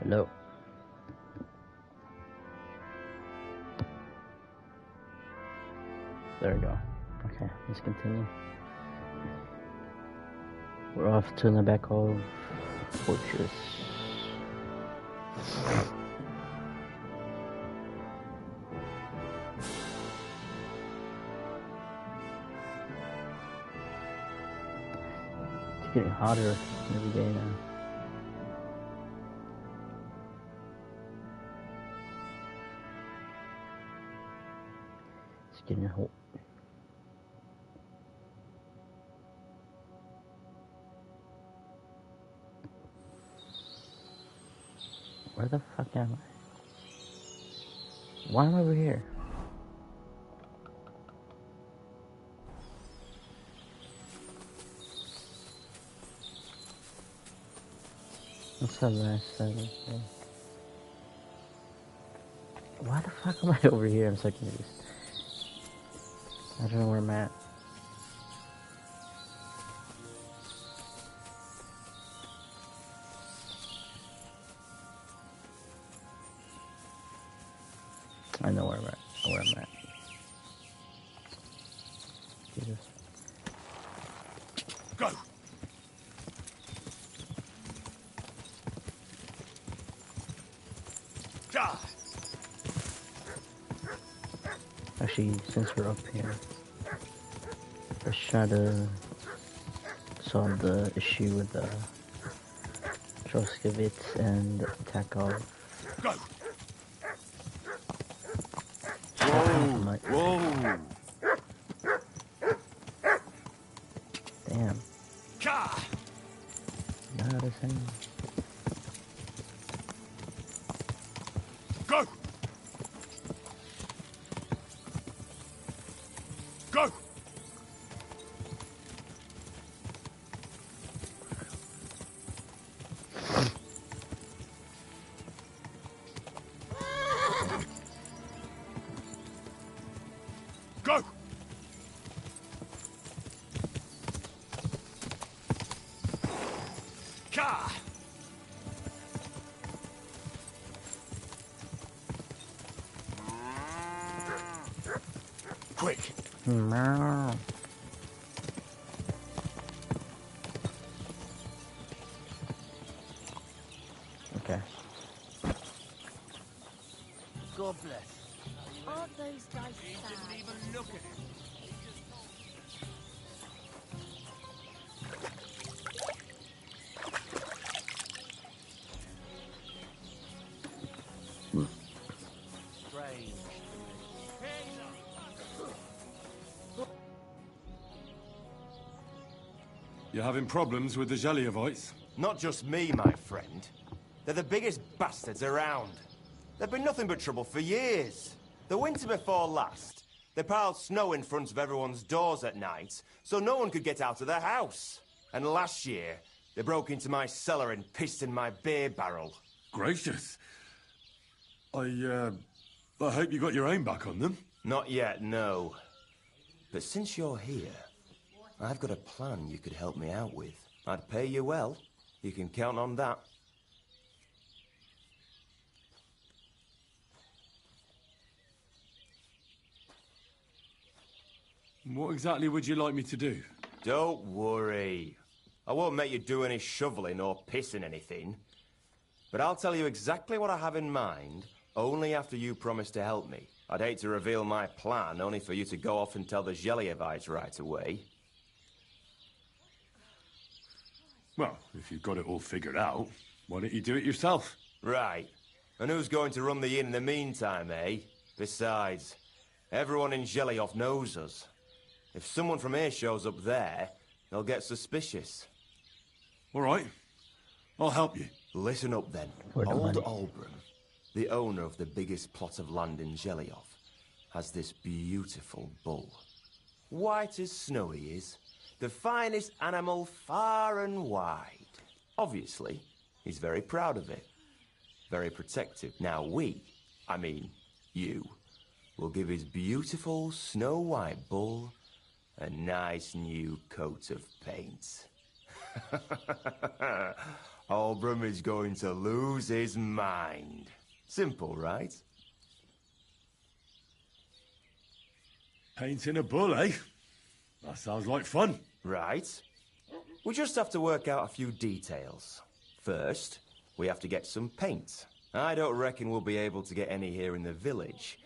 Hello. There we go. Okay, let's continue. We're off to Nebakov Fortress. It's getting hotter every day now. It's getting hot. Where the fuck am I? Why am I over here? What's the last side? Why the fuck am I over here? I'm so confused. I don't know where I'm at. I know where I'm at. Jesus. Go. God. Actually, since we're up here, let's try to solve the issue with the Troskevitz and Takov. Go. Whoa! Damn. God. Not the same. Go. Go. Go. Ka. Quick. Meow. Okay. God bless. Aren't those guys sad? Didn't even look at him. Strange. You're having problems with the Zhelyevites? Not just me, my friend. They're the biggest bastards around. They've been nothing but trouble for years. The winter before last, they piled snow in front of everyone's doors at night, so no one could get out of their house. And last year, they broke into my cellar and pissed in my beer barrel. Gracious. I hope you got your aim back on them. Not yet, no. But since you're here, I've got a plan you could help me out with. I'd pay you well. You can count on that. What exactly would you like me to do? Don't worry. I won't make you do any shoveling or pissing anything. But I'll tell you exactly what I have in mind, only after you promise to help me. I'd hate to reveal my plan, only for you to go off and tell the Zhelyevites right away. Well, if you've got it all figured out, why don't you do it yourself? Right. And who's going to run the inn in the meantime, eh? Besides, everyone in Zhelyov knows us. If someone from here shows up there, they'll get suspicious. All right. I'll help you. Listen up then. For the Old money. Olbram, the owner of the biggest plot of land in Zhelyov, has this beautiful bull. White as snow he is. The finest animal far and wide. Obviously, he's very proud of it. Very protective. Now you, will give his beautiful snow-white bull a nice new coat of paint. Albram is going to lose his mind. Simple, right? Painting a bull, eh? That sounds like fun. Right. We just have to work out a few details. First, we have to get some paint. I don't reckon we'll be able to get any here in the village.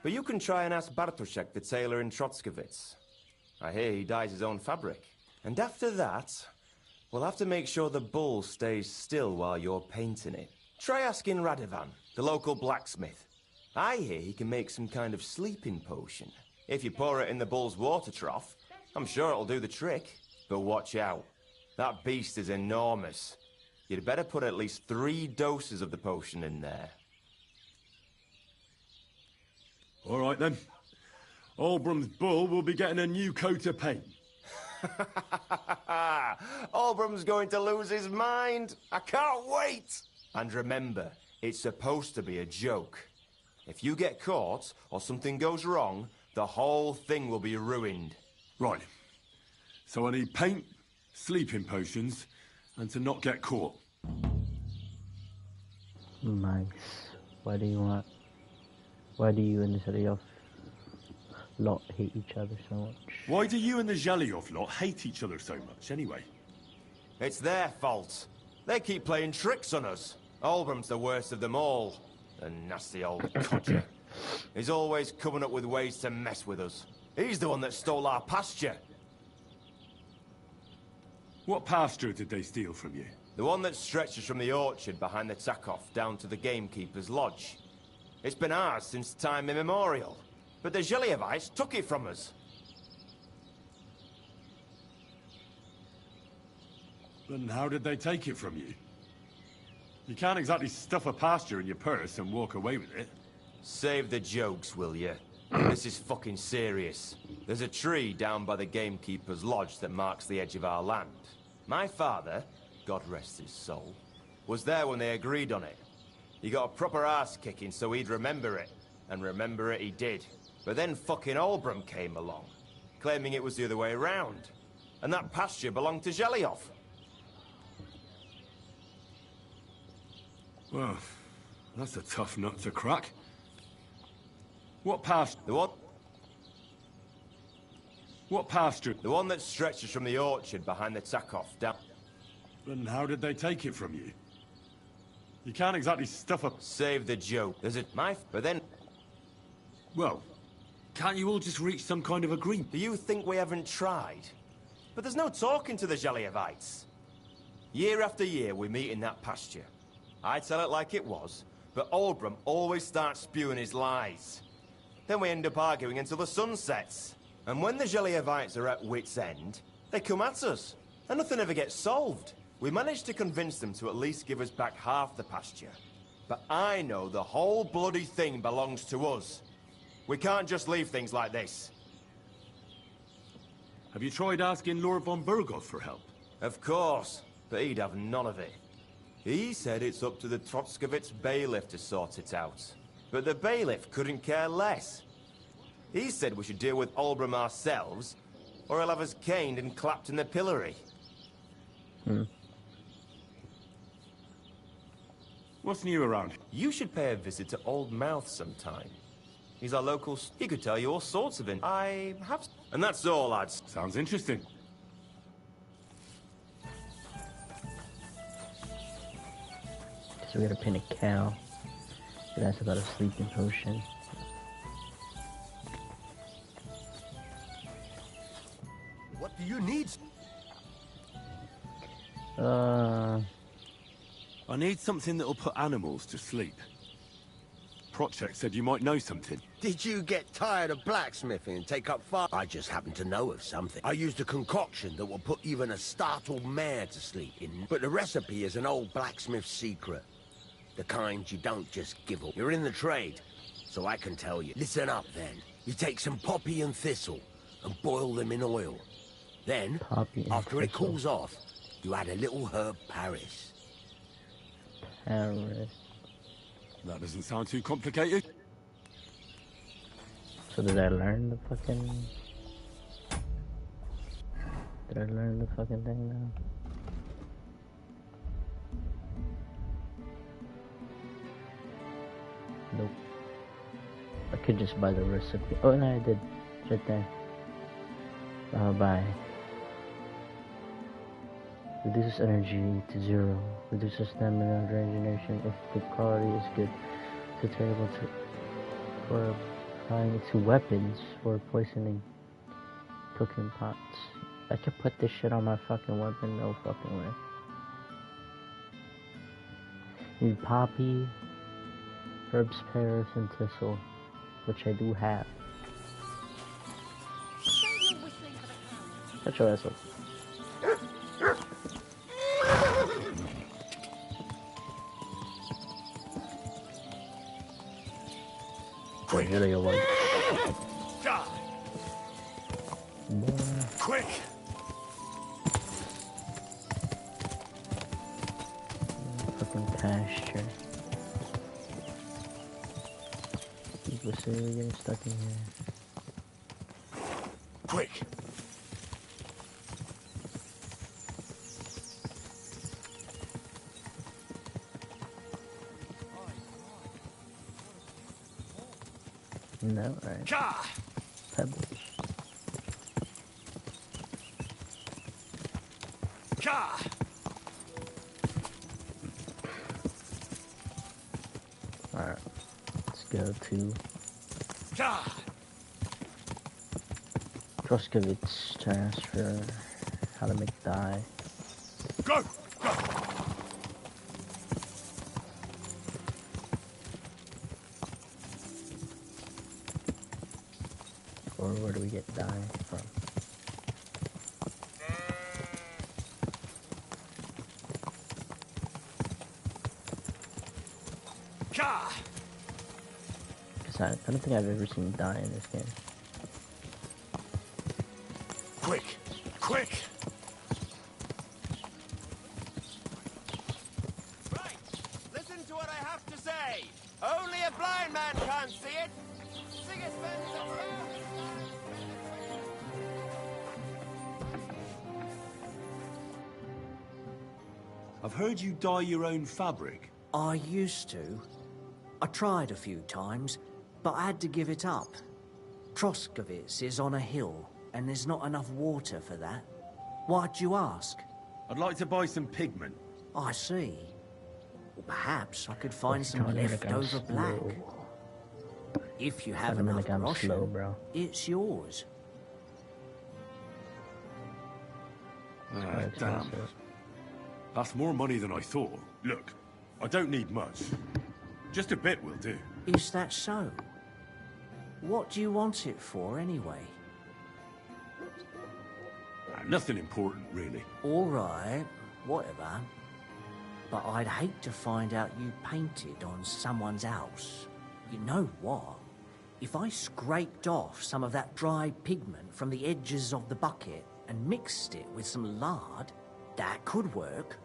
But you can try and ask Bartoszek, the tailor in Trotskovitz. I hear he dyes his own fabric. And after that, we'll have to make sure the bull stays still while you're painting it. Try asking Radovan, the local blacksmith. I hear he can make some kind of sleeping potion. If you pour it in the bull's water trough, I'm sure it'll do the trick. But watch out. That beast is enormous. You'd better put at least 3 doses of the potion in there. All right, then. Albram's bull will be getting a new coat of paint. Albram's going to lose his mind. I can't wait. And remember, it's supposed to be a joke. If you get caught or something goes wrong, the whole thing will be ruined. Right. So I need paint, sleeping potions, and to not get caught. Nice. Why do you and the Zelyov lot hate each other so much? Why do you and the Zelyov lot hate each other so much, anyway? It's their fault. They keep playing tricks on us. Albram's the worst of them all. The nasty old codger. He's always coming up with ways to mess with us. He's the one that stole our pasture. What pasture did they steal from you? The one that stretches from the orchard behind the Takov down to the gamekeeper's lodge. It's been ours since time immemorial. But the Zelyovites took it from us. Then how did they take it from you? You can't exactly stuff a pasture in your purse and walk away with it. Save the jokes, will you? This is fucking serious. There's a tree down by the gamekeeper's lodge that marks the edge of our land. My father, God rest his soul, was there when they agreed on it. He got a proper ass kicking so he'd remember it. And remember it he did. But then fucking Albram came along, claiming it was the other way around. And that pasture belonged to Zelyov. Well, that's a tough nut to crack. What pasture? What pasture? The one that stretches from the orchard behind the Takov down... Then how did they take it from you? You can't exactly stuff a... Save the joke. There's a knife, but then... Well, can't you all just reach some kind of agreement? Do you think we haven't tried? But there's no talking to the Zelyovites. Year after year we meet in that pasture. I tell it like it was, but Albram always starts spewing his lies. Then we end up arguing until the sun sets. And when the Zelyovites are at wit's end, they come at us. And nothing ever gets solved. We managed to convince them to at least give us back half the pasture. But I know the whole bloody thing belongs to us. We can't just leave things like this. Have you tried asking Lord von Burgos for help? Of course, but he'd have none of it. He said it's up to the Trotskovitz bailiff to sort it out. But the bailiff couldn't care less. He said we should deal with Albram ourselves, or he'll have us caned and clapped in the pillory. What's new around? You should pay a visit to Old Mouth sometime. He's our local... He could tell you all sorts of it. I have... And that's all, lads. Sounds interesting. So we gotta pin a cow. So that's about a sleeping potion. What do you need? I need something that'll put animals to sleep. Prochek said you might know something. Did you get tired of blacksmithing and take up fire? I just happen to know of something. I used a concoction that will put even a startled mare to sleep in. But the recipe is an old blacksmith's secret. The kind you don't just give up. You're in the trade, so I can tell you. Listen up, then. You take some poppy and thistle and boil them in oil. Then, after it cools off, you add a little herb Paris. Paris. That doesn't sound too complicated. So did I learn the fucking... Did I learn the fucking thing now? Nope. I could just buy the recipe. Oh, no, I did. Right there. Buy. Reduces energy to 0. Reduces stamina regeneration if the quality is good. To terrible to for applying it to weapons or poisoning. Cooking pots. I could put this shit on my fucking weapon. No fucking way. Need poppy, herbs, pears, and thistle, which I do have. Shut your ass up. Quick! Really a white. Die! Quick! Fucking pasture. People say we're getting stuck in here. Quick! No, right. Ka! Pebbles. Ka! Alright. Let's go to Ka! Troskovitz to ask for how to make dye. Go! Go! Or where do we get dye from? Ka! Because I don't think I've ever seen dye in this game. Quick! Quick! Right! Listen to what I have to say! Only a blind man can't see it! Sigismund is a I've heard you dye your own fabric. I used to. I tried a few times, but I had to give it up. Troskovitz is on a hill, and there's not enough water for that. Why'd you ask? I'd like to buy some pigment. I see. Well, perhaps I could find What's some going on, like I'm leftover black. slow. If you have Sounding enough like I'm Russian, slow, bro. it's yours. Ah, Quite damn. expensive. That's more money than I thought. Look, I don't need much. Just a bit will do. Is that so? What do you want it for, anyway? Nothing important, really. All right, whatever. But I'd hate to find out you painted on someone's house. You know what? If I scraped off some of that dry pigment from the edges of the bucket and mixed it with some lard, that could work.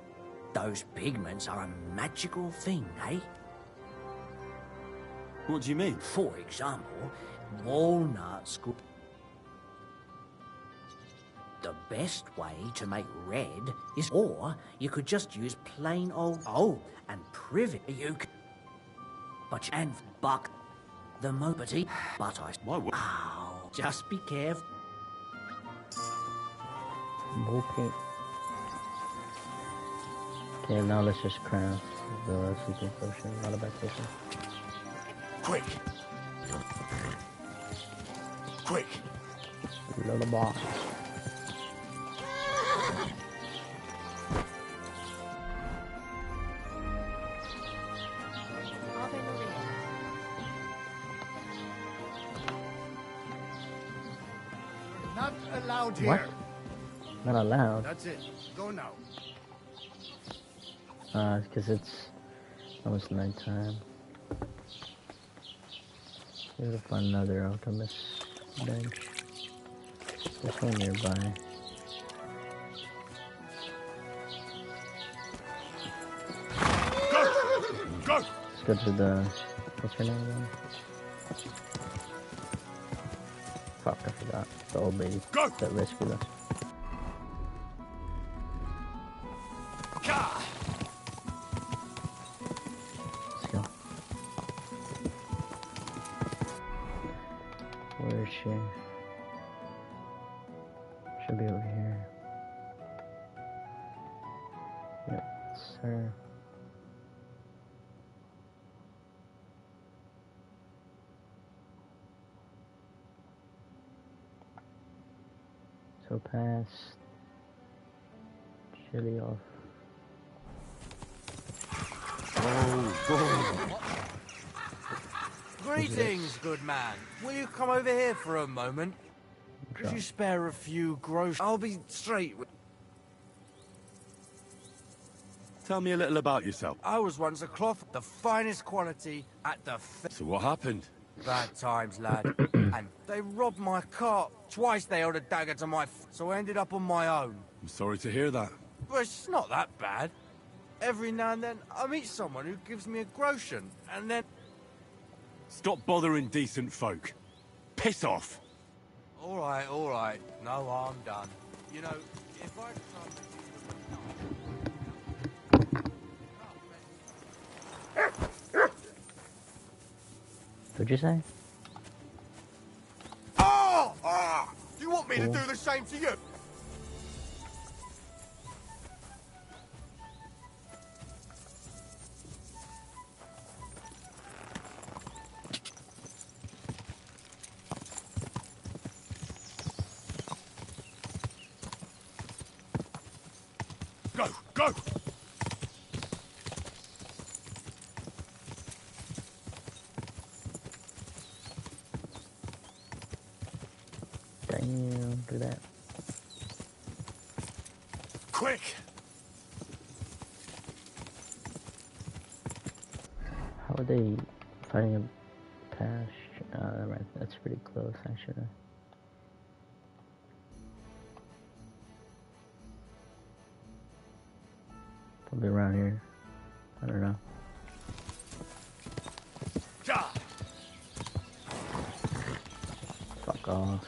Those pigments are a magical thing, eh? What do you mean? For example, walnuts could... The best way to make red is... Or you could just use plain old... Oh, and privet you could... But... And buck... The mobity... But I... My word. Oh, just be careful. Bull paint. Okay, now let's just craft the sleeping potion. Not a bad potion. Quick! Quick! Lullaby. Not allowed What? here. Not allowed. That's it. Go now. Because it's almost nighttime. We gotta find another alchemist bench. There's one nearby. Go! Go! Let's go to the... What's her name again? Fuck, I forgot. The old lady Go! that rescued us. Ka! Let's go. share. Should be over here. Yep, sir. So past chili off. Greetings, good man. Will you come over here for a moment? Could you spare a few groceries? I'll be straight with... Tell me a little about yourself. I was once a cloth, the finest quality at the So what happened? Bad times, lad. And they robbed my cart. Twice they held a dagger to my so I ended up on my own. I'm sorry to hear that. But it's not that bad. Every now and then I meet someone who gives me a groschen, and then... Stop bothering decent folk. Piss off! All right. No, I'm done. You know, if I... What'd you say? Oh! Do you want me to do the same to you? Go! Damn, look at that. Quick! How are they fighting a past? Right, that's pretty close, actually. Probably around here. I don't know. Fuck off.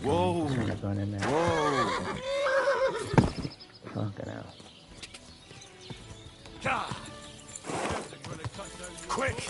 Whoa! I'm not going in there. Whoa! Fucking hell. Quick!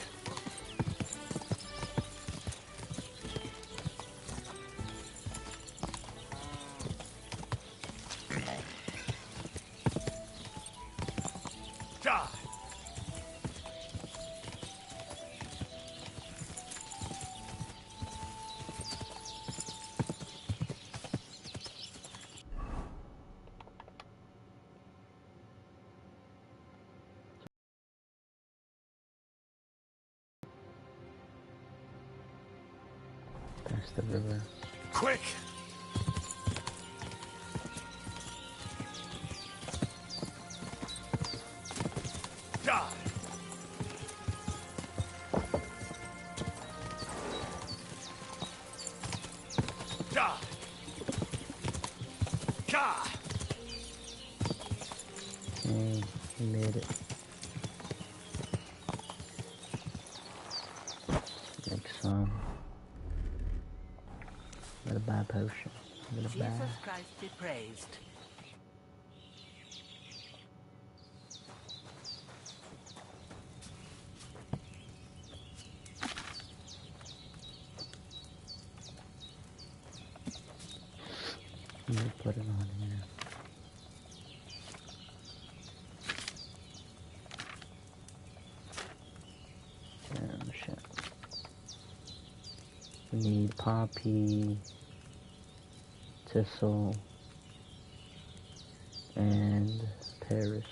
Past the river. Quick! He made it. Make some. I'm gonna buy a potion. I'm gonna buy. Jesus Christ be praised. I'm gonna put it on here. Damn shit. We need poppy, thistle, and Paris.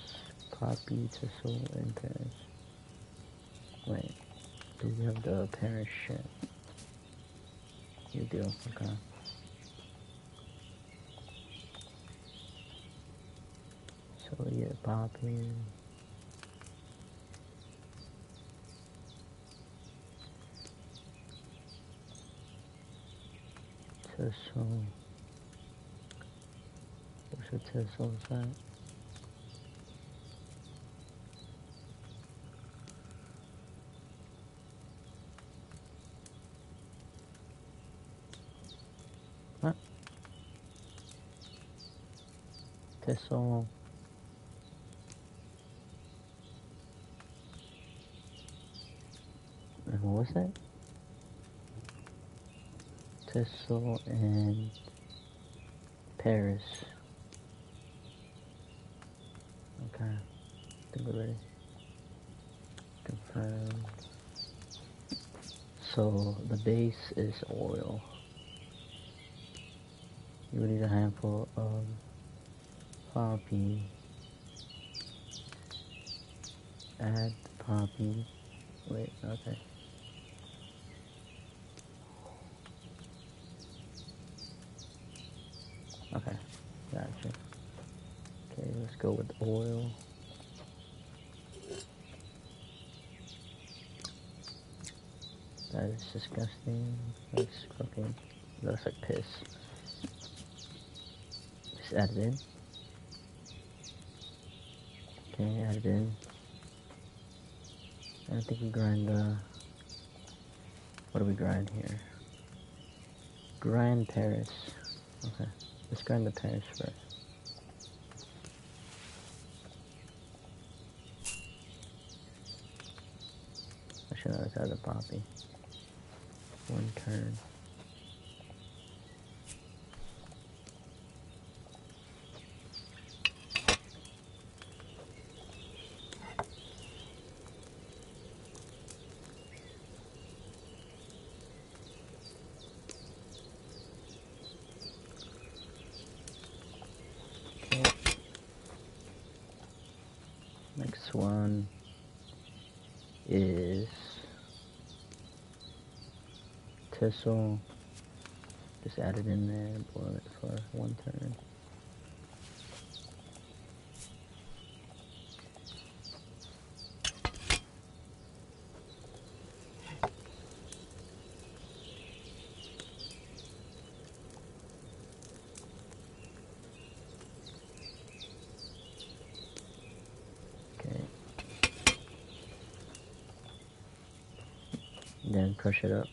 Poppy, thistle, and Paris. Wait, do we have the Paris shit? You do, okay. So we get poppy. Thistle. What's a thistle? Is that? What? Thistle. And what was that? Pistol and Paris. Okay, I think we're ready. Confirm. So the base is oil. You would need a handful of poppy. Add poppy. Wait, okay. Okay, gotcha. Okay, let's go with oil. That is disgusting. That's fucking. That looks like piss. Just add it in. Okay, add it in. I don't think we grind what do we grind here? Grind Paris. Okay, let's grind the Paris first. I should have added the poppy. One turn. Okay. Next one is Thistle. Just add it in there, boil it for one turn. Okay. Then crush it up.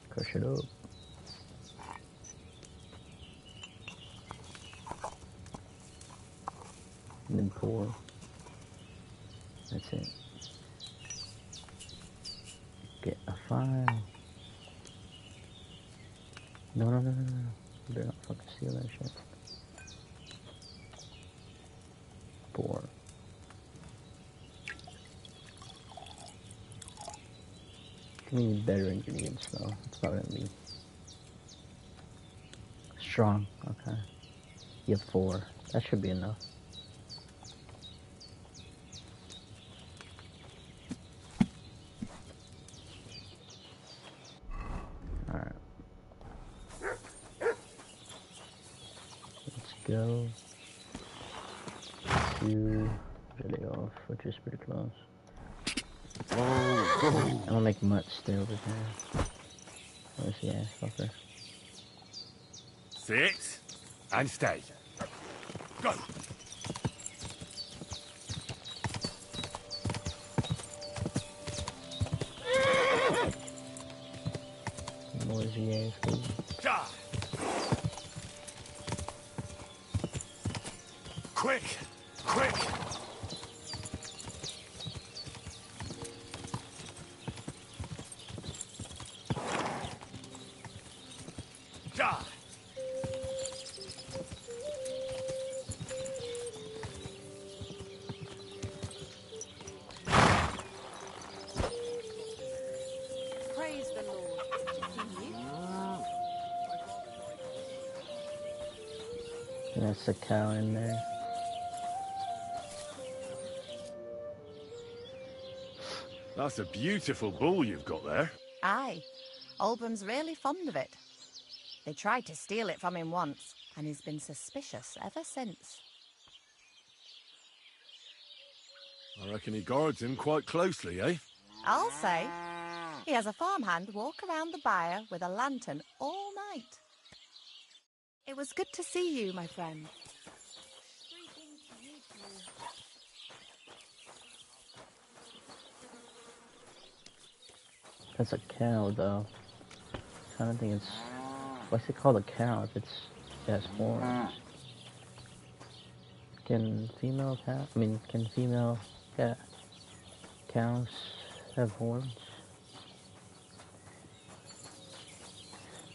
Crush it up. And then pour. That's it. Get a file. No. You better not fucking steal that shit. Pour. We need better ingredients though. It's probably gonna be strong. Okay. You have 4. That should be enough. Alright. Let's go to Nebakov Fortress, pretty close. I'm gonna make much stay over here. Where's the ass fucker? 6 and stay. Go. Noisy ass dude. Ja. Quick! Quick! Ja. Praise the Lord. Continue. And that's a cow in there. That's a beautiful bull you've got there. Aye. Oldham's really fond of it. They tried to steal it from him once, and he's been suspicious ever since. I reckon he guards him quite closely, eh? I'll say. He has a farmhand walk around the byre with a lantern all night. It was good to see you, my friend. That's a cow though. I don't think it's. What's it called a cow if it's has horns? Can female cow? I mean, can female cows have horns?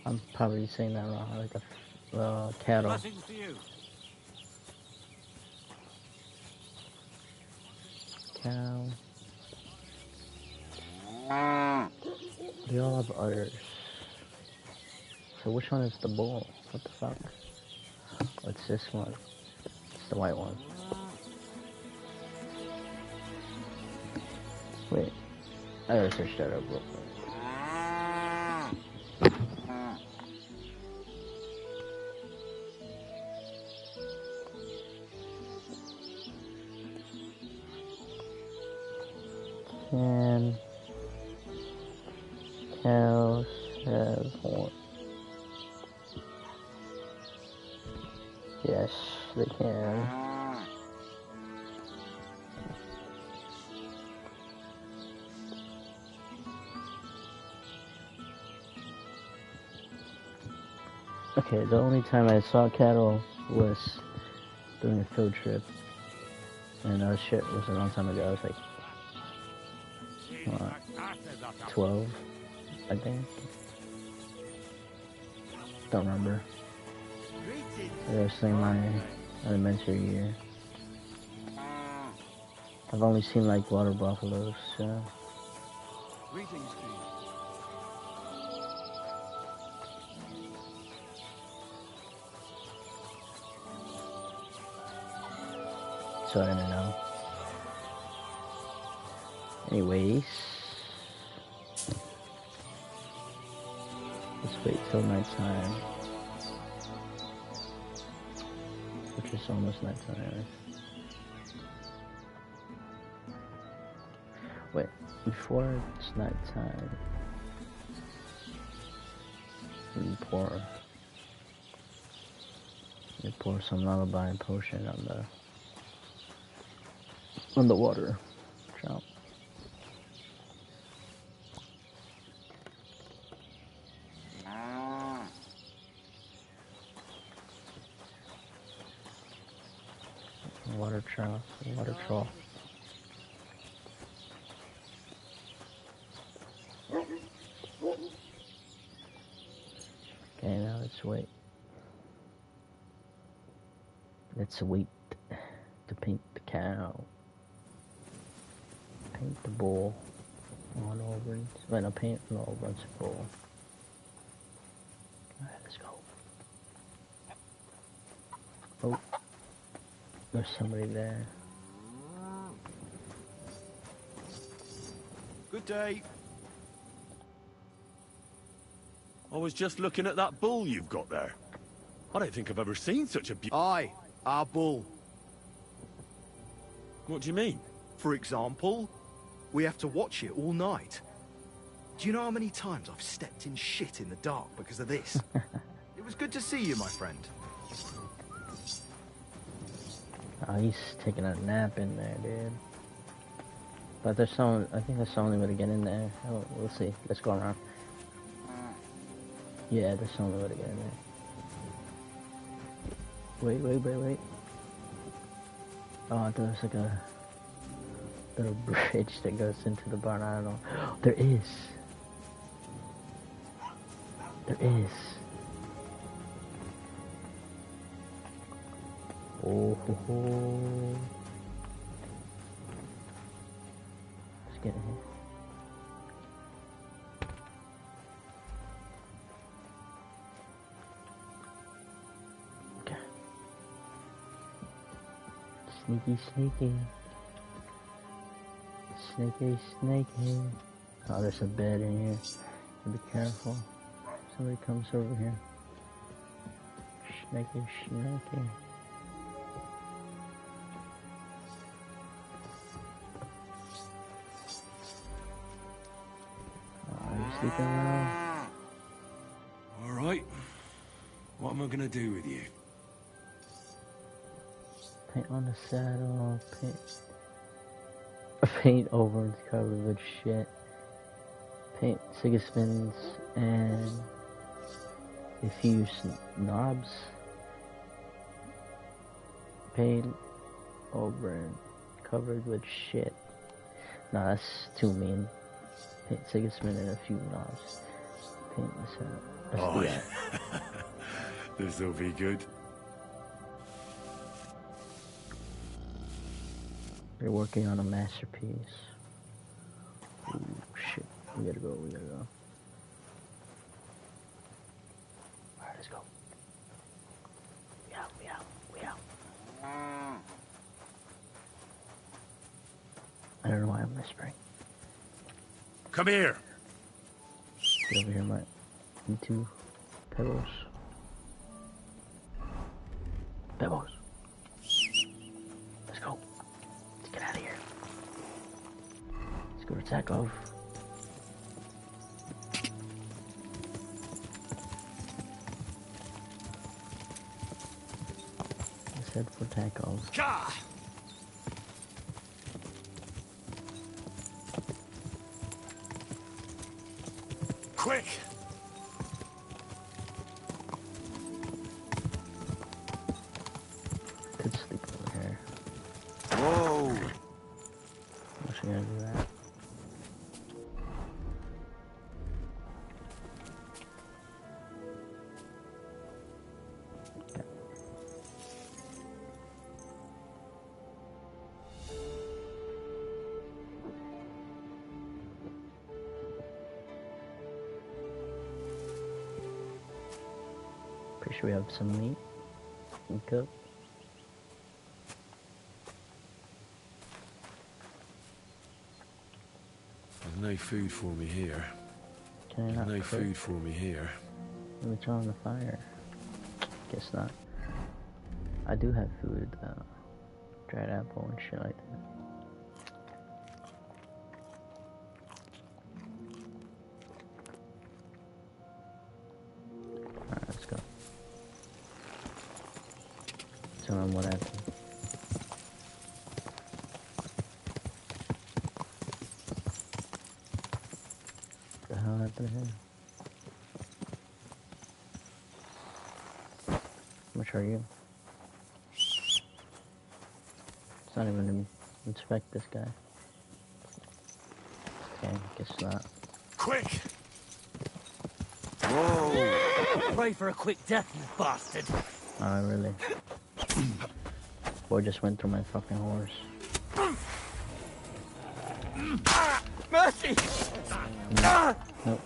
I'm probably saying that wrong. Like a cattle. Blessings to you. Cow. They all have udders. So which one is the bull? What the fuck? What's this one? It's the white one. Wait. I gotta search that up real quick. Can cows have horns? Yes, they can. Okay, the only time I saw cattle was during a field trip. And that shit was a long time ago. I was like, 12, I think. Don't remember. I was in my elementary year. I've only seen like water buffaloes, so. Greetings to you. So I didn't know. Anyways. Let's wait till nighttime. Which is almost nighttime. Wait, before it's nighttime. You pour some lullaby and potion on the water. Chomp. Water trough. Okay, now let's wait. Let's wait to paint the cow. Paint the bull on over. Wait, no, paint on over its bull. Alright, let's go. Oh, there's somebody there. Good day. I was just looking at that bull you've got there. I don't think I've ever seen such a Aye, our bull. What do you mean? For example, we have to watch it all night. Do you know how many times I've stepped in shit in the dark because of this? It was good to see you, my friend. Oh, he's taking a nap in there, dude. But there's some, I think that's the only way to get in there. Oh, we'll see. Let's go around. Yeah, that's the only way to get in there. Wait. Oh, there's like a little bridge that goes into the barn. I don't know. There is. Oh ho ho. Let's get in here. Okay. Sneaky. Oh, there's a bed in here. Be careful. Somebody comes over here. Sneaky. Are you sleeping well? Alright. What am I gonna do with you? Paint on the saddle, paint over and covered with shit. Paint Sigismund's and a few knobs. Paint over and covered with shit. Nah, that's too mean. Paint Sigismund and a few knobs. paint this out. Let's Oh, do yeah. that. This'll be good. They're working on a masterpiece. Ooh, shit. We gotta go. Alright, let's go. We out. I don't know why I'm whispering. Come here. Get over here, my two pebbles. Let's go. Let's get out of here. Let's go to Takov. Let's head for Takov. Gah! Quick! Could sleep over here. Whoa! I'm actually gonna do that. Okay. Pretty sure we have some meat and cook. There's no food for me here. Can I not No cook? food for me here. Let me turn on the fire. Guess not. I do have food, dried apple and shit like that. Alright, let's go. Tell them what happened. What the hell happened here? How much are you? It's not even inspect this guy. Okay, guess not. Quick! Whoa! Pray for a quick death, you bastard. Oh, really? Boy just went through my fucking horse. Mercy! Nope.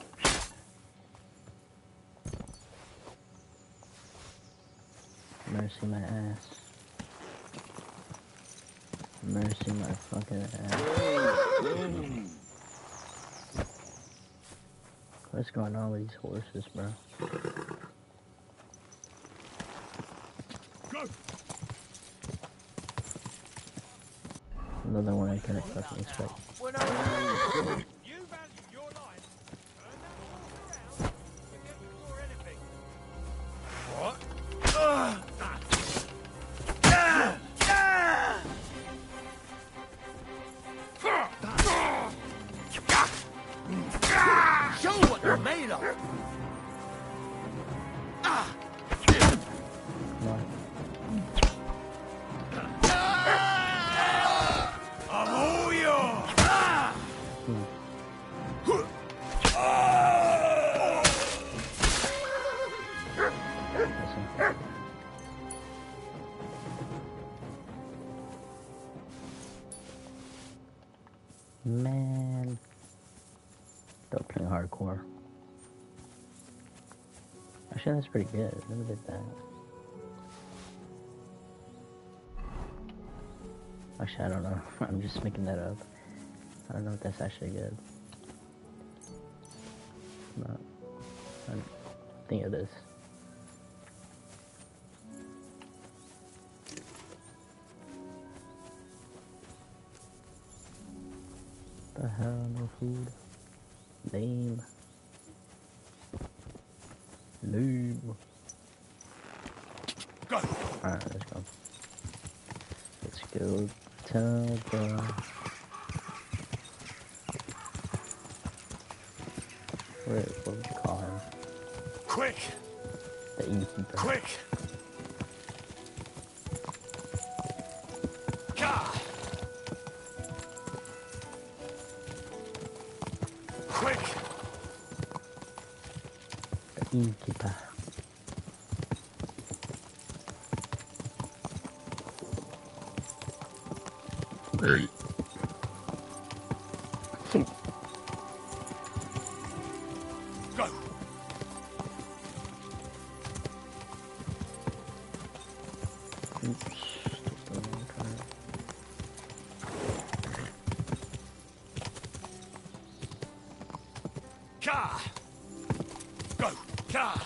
Mercy my ass. Mercy my fucking ass. What's going on with these horses, bro? Go! Another one I couldn't fucking expect. You value your life. Turn that horse around. Forget you saw anything. What? Show what they're made of! Come on. I'm all yours! Listen. Man. Stop playing hardcore. Actually, that's pretty good. Never did that. Actually, I don't know. I'm just making that up. I don't know if that's actually good. No. I think it is. The hell, no food. Lame. Lame. Go! Alright, let's go. Let's go tell the... What would you call him? Quick! The innkeeper. Quick! Gah! Quick! Innkeeper. Go! Oops. Ka! Go! Ka!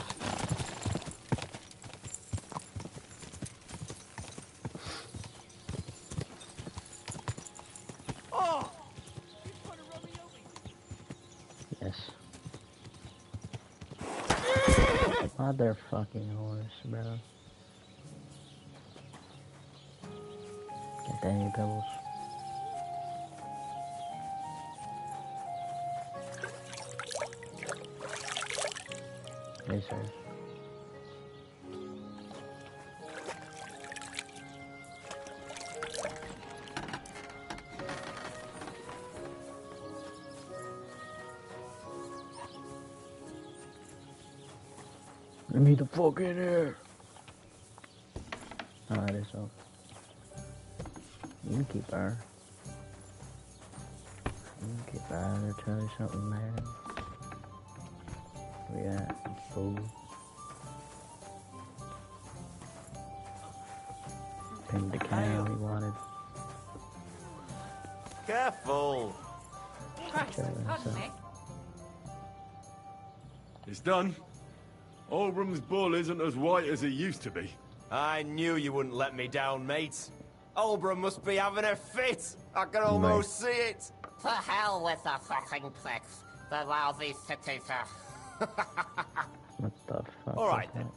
Oh! You trying to run me over? Yes. Motherfucking horse, bro. Get down, you pebbles. Yes, sir. Let me the fuck in here. Oh, it is off. Innkeeper. Innkeeper, I'll tell you something, man. Where you at, fool? Pinned the cow he wanted. Careful! Pardon me. It's done. Olbram's bull isn't as white as it used to be. I knew you wouldn't let me down, mate. Olbram must be having a fit. I can almost see it. To hell with the fucking pricks. The lousy cities are... What the fuck? All right, then.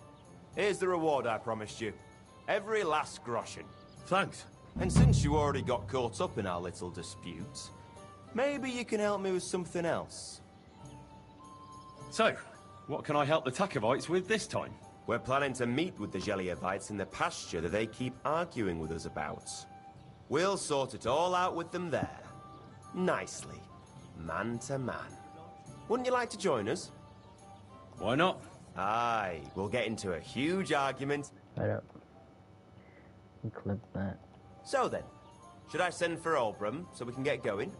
Here's the reward I promised you. Every last groschen. Thanks. And since you already got caught up in our little disputes, maybe you can help me with something else. So, what can I help the Takovites with this time? We're planning to meet with the Geliovites in the pasture that they keep arguing with us about. We'll sort it all out with them there. Nicely. Man to man. Wouldn't you like to join us? Why not? Aye, we'll get into a huge argument. Right up. You clip that. So then, should I send for Olbram so we can get going?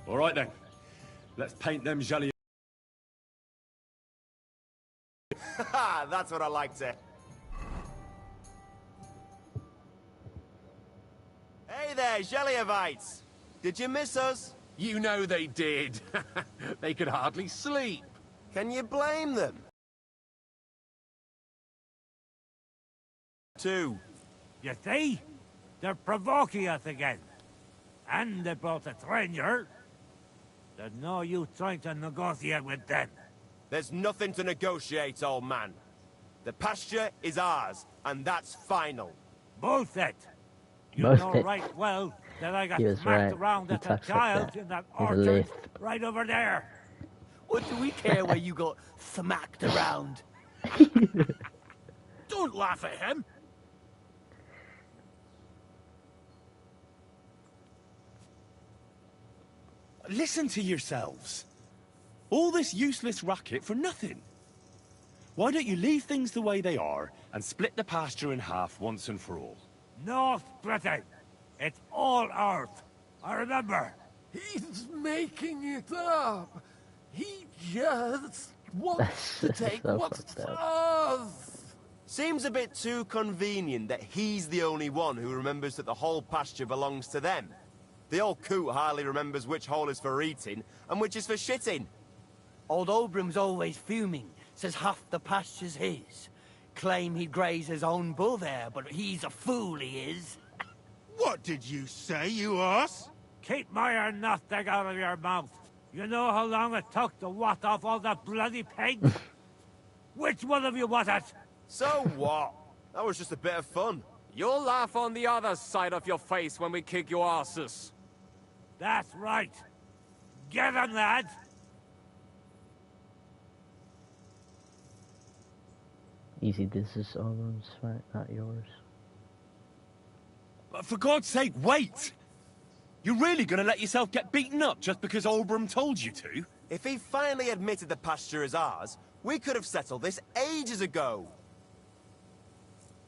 All right then. Let's paint them jelly. Haha, that's what I like to. Hey there, Geliovites! Did you miss us? You know they did. They could hardly sleep. Can you blame them? Two. You see? They're provoking us again. And they brought a stranger. There's no use trying to negotiate with them. There's nothing to negotiate, old man. The pasture is ours, and that's final. Bullshit! You Bullshit. know right well that I got He was smacked right. around He as a talks like child that. in that He's a orchard lift. right over there. What do we care where you got smacked around? Don't laugh at him. Listen to yourselves. All this useless racket for nothing. Why don't you leave things the way they are and split the pasture in half once and for all? No splitting. It's all ours. I remember. He's making it up. He just wants to That's take so what's fucked up. ours. Seems a bit too convenient that he's the only one who remembers that the whole pasture belongs to them. The old coot hardly remembers which hole is for eating and which is for shitting. Old Olbram's always fuming, says half the pasture's his. Claim he'd graze his own bull there, but he's a fool, he is. What did you say, you ass? Keep my nothing out of your mouth. You know how long it took to wash off all the bloody pigs? Which one of you was it? So what? That was just a bit of fun. You'll laugh on the other side of your face when we kick your asses. That's right. Get him, lad. Easy, this is Olbram's fight, not yours. But for God's sake, wait! You're really gonna let yourself get beaten up just because Olbram told you to? If he finally admitted the pasture is ours, we could have settled this ages ago.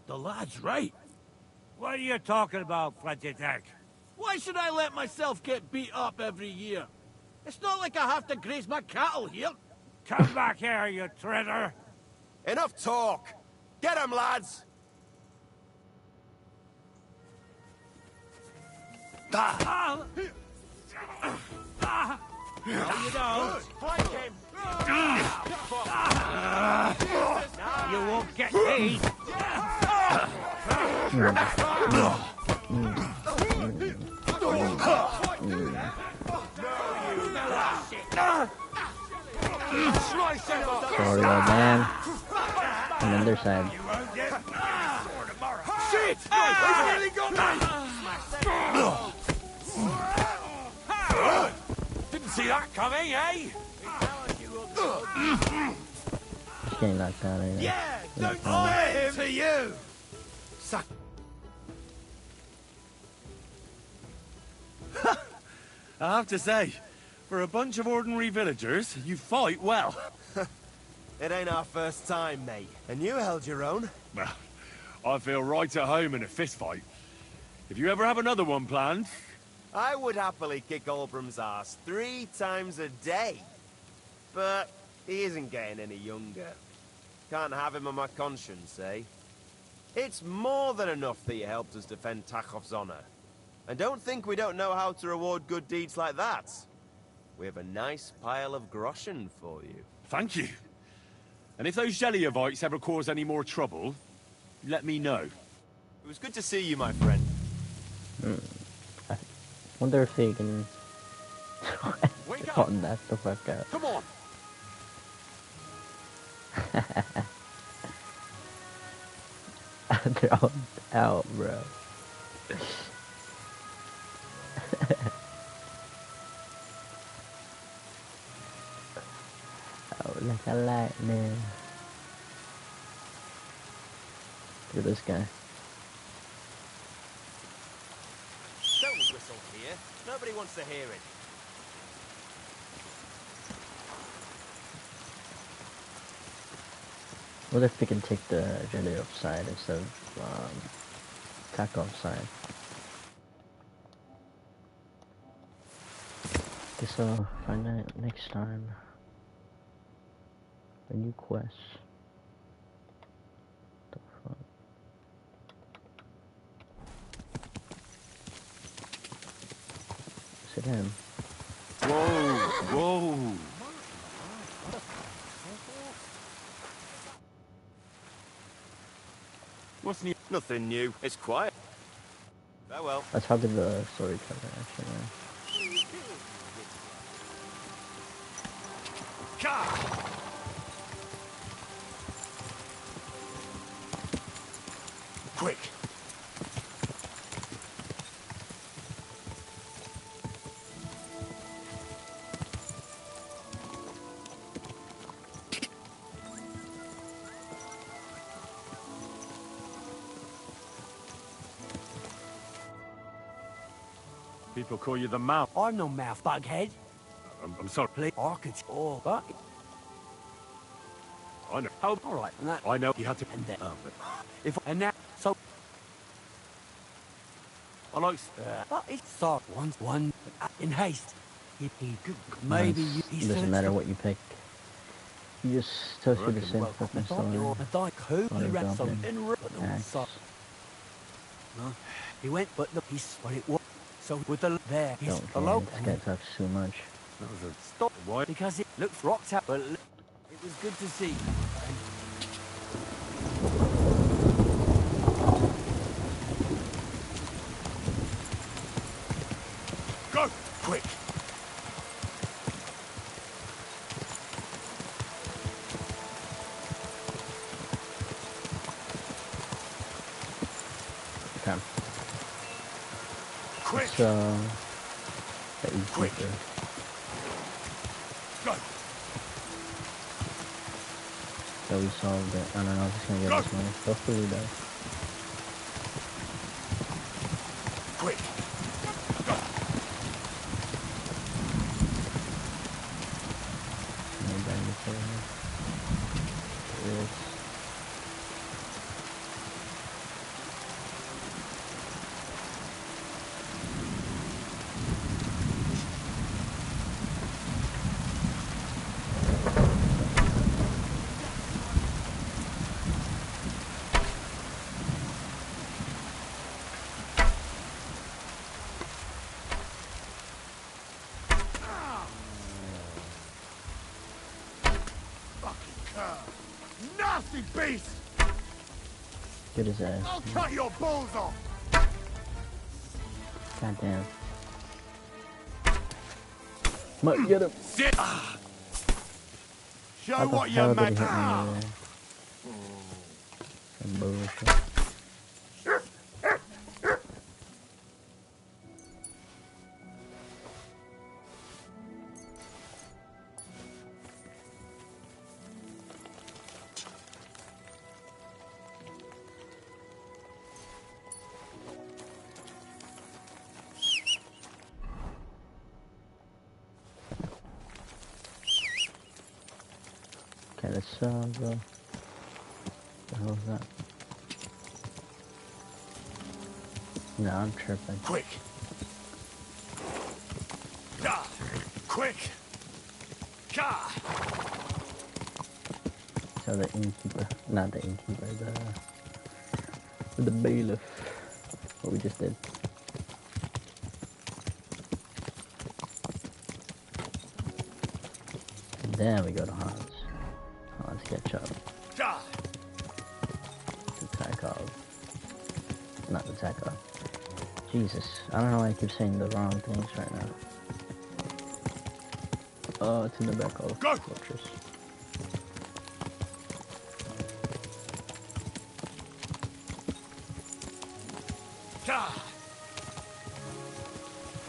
The lad's right. What are you talking about, pt.6? Why should I let myself get beat up every year? It's not like I have to graze my cattle here. Come back here, you traitor! Enough talk! Get him, lads! No, you don't. Flank him! You won't get me! Sorry, old man. On the other side. Shit! He's nearly got me! Didn't see that coming, eh? He's getting knocked out right now. Yeah! Don't spare him to you! Suck. I have to say, for a bunch of ordinary villagers, you fight well. It ain't our first time, mate. And you held your own. Well, I feel right at home in a fist fight. If you ever have another one planned... I would happily kick Olbram's ass 3 times a day. But he isn't getting any younger. Can't have him on my conscience, eh? It's more than enough that you helped us defend Takhov's honor. And don't think we don't know how to reward good deeds like that. We have a nice pile of groschen for you. Thank you. And if those Jeliovites ever cause any more trouble, let me know. It was good to see you, my friend. I wonder if he can... Cotton that the fuck out. Come on! They're all out, bro. Oh, like a lightning. Look at this guy. Don't whistle here. Nobody wants to hear it. What if we can take the Jellyov side instead of Takov's side? Guess I'll find out next time. A new quest. The fuck? Is it him? Whoa! Whoa! What's new? Nothing new. It's quiet. Farewell. That's probably the storyteller, actually. Yeah. Quick! People call you the mouth. I'm no mouth, bughead. I'm sorry. Please, I could... Oh, but... I know. How? All right, and that... I know. He had to... And then... Oh, but... If... And now... So... I like... But it's so... One... in haste. He maybe you... It doesn't matter what you pick. You just toast with the same fucking story. He went, but the piece, but it was. So with the there, he's Don't care, alone. this guy talks too much. Stop. Why? Because it looked rocked out, but it was good to see. Go! Quick! Okay. Quick! It's, the easy Quick! bit. Go! So we solved it. I don't know if it's gonna get us money. Hopefully it does. Quick! Go! face! Get his ass. I'll cut your balls off! Goddamn. Might get him. Sit! Show How the what hell you're did he made. hit me over there? Some bullshit. Okay, let's go. What the hell is that? No, I'm tripping. Quick! Ah, quick! Ah. So the innkeeper, not the innkeeper, the bailiff. What we just did. And then we go to Hans. Hans catch up. Ah. To Tarkov. Not the Tarkov. Jesus, I don't know why I keep saying the wrong things right now. Oh, it's in the Nebakov Fortress. Ah.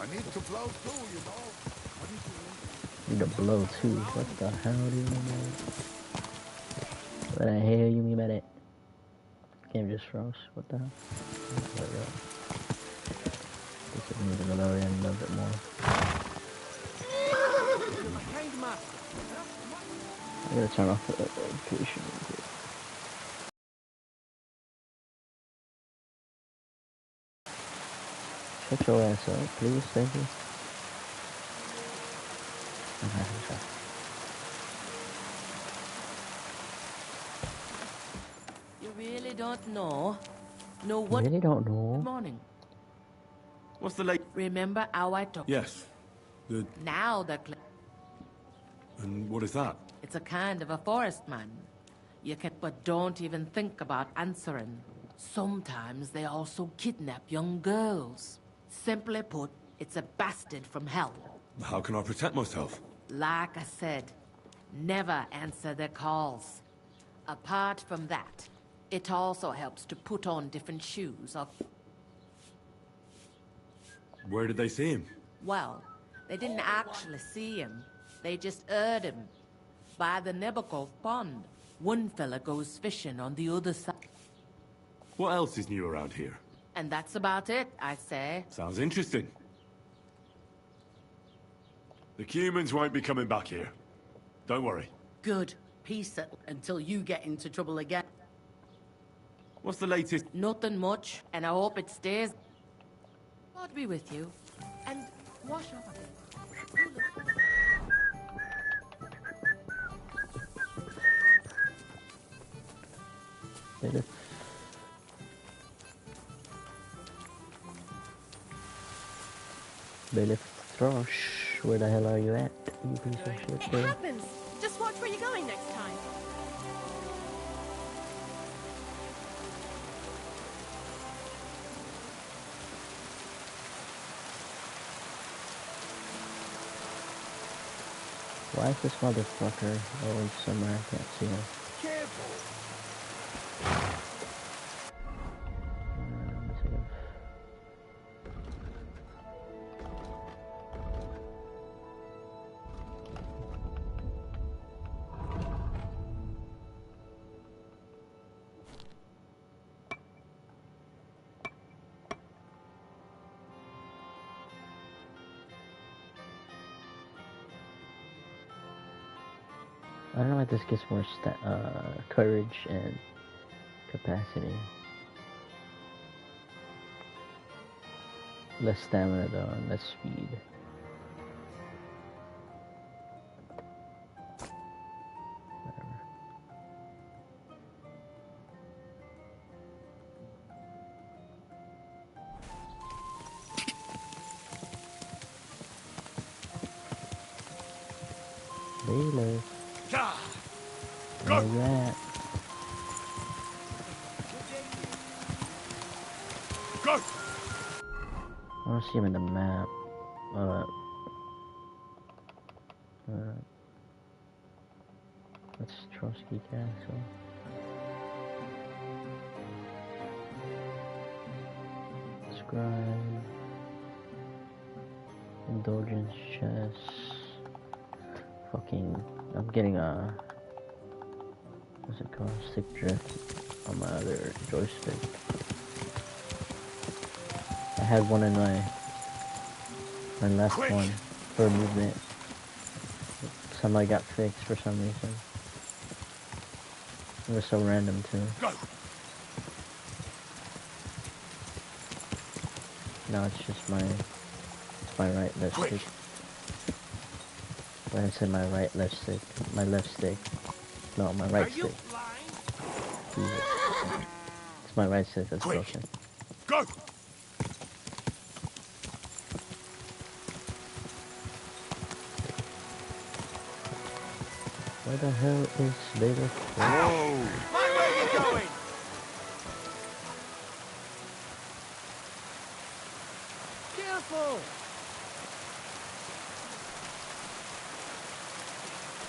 I need to blow too, you know. Need to blow too. What the hell do you mean by that? What the hell you mean by that? Game just froze. What the hell? There we go. Guess I need to go lower in a little bit more. I gotta turn off the notification real quick. Shut your ass up, please. Thank you. You really don't know? No what? Really don't know. Good morning. What's the late? Remember how I took? Yes. The... Now the... And what is that? It's a kind of a forest man. You can... But don't even think about answering. Sometimes they also kidnap young girls. Simply put, it's a bastard from hell. How can I protect myself? Like I said, never answer their calls. Apart from that, it also helps to put on different shoes or... Where did they see him? Well, they didn't actually see him. They just heard him. By the Nebakov pond. One fella goes fishing on the other side. What else is new around here? And that's about it, I say. Sounds interesting. The humans won't be coming back here. Don't worry. Good. Peace until you get into trouble again. What's the latest? Nothing much, and I hope it stays. God be with you. And wash up a bit. Bailiff. Bailiff Throsh, where the hell are you at, you piece of shit? It happens. Just watch where you're going next time. Why is this motherfucker always somewhere I can't see him? Careful. I don't know why this gets more courage and capacity. Less stamina though, and less speed. Whatever. Bailiff. Where you at? Go! I don't see him in the map. That's Trotsky Castle. Scribe. Indulgence chest. Fucking. I'm getting a. What's it called? Stick drift on my other joystick. I had one in my left one for movement. Somebody got fixed for some reason. It was so random too. Go. No, it's just my right left stick. When I said my right left stick, my left stick. No, my right stick. Jesus. It's my right stick that's broken. Go. Where the hell is Vader? Whoa! Where are you going? Careful!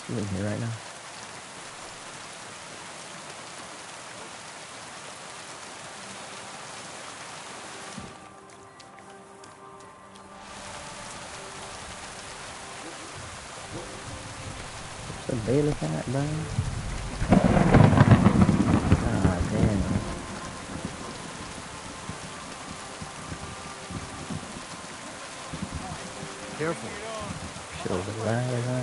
You in here right now? What's the bailiff at, bro? Ah, damn. Careful. Shoulder ladder.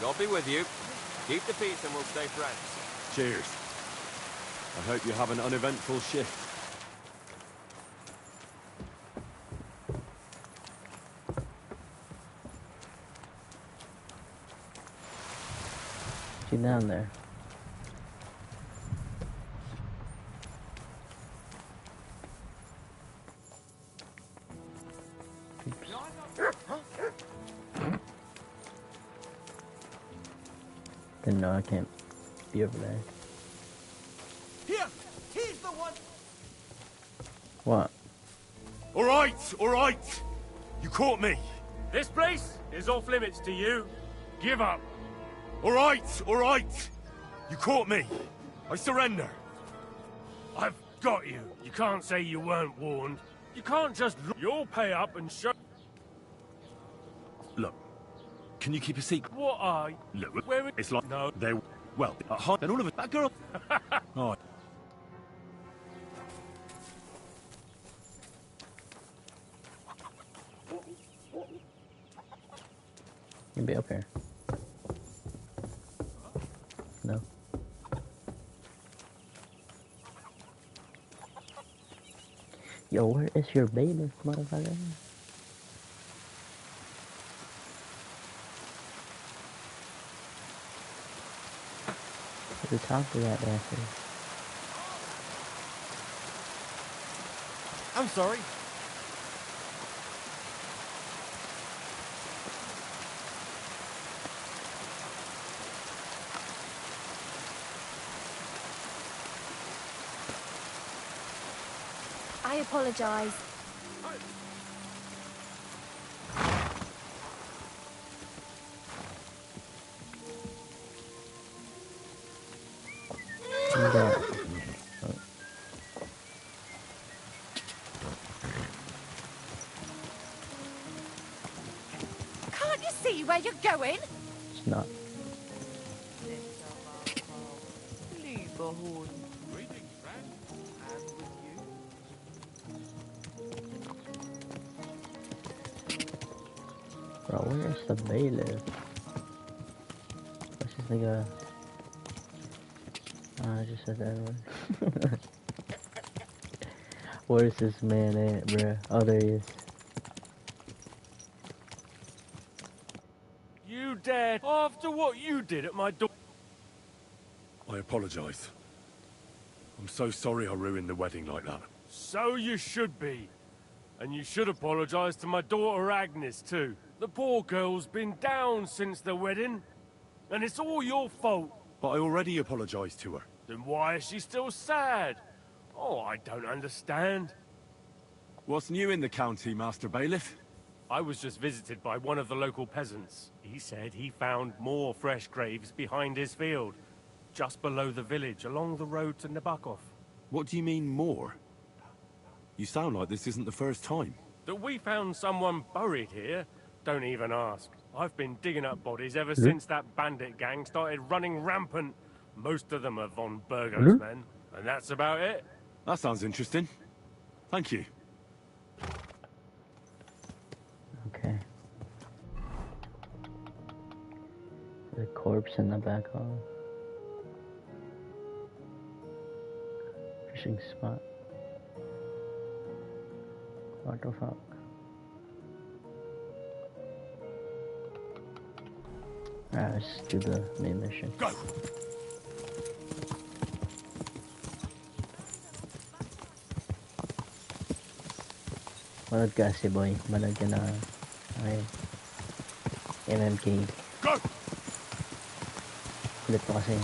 God be with you. Keep the peace and we'll stay friends. Cheers. I hope you have an uneventful shift. Get down there. Then no, I can't be over there. Here! He's the one! What? All right! You caught me. This place is off limits to you. Give up. All right! You caught me. I surrender. I've got you. You can't say you weren't warned. You can't just look. You'll pay up and show. Look, can you keep a secret? What are you? Look, where it's like no. they're well, at heart, and all of it. That girl. Oh. You'll be up here. No. Yo, where is your baby, motherfucker? To talk to that bastard. I'm sorry. I apologize. Can't you see where you're going? It's not. Bro, where's the bailiff? What's this nigga? I just said that one. Where's this man at, bruh? Oh, there he is. You dare after what you did at my door. I apologize. I'm so sorry I ruined the wedding like that. So you should be. And you should apologize to my daughter Agnes too. The poor girl's been down since the wedding. And it's all your fault. But I already apologized to her. Then why is she still sad? Oh, I don't understand. What's new in the county, Master Bailiff? I was just visited by one of the local peasants. He said he found more fresh graves behind his field, just below the village, along the road to Nebakov. What do you mean, more? You sound like this isn't the first time. That we found someone buried here? Don't even ask. I've been digging up bodies ever since that bandit gang started running rampant. Most of them are von Burgo's men, and that's about it. That sounds interesting. Thank you. Okay. The corpse in the back hall. Fishing spot. What the fuck? Alright, let's do the main mission. Go! Manod kasi boy, manod ka na ay MMK. Go! Kulit pa kasi.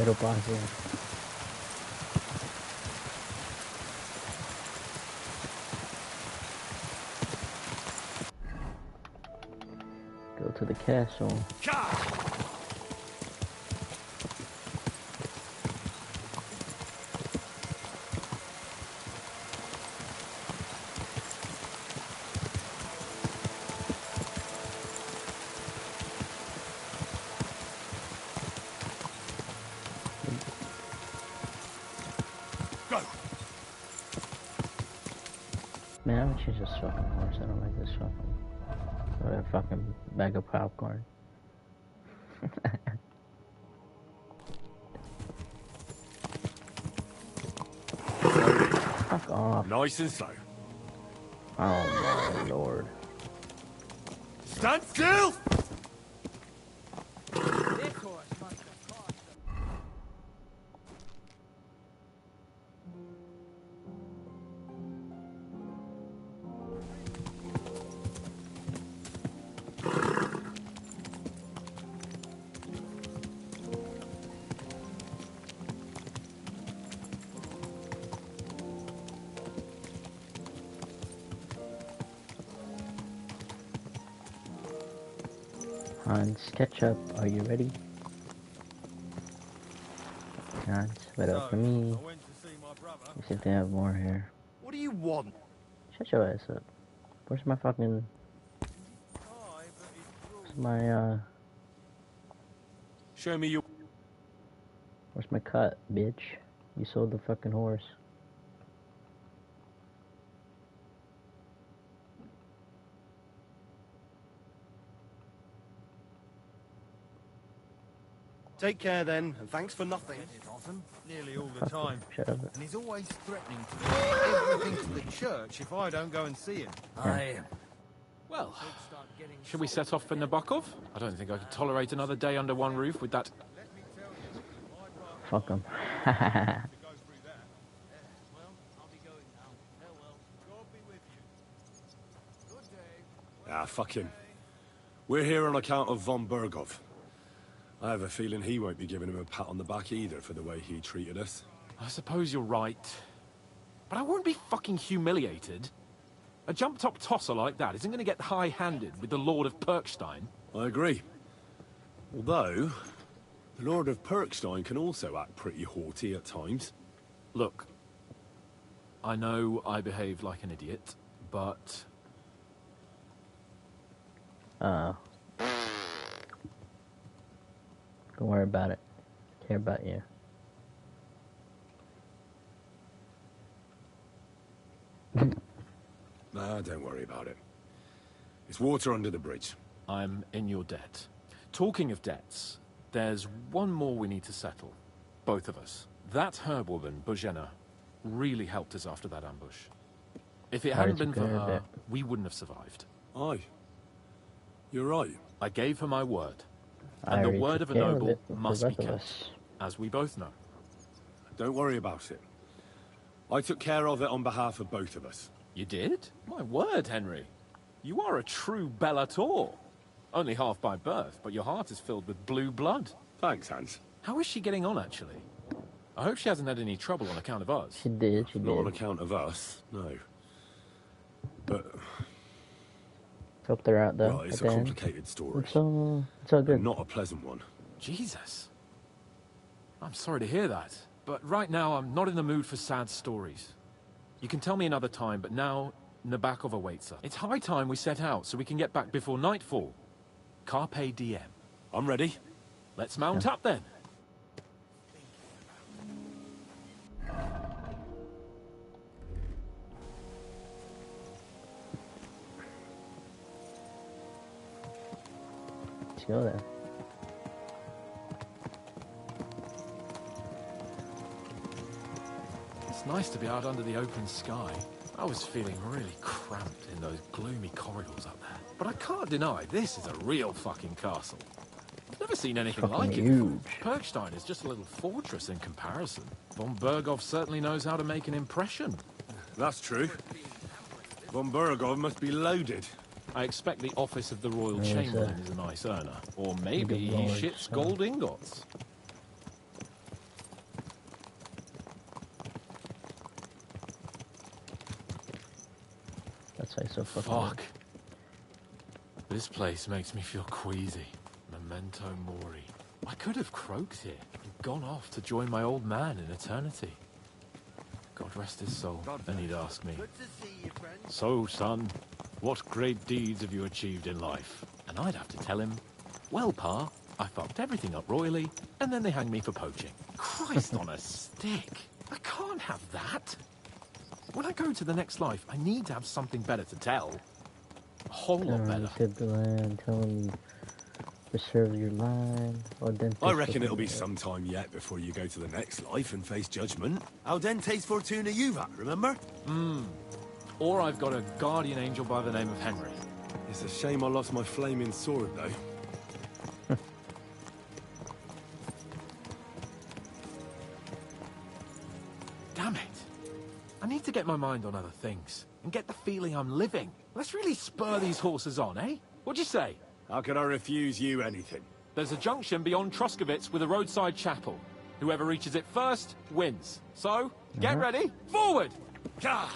Pero pa kasi. Go to the castle. Man, I would choose this fucking horse. I don't like this fucking... Or that fucking bag of popcorn. Fuck off. Nice and slow. Oh my lord. Stand still! Hans, ketchup, are you ready? Hans, wait up for me. You seem to have more here. What do you want? Shut your ass up. Where's my fucking... Where's my, Show me your... Where's my cut, bitch? You sold the fucking horse. Take care then, and thanks for nothing. Nearly all the time. Shut up. And he's always threatening to do everything to the church if I don't go and see him. Well, shall we set off for Nebakov? I don't think I could tolerate another day under one roof with that... Fuck him. Ah, fuck him. We're here on account of von Burgov. I have a feeling he won't be giving him a pat on the back either for the way he treated us. I suppose you're right. But I won't be fucking humiliated. A jump-top tosser like that isn't going to get high-handed with the Lord of Perkstein. I agree. Although, the Lord of Perkstein can also act pretty haughty at times. Look, I know I behave like an idiot, but... Don't worry about it. I care about you. Nah, don't worry about it. It's water under the bridge. I'm in your debt. Talking of debts, there's one more we need to settle. Both of us. That herb-woman, Bozhena, really helped us after that ambush. If it hadn't been for her, we wouldn't have survived. Aye. You're right. I gave her my word. And the word of a noble must be kept, as we both know. Don't worry about it. I took care of it on behalf of both of us. You did? My word, Henry. You are a true bellator. Only half by birth, but your heart is filled with blue blood. Thanks, Hans. How is she getting on, actually? I hope she hasn't had any trouble on account of us. She did, Not on account of us, no. But... helped her out, though. Well, it's a complicated story. It's all good. Not a pleasant one. Jesus. I'm sorry to hear that. But right now, I'm not in the mood for sad stories. You can tell me another time, but now, Nebakov awaits us. It's high time we set out so we can get back before nightfall. Carpe diem. I'm ready. Let's mount up, then. Let's go there. It's nice to be out under the open sky. I was feeling really cramped in those gloomy corridors up there. But I can't deny, this is a real fucking castle. I've never seen anything like it before. Perkstein is just a little fortress in comparison. Von Berghoff certainly knows how to make an impression. That's true. Von Berghoff must be loaded. I expect the office of the Royal Chamberlain is a nice earner. Or maybe he ships gold ingots. That's why it's so fucking Fuck. This place makes me feel queasy. Memento mori. I could have croaked here and gone off to join my old man in eternity. God rest his soul. Then he'd ask me, "So, son, what great deeds have you achieved in life?" And I'd have to tell him, "Well, Pa, I fucked everything up royally, and then they hanged me for poaching." Christ on a stick. I can't have that. When I go to the next life, I need to have something better to tell. A whole lot better. Tip the land, telling you preserve your line. I reckon it'll be some time yet before you go to the next life and face judgment. Al dente's fortuna juvat, remember? Or I've got a guardian angel by the name of Henry. It's a shame I lost my flaming sword, though. Damn it. I need to get my mind on other things and get the feeling I'm living. Let's really spur these horses on, eh? What'd you say? How could I refuse you anything? There's a junction beyond Troskovitz with a roadside chapel. Whoever reaches it first wins. So, get ready. Forward! God!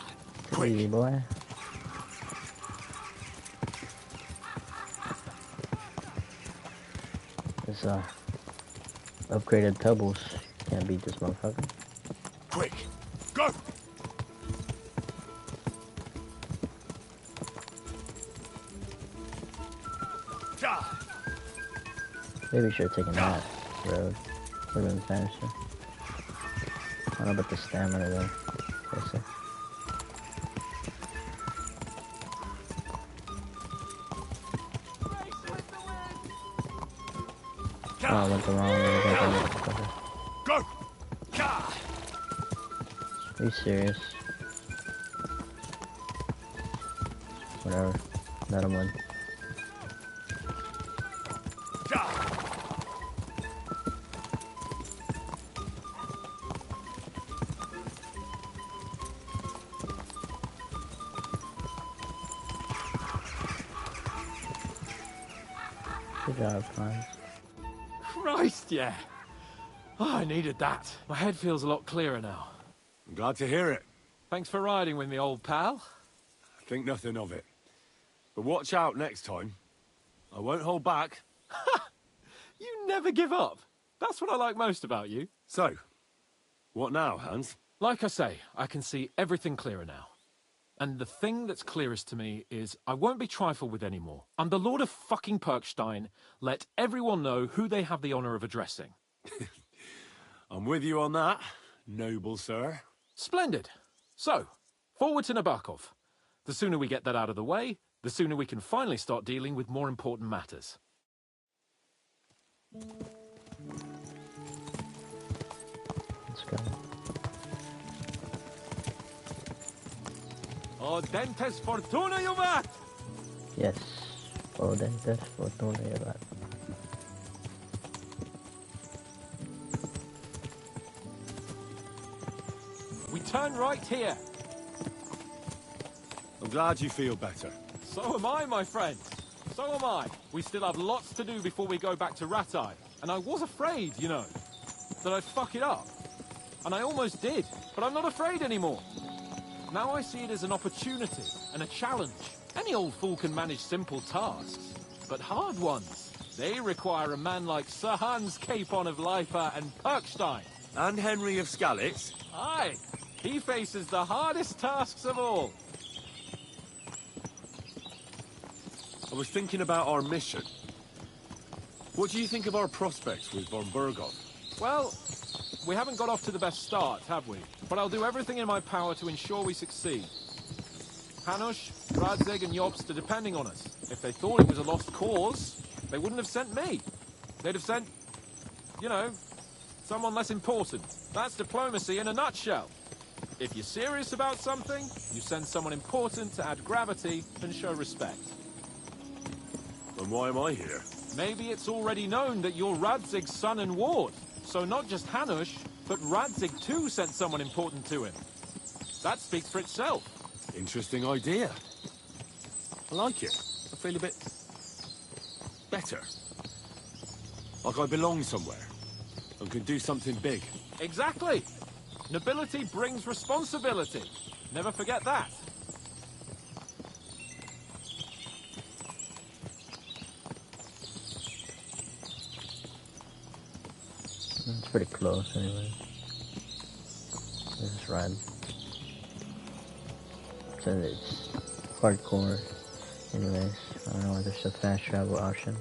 Quick, boy. This upgraded pebbles can't beat this motherfucker. Quick, go! Maybe we should have taken that road. Would have been faster. I don't know about the stamina though. We'll see. Oh, I went the wrong way. Go! Are you serious? Whatever. Let him win. Good job, Hans. Christ, yeah. Oh, I needed that. My head feels a lot clearer now. I'm glad to hear it. Thanks for riding with me, old pal. Think nothing of it. But watch out next time. I won't hold back. You never give up. That's what I like most about you. So, what now, Hans? Like I say, I can see everything clearer now. And the thing that's clearest to me is I won't be trifled with anymore. I'm the Lord of fucking Perkstein. Let everyone know who they have the honor of addressing. I'm with you on that, noble sir. Splendid. So, forward to Nebakov. The sooner we get that out of the way, the sooner we can finally start dealing with more important matters. Let's go. Audentes fortuna juvat! Yes. Audentes fortuna juvat. We turn right here. I'm glad you feel better. So am I, my friend. So am I. We still have lots to do before we go back to Ratai. And I was afraid, you know, that I'd fuck it up. And I almost did, but I'm not afraid anymore. Now I see it as an opportunity and a challenge. Any old fool can manage simple tasks, but hard ones, they require a man like Sir Hans Capon of Leipa and Perkstein. And Henry of Skalitz? Aye, he faces the hardest tasks of all. I was thinking about our mission. What do you think of our prospects with von Berghoff? Well, we haven't got off to the best start, have we? But I'll do everything in my power to ensure we succeed. Hanush, Radzig and Jobst are depending on us. If they thought it was a lost cause, they wouldn't have sent me. They'd have sent, you know, someone less important. That's diplomacy in a nutshell. If you're serious about something, you send someone important to add gravity and show respect. And why am I here? Maybe it's already known that you're Radzig's son and ward. So not just Hanush, but Radzig too sent someone important to him. That speaks for itself. Interesting idea. I like it. I feel a bit better. Like I belong somewhere and can do something big. Exactly. Nobility brings responsibility. Never forget that. It's pretty close anyway. This is rad. So it's hardcore. Anyways, I don't know whether there's a fast travel option.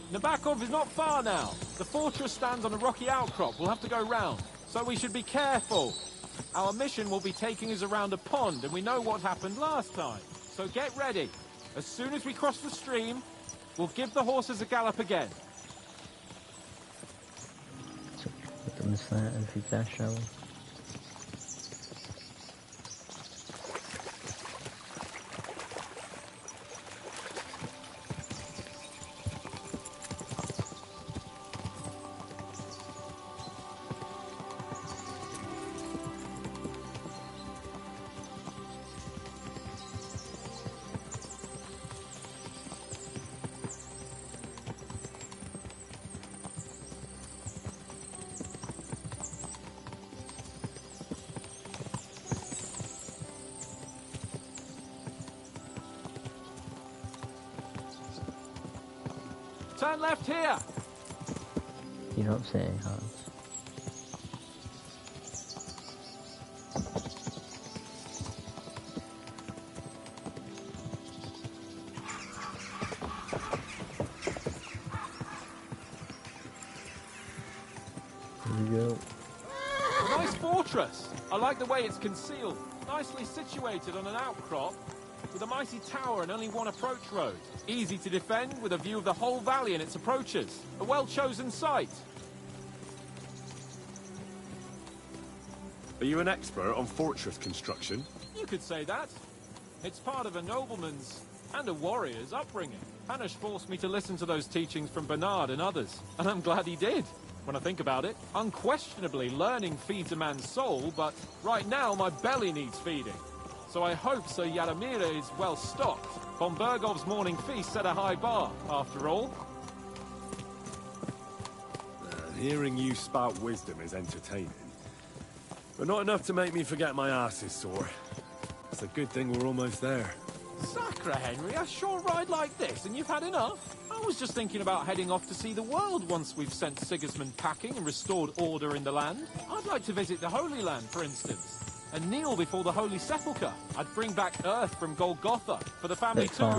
Nebakov is not far now. The fortress stands on a rocky outcrop. We'll have to go round, so we should be careful. Our mission will be taking us around a pond, and we know what happened last time. So get ready. As soon as we cross the stream, we'll give the horses a gallop again. What is that if you fast travel? Turn left here. You don't say, Hans. Here we go. A nice fortress. I like the way it's concealed. Nicely situated on an outcrop with a mighty tower and only one approach road. Easy to defend with a view of the whole valley and its approaches. A well-chosen site. Are you an expert on fortress construction? You could say that. It's part of a nobleman's and a warrior's upbringing. Hanush forced me to listen to those teachings from Bernard and others, and I'm glad he did. When I think about it, unquestionably learning feeds a man's soul, but right now my belly needs feeding. So I hope Sir Yadomira is well stocked. Von Bergov's morning feast set a high bar, after all. Hearing you spout wisdom is entertaining. But not enough to make me forget my ass is sore. It's a good thing we're almost there. Sacre, Henry, a short ride like this and you've had enough? I was just thinking about heading off to see the world once we've sent Sigismund packing and restored order in the land. I'd like to visit the Holy Land, for instance. And kneel before the Holy Sepulchre. I'd bring back earth from Golgotha for the family too,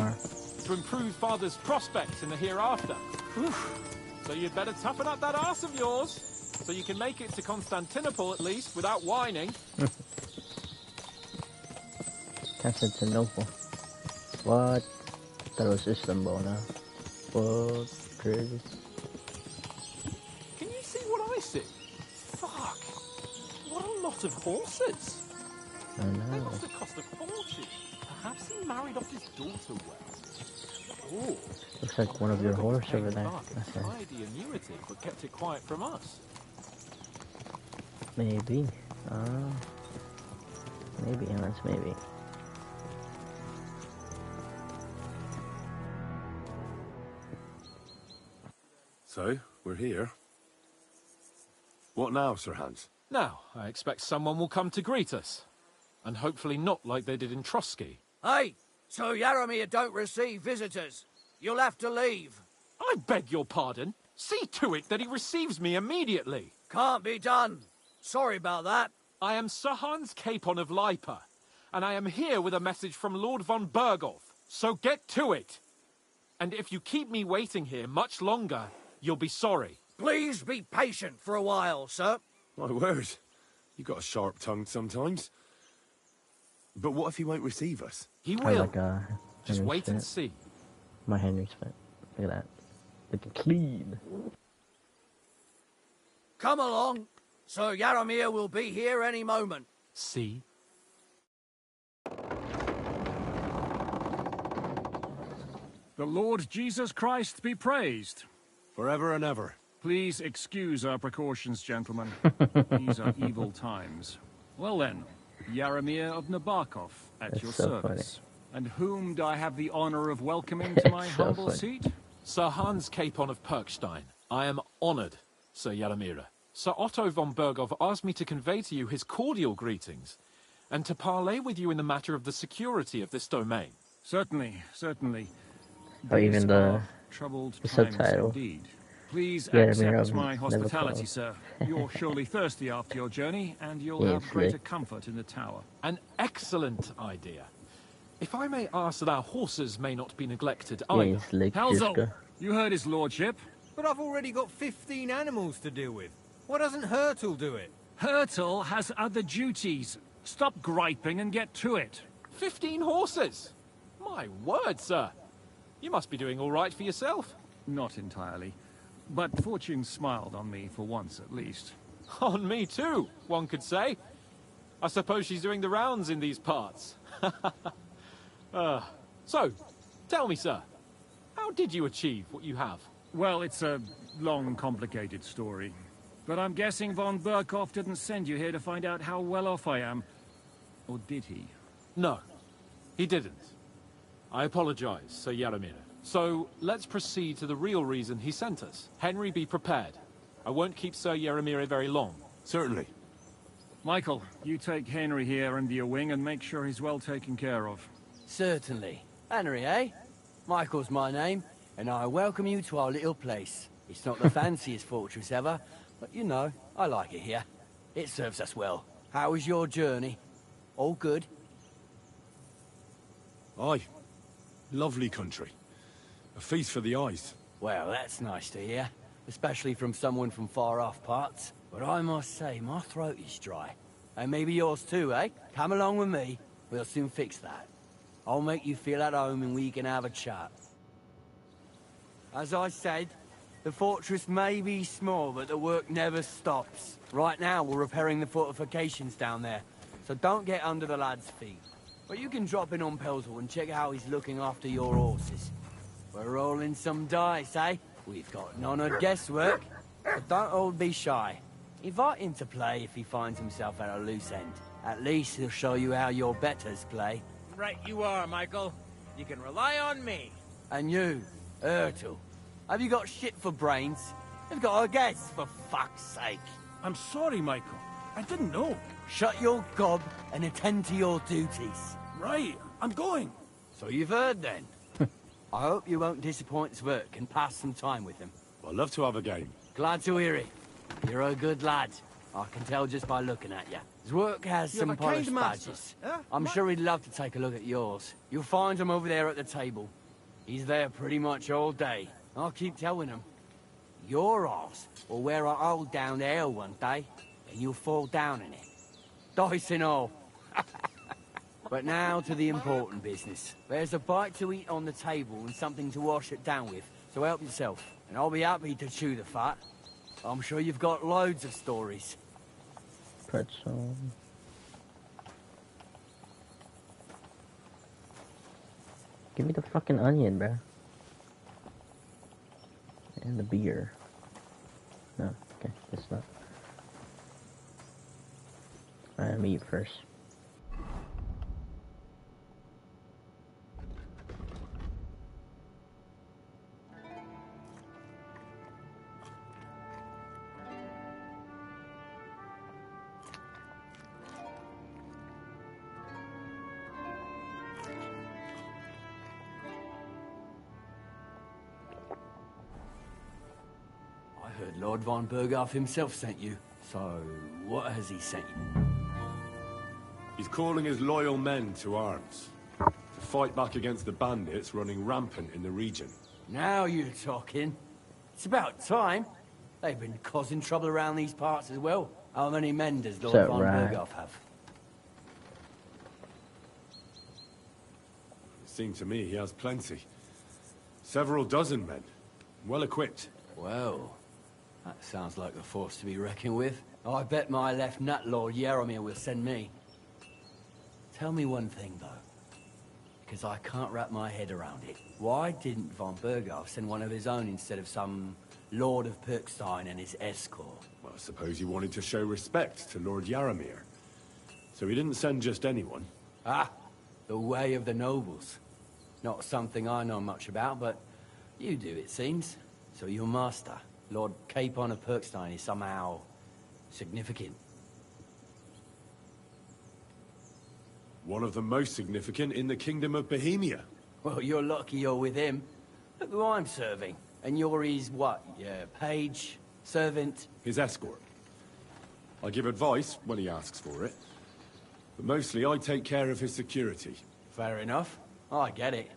to improve Father's prospects in the hereafter. Whew. So you'd better toughen up that arse of yours, so you can make it to Constantinople at least without whining. Constantinople. What? That was Istanbul now. What? Crazy. Can you see what I see? Fuck. What a lot of horses. I know. They must have cost a fortune. Perhaps he married off his daughter well. Or Looks like one of your horse over there. That's a tidy annuity, but kept it quiet from us. Maybe. Maybe, Emmons, maybe. So, we're here. What now, Sir Hans? Now, I expect someone will come to greet us. And hopefully not like they did in Trotsky. Hey, so Yaramir don't receive visitors. You'll have to leave. I beg your pardon. See to it that he receives me immediately. Can't be done. Sorry about that. I am Sir Hans Capon of Lipa, and I am here with a message from Lord von Berghoff. So get to it. And if you keep me waiting here much longer, you'll be sorry. Please be patient for a while, sir. My word. You got a sharp tongue sometimes. But what if he won't receive us? He will. Like, just wait and see. My Henry's fit. Look at that. Looking clean. Come along. Sir Yaramir will be here any moment. See? The Lord Jesus Christ be praised. Forever and ever. Please excuse our precautions, gentlemen. These are evil times. Well then, Yaramir of Nebakov at your service. And whom do I have the honor of welcoming to my humble seat? Sir Hans Capon of Perkstein. I am honored, Sir Yaramir. Sir Otto von Berghoff asked me to convey to you his cordial greetings, and to parley with you in the matter of the security of this domain. Certainly, certainly. Or even the subtitle. Indeed. Please accept my hospitality, sir. You're surely thirsty after your journey, and you'll have greater comfort in the tower. An excellent idea. If I may ask that our horses may not be neglected either. Halzo, you heard his lordship. But I've already got 15 animals to deal with. Why doesn't Hurtle do it? Hurtle has other duties. Stop griping and get to it. 15 horses? My word, sir. You must be doing all right for yourself. Not entirely. But fortune smiled on me for once at least. On me too, one could say. I suppose she's doing the rounds in these parts. So, tell me, sir, how did you achieve what you have? Well, it's a long, complicated story. But I'm guessing von Berghoff didn't send you here to find out how well off I am. Or did he? No, he didn't. I apologize, Sir Yaramir. So, let's proceed to the real reason he sent us. Henry, be prepared. I won't keep Sir Yaramir very long. Certainly. Michael, you take Henry here under your wing and make sure he's well taken care of. Certainly. Henry, eh? Michael's my name, and I welcome you to our little place. It's not the fanciest fortress ever, but you know, I like it here. It serves us well. How was your journey? All good? Aye. Lovely country. A feast for the eyes. Well, that's nice to hear, especially from someone from far-off parts. But I must say, my throat is dry. And maybe yours too, eh? Come along with me. We'll soon fix that. I'll make you feel at home and we can have a chat. As I said, the fortress may be small, but the work never stops. Right now, we're repairing the fortifications down there, so don't get under the lad's feet. But you can drop in on Pelzel and check how he's looking after your horses. We're rolling some dice, eh? We've got none of guesswork, but don't all be shy. Invite him to play if he finds himself at a loose end. At least he'll show you how your betters play. Right you are, Michael. You can rely on me. And you, Ertl, have you got shit for brains? You've got a guess, for fuck's sake. I'm sorry, Michael. I didn't know. Shut your gob and attend to your duties. Right, I'm going. So you've heard then. I hope you won't disappoint Zwerk and pass some time with him. I'd love to have a game. Glad to hear it. You're a good lad. I can tell just by looking at you. Zwerk has some polished badges. I'm sure he'd love to take a look at yours. You'll find him over there at the table. He's there pretty much all day. I'll keep telling him. Your arse will wear a hole down there one day, and you'll fall down in it. Dice and all. But now to the important business. There's a bite to eat on the table and something to wash it down with, so help yourself. And I'll be happy to chew the fat. I'm sure you've got loads of stories. Pretzel. Give me the fucking onion, bro. And the beer. No, okay, it's not. I'm gonna eat first. I heard Lord von Berghoff himself sent you. So, what has he sent you? He's calling his loyal men to arms. To fight back against the bandits running rampant in the region. Now you're talking. It's about time. They've been causing trouble around these parts as well. How many men does Lord von Berghoff have? It seemed to me he has plenty. Several dozen men. Well equipped. Well, that sounds like a force to be reckoned with. I bet my left nut Lord Yaromir will send me. Tell me one thing, though. Because I can't wrap my head around it. Why didn't von Berghoff send one of his own instead of some Lord of Pirkstein and his escort? Well, I suppose he wanted to show respect to Lord Yaromir. So he didn't send just anyone. Ah, the way of the nobles. Not something I know much about, but you do, it seems. So your master, Lord Capon of Pirkstein, is somehow significant. One of the most significant in the Kingdom of Bohemia. Well, you're lucky you're with him. Look who I'm serving. And you're his, what, page, servant? His escort. I give advice when he asks for it. But mostly I take care of his security. Fair enough. I get it.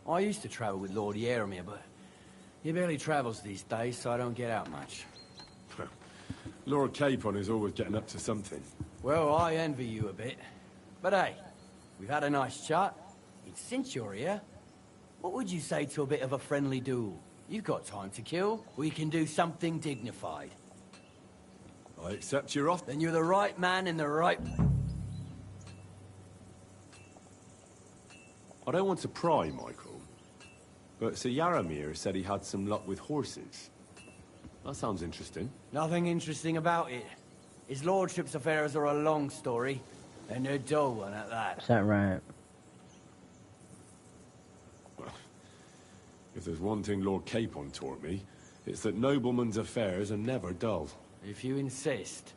I used to travel with Lord Yaromir, but he barely travels these days, so I don't get out much. Lord Capon is always getting up to something. Well, I envy you a bit. But hey, we've had a nice chat. Since you're here, what would you say to a bit of a friendly duel? You've got time to kill. We can do something dignified. I accept your offer. Then you're the right man in the right... I don't want to pry, Michael. But Sir Yaromir said he had some luck with horses. That sounds interesting. Nothing interesting about it. His lordship's affairs are a long story. And a dull one at that. Is that right? Well, if there's one thing Lord Capon taught me, it's that noblemen's affairs are never dull. If you insist.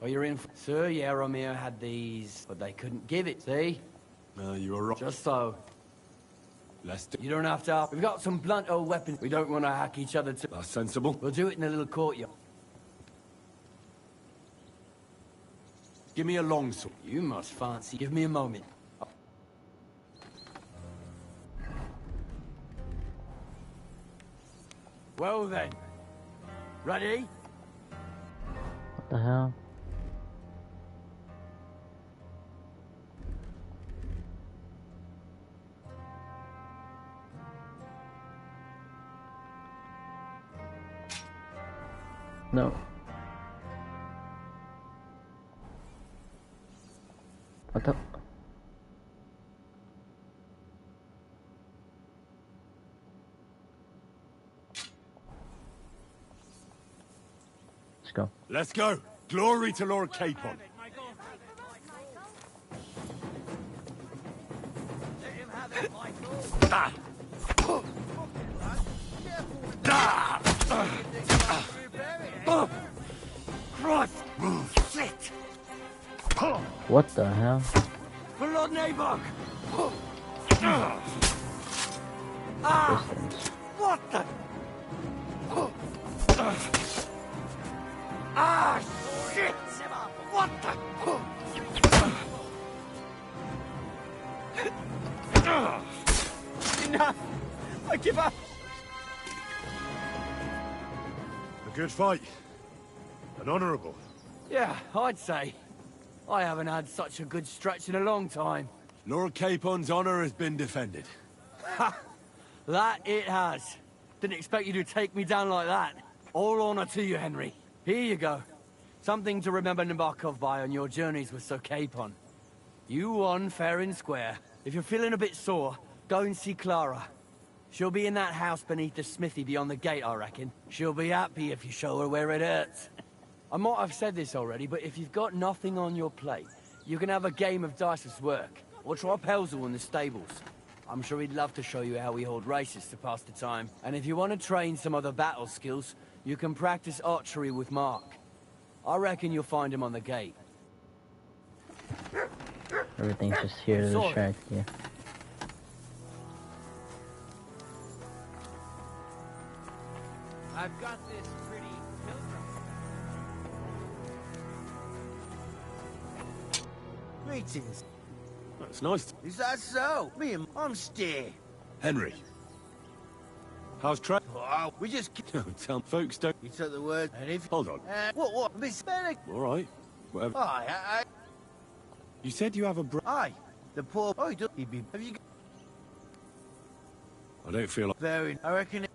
Well, you're in... Sir Yaromir had these, but they couldn't give it, see? You were right. Just so. Let's do... You don't have to... We've got some blunt old weapons. We don't want to hack each other to... That's sensible. We'll do it in a little courtyard. Give me a long sword. You must fancy. Give me a moment. Well then. Ready? What the hell? No. What the? Let's go. Let's go. Glory to Lord Capon. Christ! Shit! What the hell? For Lord Nebakov! What the? Shit! What the? Enough! I give up! A good fight. An honourable. Yeah, I'd say. I haven't had such a good stretch in a long time. Lord Capon's honour has been defended. Ha! That it has. Didn't expect you to take me down like that. All honour to you, Henry. Here you go. Something to remember Nebakov by on your journeys with Sir Capon. You won fair and square. If you're feeling a bit sore, Go and see Clara. She'll be in that house beneath the smithy beyond the gate, I reckon. She'll be happy if you show her where it hurts. I might have said this already, but if you've got nothing on your plate, you can have a game of dice's work, or try Pelzel in the stables. I'm sure he'd love to show you how we hold races to pass the time. And if you want to train some other battle skills, you can practice archery with Mark. I reckon you'll find him on the gate. Everything's just here to distract you. I've got this pretty pilgrim. Greetings. That's nice. Is that so? Me and I'm Steer. Henry. How's trade? Oh, we just... Tell folks don't... You took the word, and if... Hold on. What? Miss Bennett? All right. Whatever. Aye. You said you have a Aye. The poor... Oh, he'd be... Have you... I don't feel like... Very... I reckon...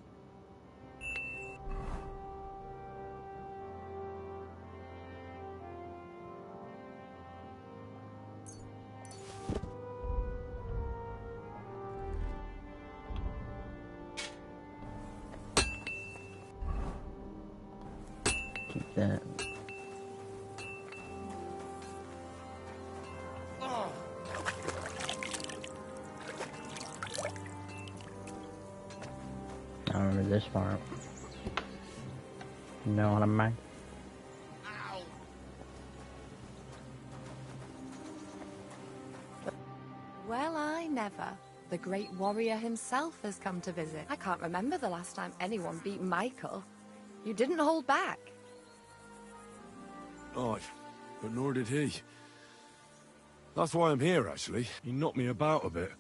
Keep that. I remember this part. You know what I mean? Well, I never. The great warrior himself has come to visit. I can't remember the last time anyone beat Michael. You didn't hold back. Oh, but nor did he. That's why I'm here, actually. He knocked me about a bit.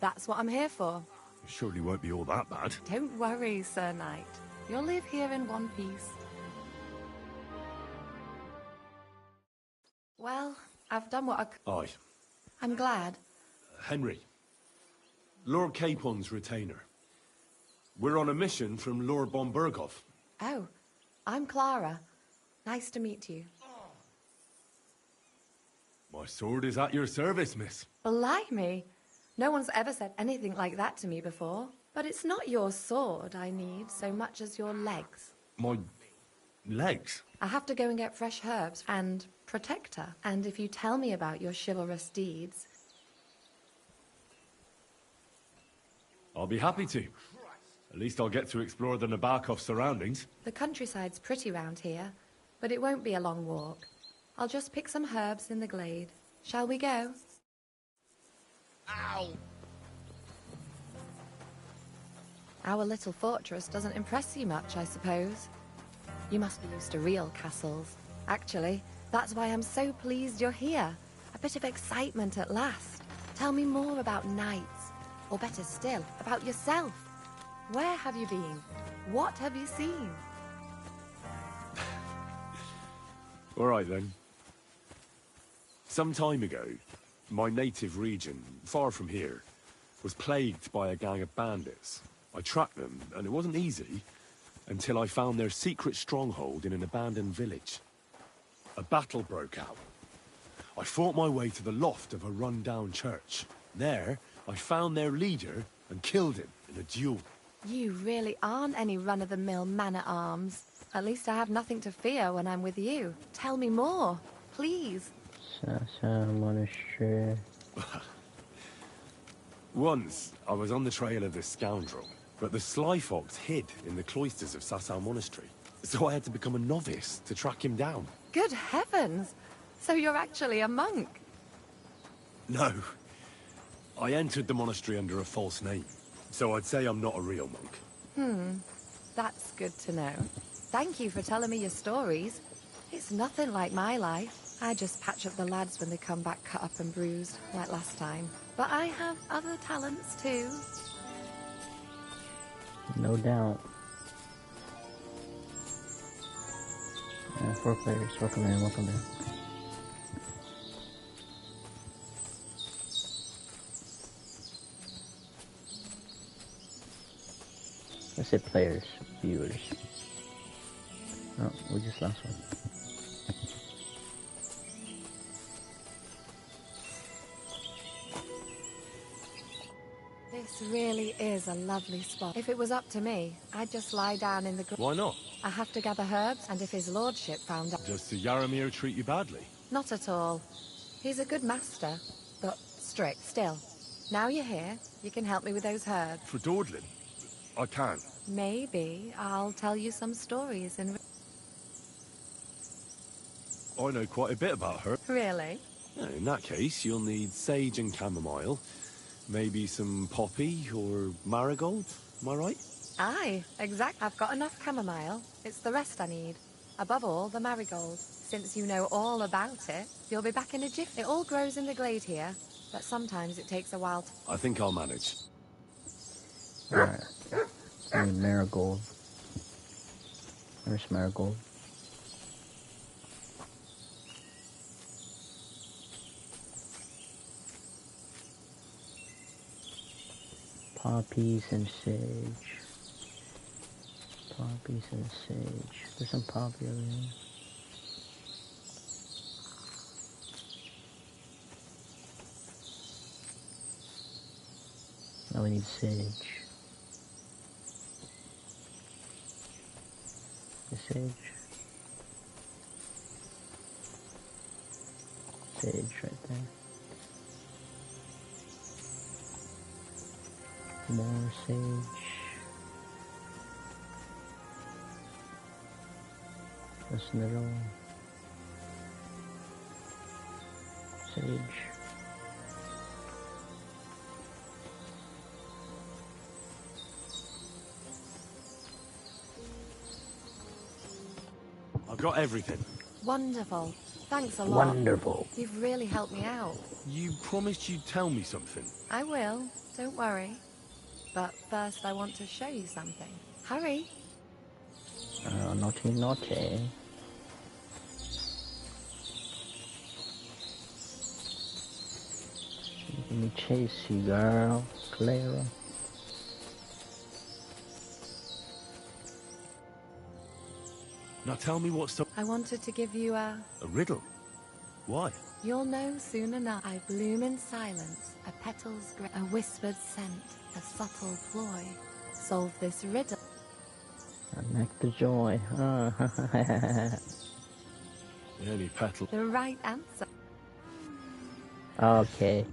That's what I'm here for. It surely won't be all that bad. Don't worry, Sir Knight. You'll live here in one piece. Well, I've done what I... Aye. I'm glad. Henry. Lord Capon's retainer. We're on a mission from Lord Bombergov. Oh, I'm Clara. Nice to meet you. My sword is at your service, miss. Blimey! No one's ever said anything like that to me before. But it's not your sword I need so much as your legs. My... legs? I have to go and get fresh herbs and protect her. And if you tell me about your chivalrous deeds... I'll be happy to. At least I'll get to explore the Nebakov surroundings. The countryside's pretty round here, but it won't be a long walk. I'll just pick some herbs in the glade. Shall we go? Ow! Our little fortress doesn't impress you much, I suppose. You must be used to real castles. Actually, that's why I'm so pleased you're here. A bit of excitement at last. Tell me more about knights, or better still, about yourself. Where have you been? What have you seen? All right, then. Some time ago, my native region, far from here, was plagued by a gang of bandits. I tracked them, and it wasn't easy, until I found their secret stronghold in an abandoned village. A battle broke out. I fought my way to the loft of a run-down church. There, I found their leader and killed him in a duel. You really aren't any run-of-the-mill man-at-arms. At least I have nothing to fear when I'm with you. Tell me more, please. Once, I was on the trail of this scoundrel, but the Sly Fox hid in the cloisters of Sasau Monastery. So I had to become a novice to track him down. Good heavens! So you're actually a monk? No. I entered the monastery under a false name, so I'd say I'm not a real monk. That's good to know. Thank you for telling me your stories. It's nothing like my life. I just patch up the lads when they come back cut up and bruised, like last time. But I have other talents too. No doubt. 4 players. Welcome in, welcome in. I said players, viewers. Oh, we just lost one. This This really is a lovely spot. If it was up to me, I'd just lie down in the... Why not? I have to gather herbs, and if his lordship found out... Does Sir Yaramir treat you badly? Not at all. He's a good master, but strict still. Now you're here, you can help me with those herbs. For dawdling? I can. Maybe I'll tell you some stories in... I know quite a bit about her. Really? In that case, you'll need sage and chamomile. Maybe some poppy or marigold, am I right? Aye, exact. I've got enough chamomile. It's the rest I need. Above all, the marigold. Since you know all about it, you'll be back in a jiff. It all grows in the glade here, but sometimes it takes a while to... I think I'll manage. Alright. I need marigold. Where's marigold? Poppies and sage. Poppies and sage. There's some poppy over here. Now we need sage. The sage. Sage right there. More sage. That's another one. Sage. I've got everything. Wonderful. Thanks a lot. Wonderful. You've really helped me out. You promised you'd tell me something. I will. Don't worry. But first I want to show you something. Hurry. Naughty, naughty. Let me chase you, girl. Clara. Now tell me what's up. I wanted to give you a riddle? Why? You'll know soon enough. I bloom in silence, a petal's grace, a whispered scent, a subtle ploy. Solve this riddle. Connect the joy. Any petal. The right answer. Okay.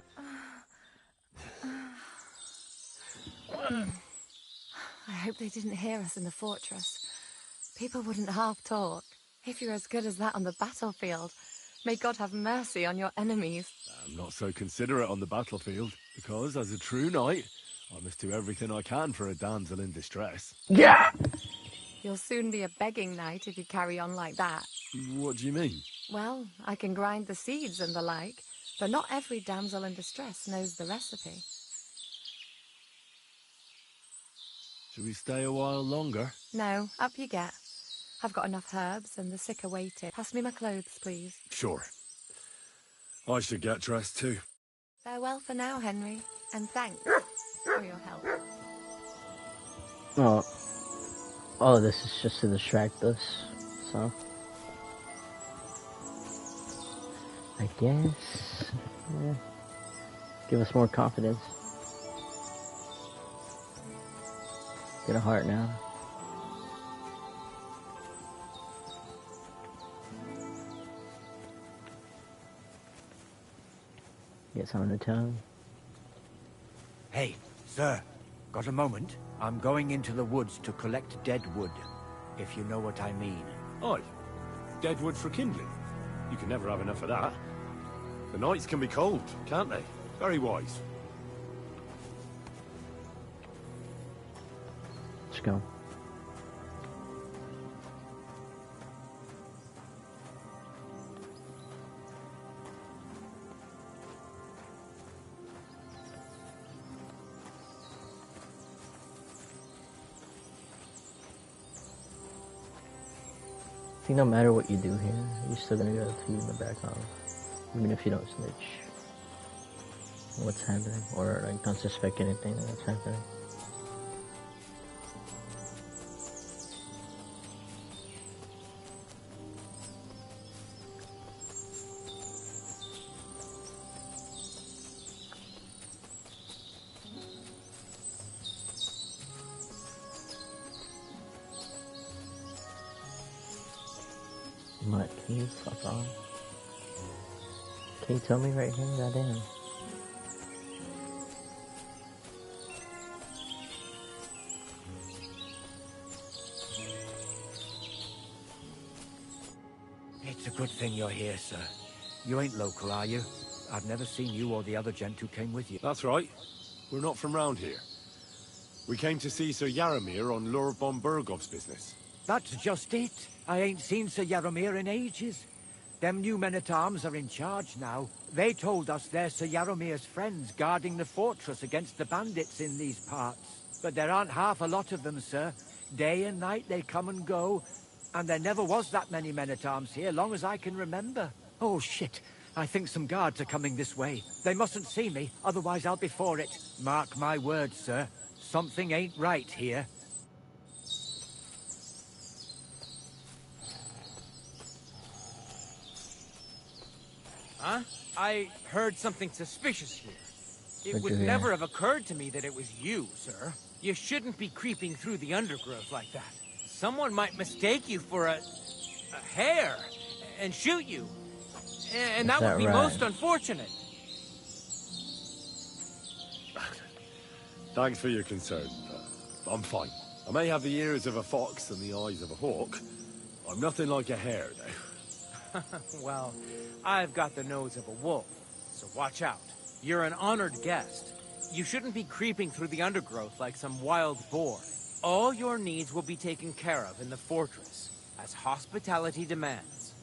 I hope they didn't hear us in the fortress. People wouldn't half talk. If you're as good as that on the battlefield, may God have mercy on your enemies. I'm not so considerate on the battlefield, because as a true knight, I must do everything I can for a damsel in distress. Yeah! You'll soon be a begging knight if you carry on like that. What do you mean? Well, I can grind the seeds and the like, but not every damsel in distress knows the recipe. Should we stay a while longer? No, up you get. I've got enough herbs and the sick are waiting. Pass me my clothes, please. Sure. I should get dressed too. Farewell for now, Henry, and thanks for your help. Oh, this is just to distract us, so... I guess... Yeah. Give us more confidence. Get a heart now. Get something to tell. Hey, sir. Got a moment? I'm going into the woods to collect dead wood, if you know what I mean. Aye. Dead wood for kindling. You can never have enough of that. The nights can be cold, can't they? Very wise. Let's go. I think no matter what you do here, you're still gonna go to Nebakov, even if you don't snitch what's happening, or like don't suspect anything that's happening. What? Can you fuck off? Can you tell me right here? Goddamn. It's a good thing you're here, sir. You ain't local, are you? I've never seen you or the other gent who came with you. That's right. We're not from round here. We came to see Sir Yaramir on Lord von Bergov's business. That's just it. I ain't seen Sir Yaramir in ages. Them new men-at-arms are in charge now. They told us they're Sir Yaramir's friends guarding the fortress against the bandits in these parts. But there aren't half a lot of them, sir. Day and night they come and go. And there never was that many men-at-arms here, long as I can remember. Oh, shit. I think some guards are coming this way. They mustn't see me, otherwise I'll be for it. Mark my words, sir. Something ain't right here. Huh? I heard something suspicious here. It What'd would you hear? never have occurred to me that it was you, sir. You shouldn't be creeping through the undergrowth like that. Someone might mistake you for a hare and shoot you. And that would be right? most unfortunate. Thanks for your concern. I'm fine. I may have the ears of a fox and the eyes of a hawk. I'm nothing like a hare, though. Well, I've got the nose of a wolf, so watch out. You're an honored guest. You shouldn't be creeping through the undergrowth like some wild boar. All your needs will be taken care of in the fortress, as hospitality demands.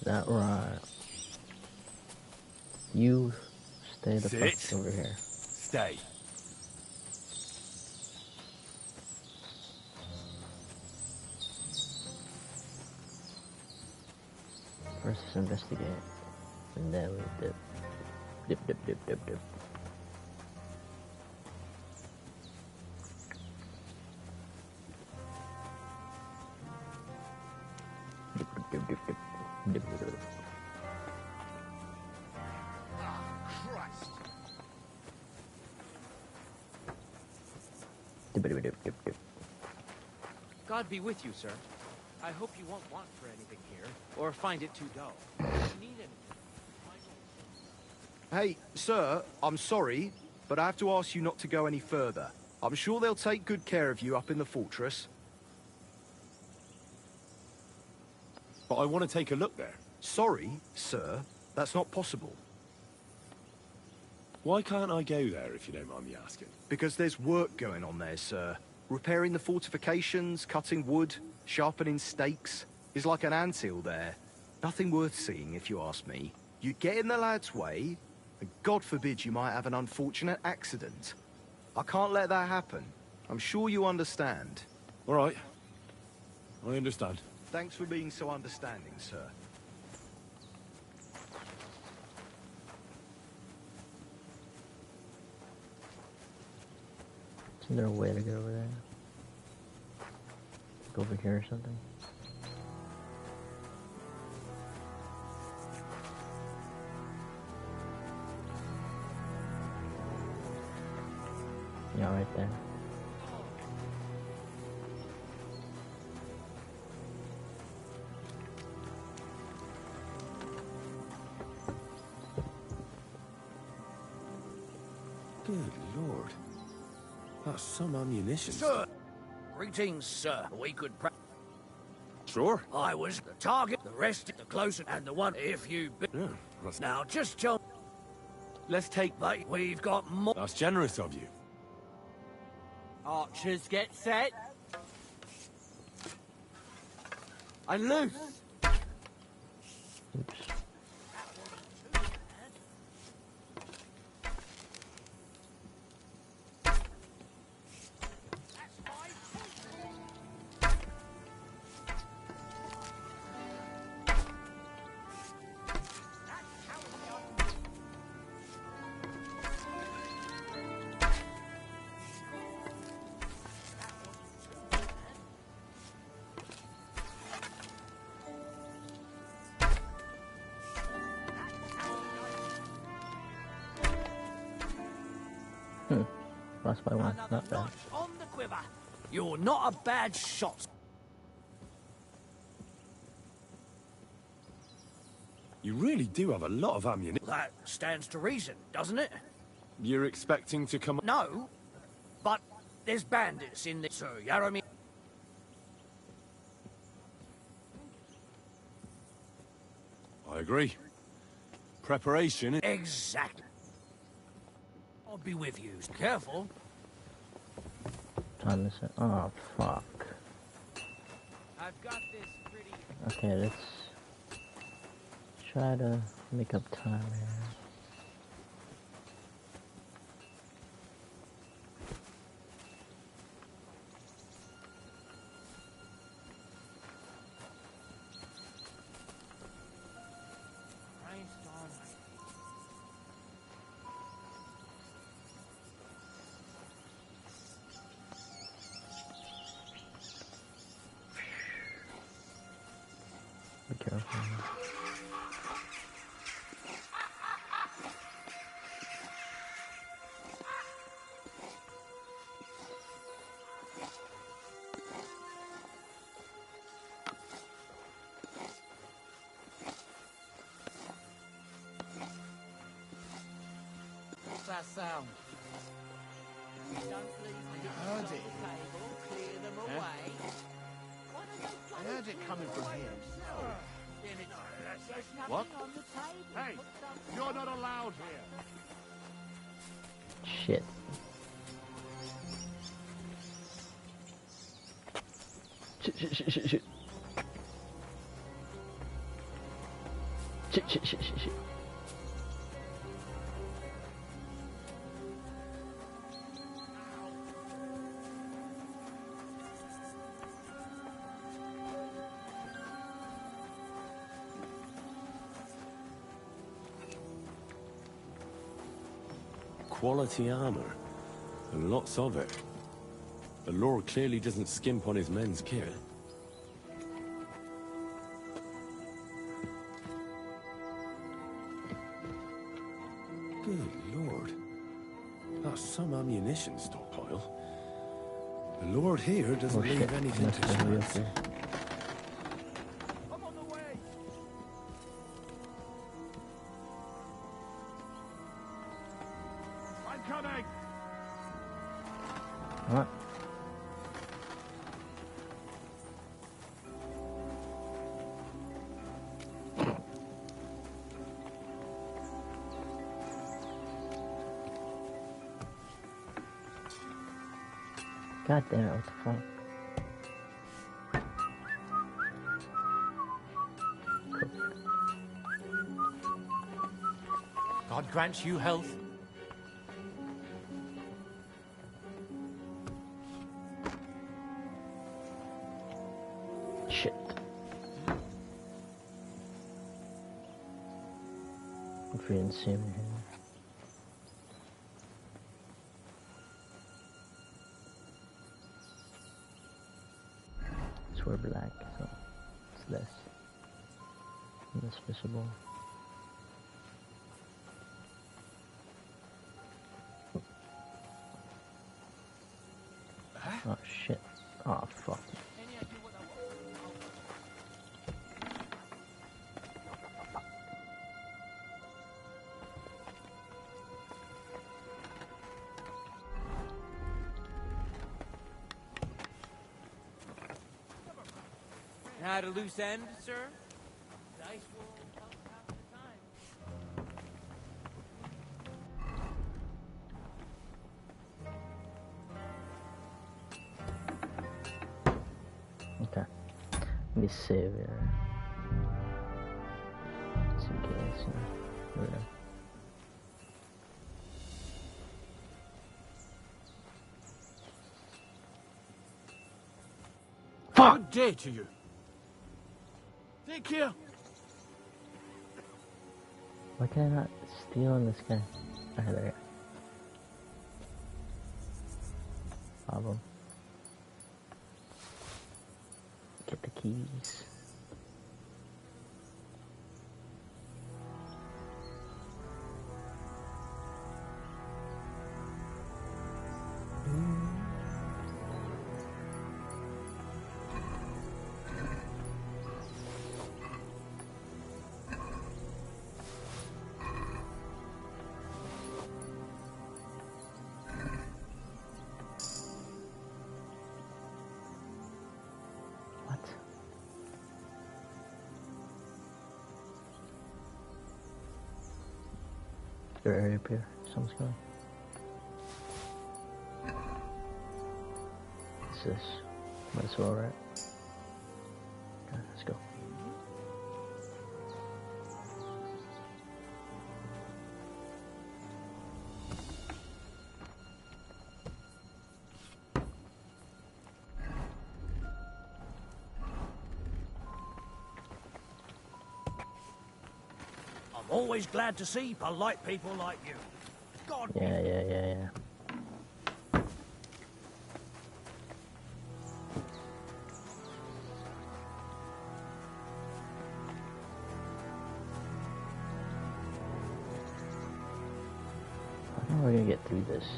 Is that right? You stay the fuck over here. Stay. First, let's investigate. And then we dip. Dip, dip, dip, dip, dip. Dip, dip, dip, dip, dip. Dip, dip, dip. Dip, dip, dip, dip, dip. God be with you, sir. I hope you won't want for anything here, or find it too dull. If you need anything, Hey, sir, I'm sorry, but I have to ask you not to go any further. I'm sure they'll take good care of you up in the fortress. But I want to take a look there. Sorry, sir, that's not possible. Why can't I go there, if you don't mind me asking? Because there's work going on there, sir. Repairing the fortifications, cutting wood, sharpening stakes. Is like an anthill there. Nothing worth seeing, if you ask me. You get in the lad's way, and God forbid you might have an unfortunate accident. I can't let that happen. I'm sure you understand. All right. I understand. Thanks for being so understanding, sir. Isn't there a way to get over there? Go over here or something? Yeah, right there. Good Lord. That's some ammunition. Sir! Greetings, sir. We could Sure. I was the target, the rest, the closer, and the one if you... Yeah, Now, just tell... Let's take bait. We've got more... That's generous of you. Archers get set. And loose. Oops. Lost by one, not bad. On the quiver. You're not a bad shot. You really do have a lot of ammunition. That stands to reason, doesn't it? You're expecting to come... No, but there's bandits in this, Sir Yaromir. I agree. Preparation... Exactly. I'll be with you. Careful. Time to set... Oh, fuck. I've got this pretty... Okay, let's try to make up time here. Be careful. What's that sound? I heard it. I heard it coming from here. What? Hey, you're not allowed here. Shit. Shit. Shit. Quality armor. And lots of it. The Lord clearly doesn't skimp on his men's kit. Good Lord. That's some ammunition stockpile. The Lord here doesn't leave anything to chance. What? God damn it, what the fuck? God grants you health. Shit. If we didn't see him here. So we're black, so it's less visible. Oh shit. Oh fuck. At a loose end, sir? Dice roll half the time. Okay. Let me save here. Just in case. Yeah. Fuck! Good day to you. Take care. Why can I not steal on this guy? Ah, there we go. Problem. Get the keys. there area up here? Someone's going. What's this? Might as well, right? Okay, let's go. I'm always glad to see polite people like you. God. Yeah. I think we're gonna get through this. Yeah.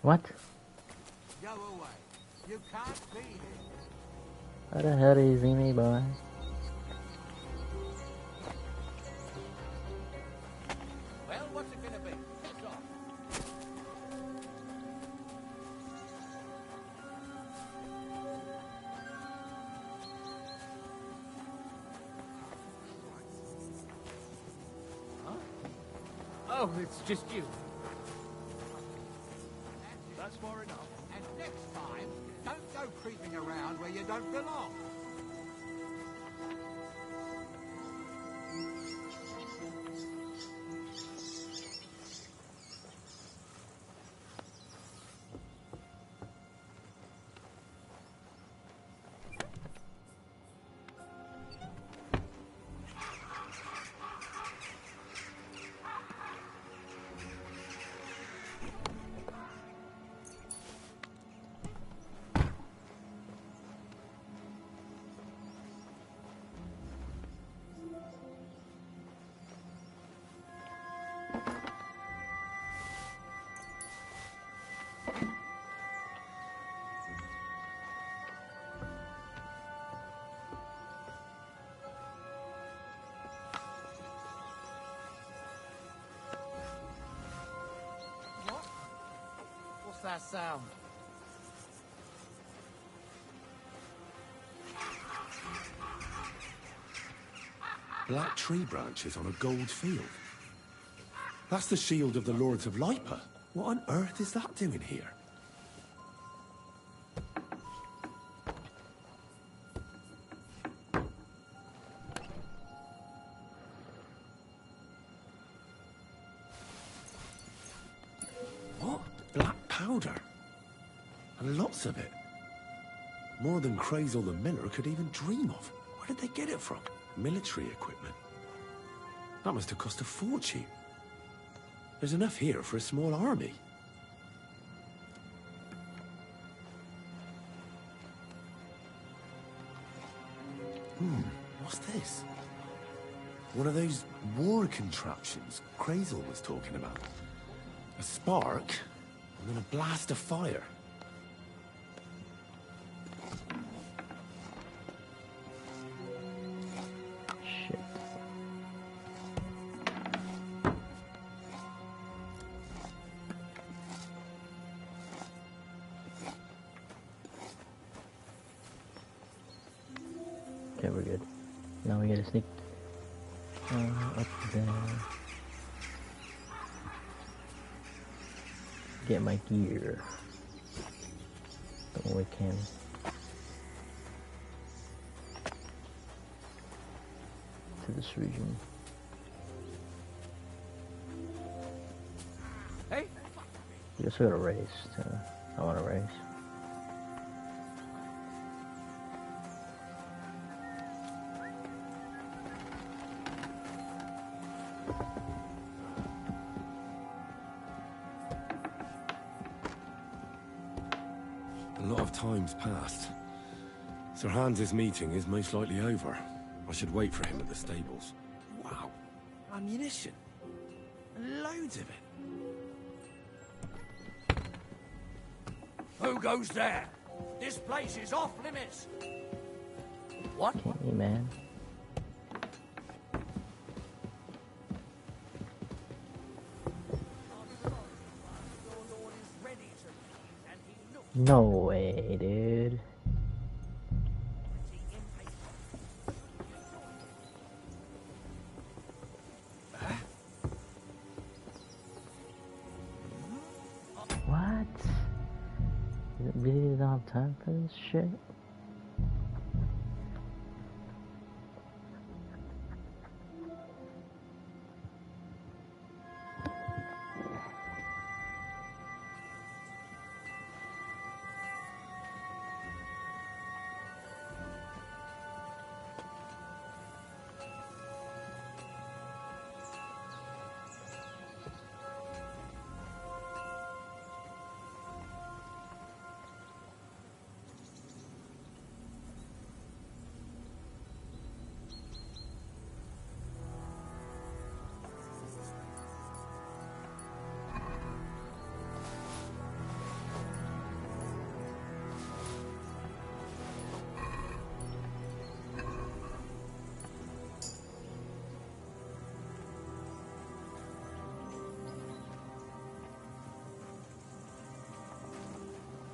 What? Go away. You can't be here. How the hell do you see me, boy? Well, what's it gonna be? Piss off. Huh? Oh, it's just you. That's far enough. And next time, don't go creeping around where you don't belong. What's that sound? Black tree branches on a gold field. That's the shield of the Lords of Lipa. What on earth is that doing here? What? Black powder? And lots of it. More than Crazel the Miller could even dream of. Where did they get it from? Military equipment. That must have cost a fortune. There's enough here for a small army. What's this? One of those war contraptions Crazel was talking about. A spark, and then a blast of fire. Okay, we're good. Now we gotta sneak up there. Get my gear. Don't we can. To this region. Hey. We just got a race. I want a race. A lot of time's passed. Sir Hans's meeting is most likely over. I should wait for him at the stables. Wow. Ammunition. Loads of it. Who goes there? This place is off limits. What? Okay, man. No way, dude. What? Really don't have time for this shit?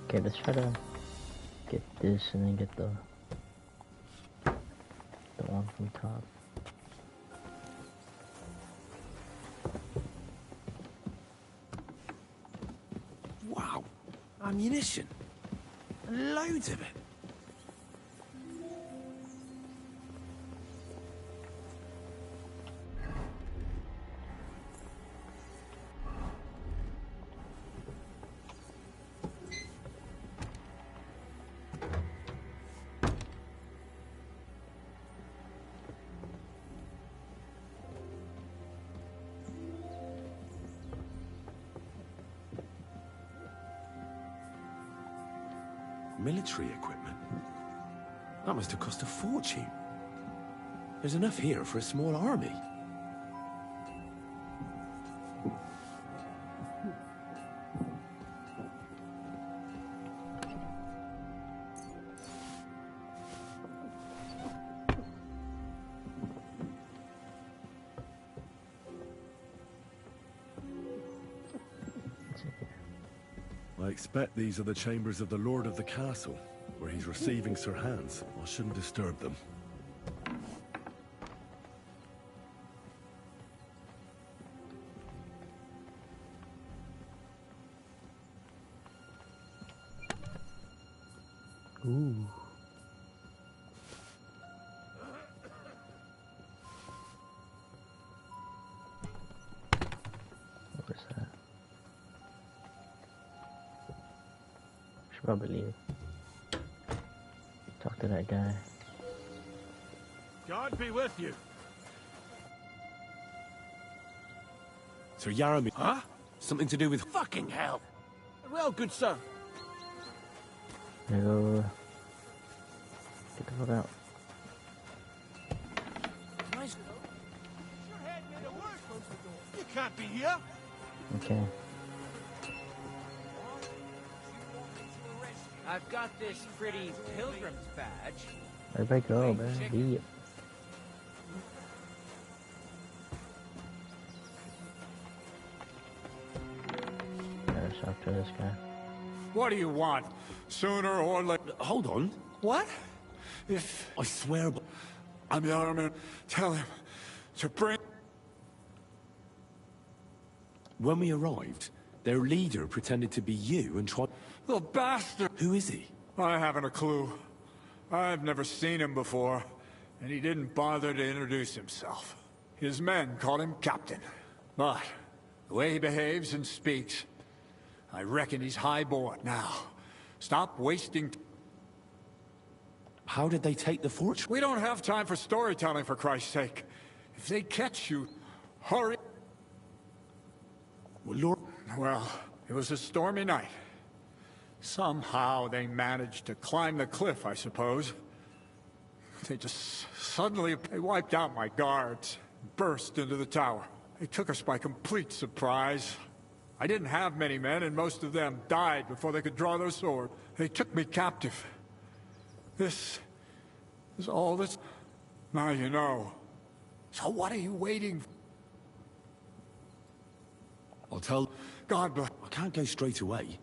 Okay, let's try to get this and then get the one from top. Wow, ammunition. And loads of it. Military equipment? That must have cost a fortune. There's enough here for a small army. I expect these are the chambers of the Lord of the Castle, where he's receiving Sir Hans. I shouldn't disturb them. Ooh. Where's that? Should probably leave. Talk to that guy. God be with you. Sir Yaramir. Huh? Something to do with Fucking hell. Well, good sir. There go. Get the fuck out. Nice. You can't be here. Okay. I've got this pretty pilgrim's badge. Everybody go, man. Leave. Better talk to this guy. What do you want? Sooner or later? Hold on. What? If I swear, I'm Yaramir, tell him to bring. When we arrived, their leader pretended to be you and tried. The bastard! Who is he? I haven't a clue. I've never seen him before, and he didn't bother to introduce himself. His men called him Captain. But the way he behaves and speaks, I reckon he's highborn now. Stop wasting. How did they take the fortress? We don't have time for storytelling, for Christ's sake. If they catch you, hurry. Well, Lord. Well, it was a stormy night. Somehow they managed to climb the cliff, I suppose. They just suddenly wiped out my guards, burst into the tower. They took us by complete surprise. I didn't have many men, and most of them died before they could draw their sword. They took me captive. This is all this. Now you know. So what are you waiting for? I'll tell. God bless. I can't go straight away.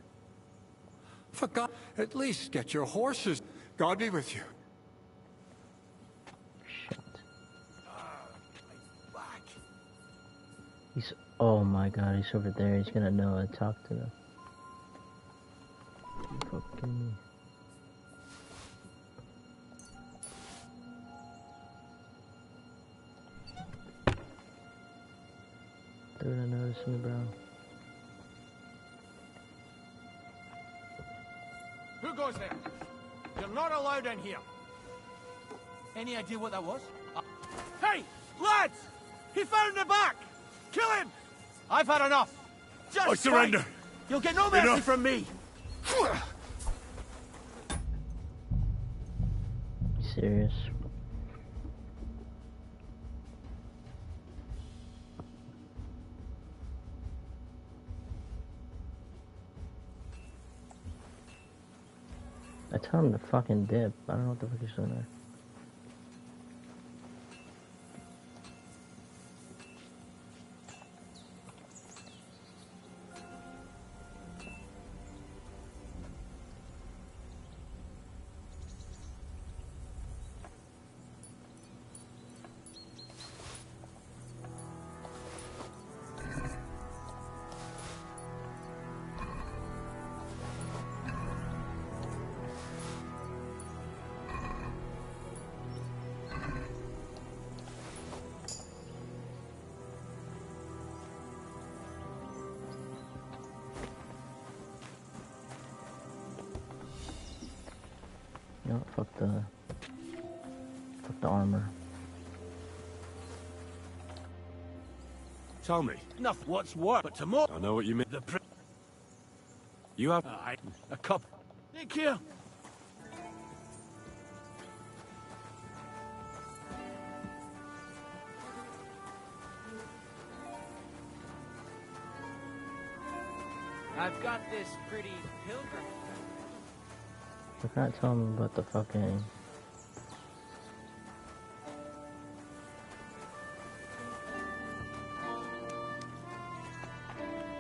For God, at least get your horses. God be with you. He's, oh my god, he's over there. He's gonna know I talked to them. Fucking me. They're gonna notice me, bro. Who goes there? You're not allowed in here. Any idea what that was? Hey, lads! He found the back! Kill him! I've had enough. Just I surrender. fight. You'll get no mercy from me. Serious? I tell him to fucking dip. I don't know what the fuck he's doing there. No, fuck the armor. Tell me. Nothing. What's what? But tomorrow. I know what you mean. You have a cup. Take care. I've got this pretty pilgrim. I can't tell him about the fucking...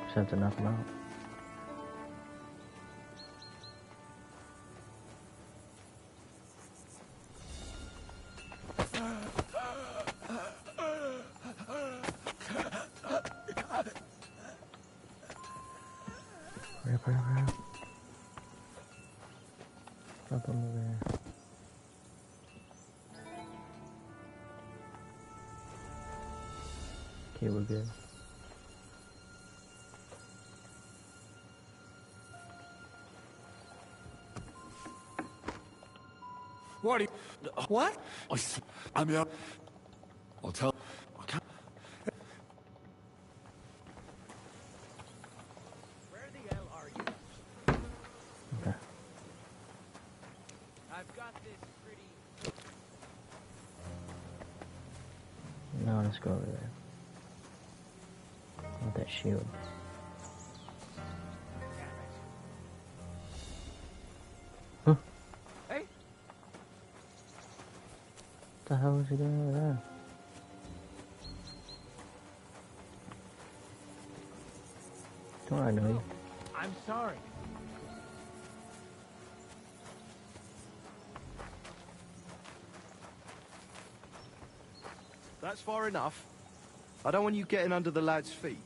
Just have to knock him out. Hurry up. Up over there. Okay, we're good. What are you... What? I'm here. I'll tell... I can't... Where the hell are you? Okay. I've got this pretty... Now let's go over there. With that shield. Huh? Hey? What the hell is he doing over there? Don't I know you? I'm sorry. That's far enough. I don't want you getting under the lad's feet.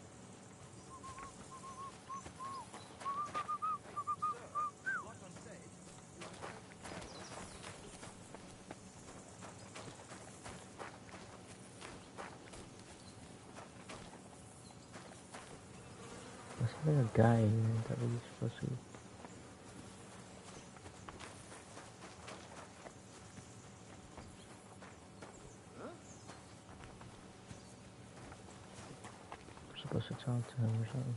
There's like a guy here that we're supposed to... We're supposed to talk to him or something.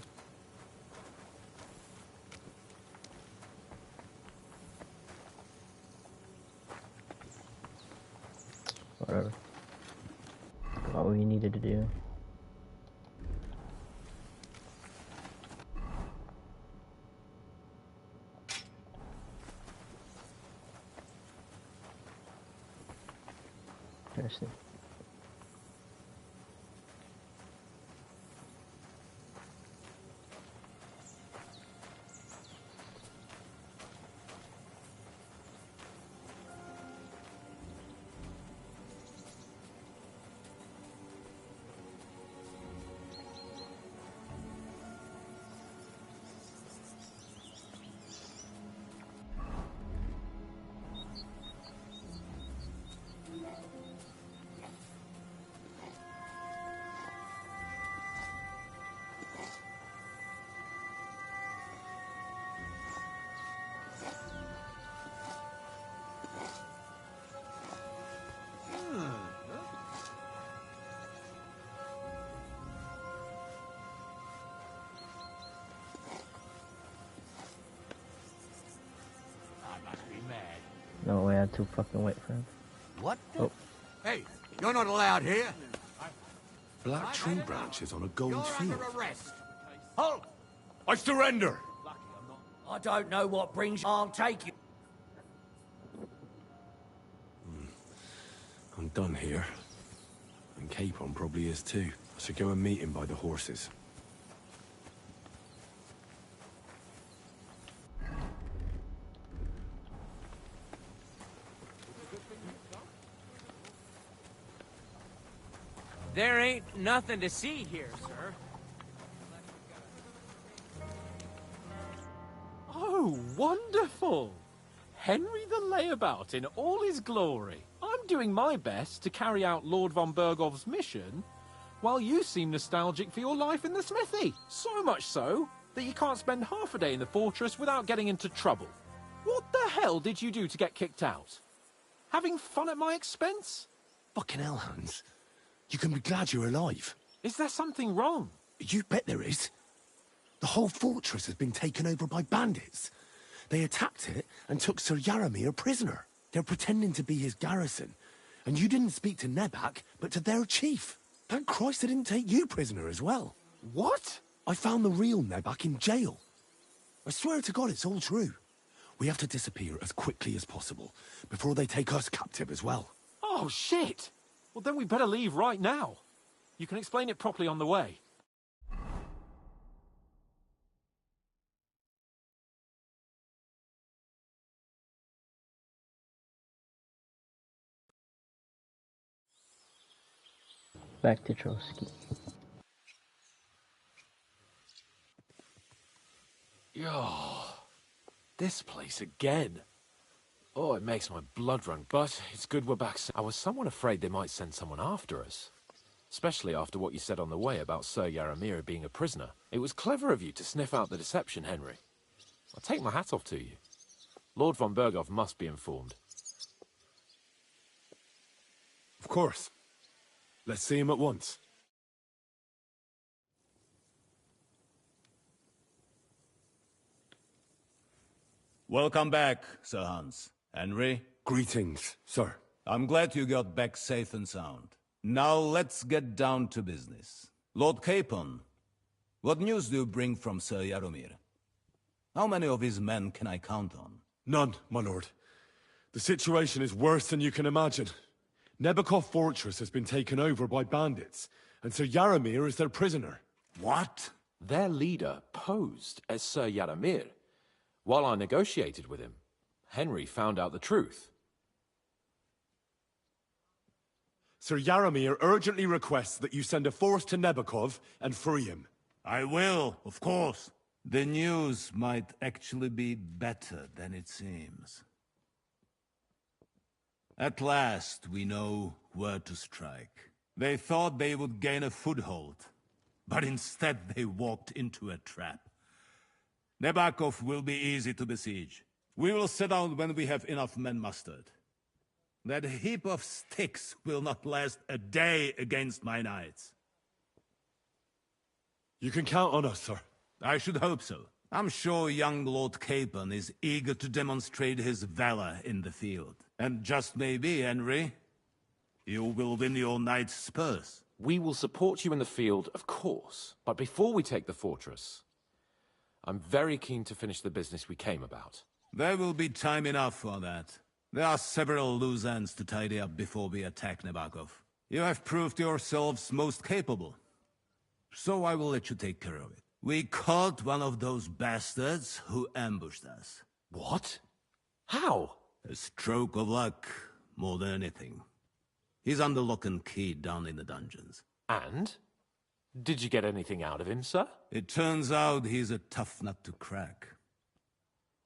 Whatever. What we needed to do. Interesting. No way, I had to fucking wait for him. What? Oh. Hey, you're not allowed here. Black tree branches on a gold You're field. under arrest. Halt! I surrender! I don't know what brings you. I'll take you. I'm done here. And Capon probably is too. I should go and meet him by the horses. There ain't nothing to see here, sir. Oh, wonderful! Henry the Layabout in all his glory. I'm doing my best to carry out Lord von Bergov's mission, while you seem nostalgic for your life in the smithy. So much so, that you can't spend half a day in the fortress without getting into trouble. What the hell did you do to get kicked out? Having fun at my expense? Fucking hell, Hans. You can be glad you're alive. Is there something wrong? You bet there is. The whole fortress has been taken over by bandits. They attacked it and took Sir Yaramir prisoner. They're pretending to be his garrison. And you didn't speak to Nebak, but to their chief. Thank Christ they didn't take you prisoner as well. What? I found the real Nebak in jail. I swear to God it's all true. We have to disappear as quickly as possible, before they take us captive as well. Oh, shit! Well, then we better leave right now. You can explain it properly on the way. Back to Trotsky. Yo, this place again. Oh, it makes my blood run, but it's good we're back. I was somewhat afraid they might send someone after us. Especially after what you said on the way about Sir Yaramir being a prisoner. It was clever of you to sniff out the deception, Henry. I'll take my hat off to you. Lord von Bergov must be informed. Of course. Let's see him at once. Welcome back, Sir Hans. Henry? Greetings, sir. I'm glad you got back safe and sound. Now let's get down to business. Lord Capon, what news do you bring from Sir Yaramir? How many of his men can I count on? None, my lord. The situation is worse than you can imagine. Nebakov Fortress has been taken over by bandits, and Sir Yaramir is their prisoner. What? Their leader posed as Sir Yaramir. While I negotiated with him, Henry found out the truth. Sir Yaramir urgently requests that you send a force to Nebakov and free him. I will, of course. The news might actually be better than it seems. At last, we know where to strike. They thought they would gain a foothold, but instead they walked into a trap. Nebakov will be easy to besiege. We will set out when we have enough men mustered. That heap of sticks will not last a day against my knights. You can count on us, sir. I should hope so. I'm sure young Lord Capon is eager to demonstrate his valor in the field. And just maybe, Henry, you will win your knight's spurs. We will support you in the field, of course. But before we take the fortress, I'm very keen to finish the business we came about. There will be time enough for that. There are several loose ends to tidy up before we attack Nebakov. You have proved yourselves most capable. So I will let you take care of it. We caught one of those bastards who ambushed us. What? How? A stroke of luck, more than anything. He's under lock and key down in the dungeons. And? Did you get anything out of him, sir? It turns out he's a tough nut to crack.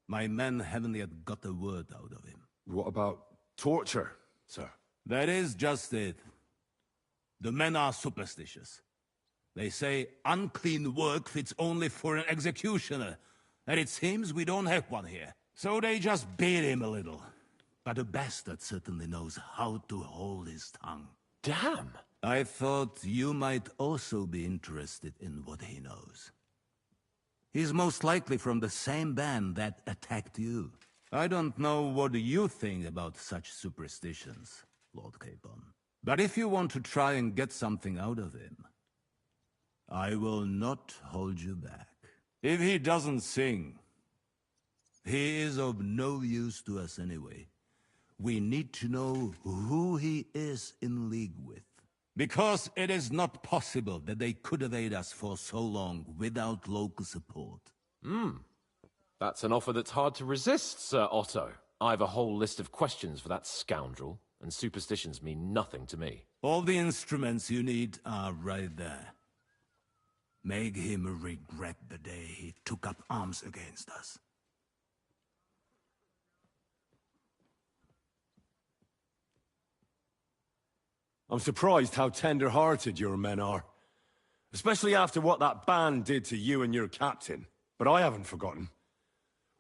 My men haven't yet got a word out of him. What about torture, sir? That is just it. The men are superstitious. They say unclean work fits only for an executioner, and it seems we don't have one here. So they just beat him a little. But the bastard certainly knows how to hold his tongue. Damn! I thought you might also be interested in what he knows. He's most likely from the same band that attacked you. I don't know what you think about such superstitions, Lord Capon. But if you want to try and get something out of him, I will not hold you back. If he doesn't sing, he is of no use to us anyway. We need to know who he is in league with. Because it is not possible that they could evade us for so long without local support. That's an offer that's hard to resist, Sir Otto. I have a whole list of questions for that scoundrel, and superstitions mean nothing to me. All the instruments you need are right there. Make him regret the day he took up arms against us. I'm surprised how tender-hearted your men are. Especially after what that band did to you and your captain. But I haven't forgotten.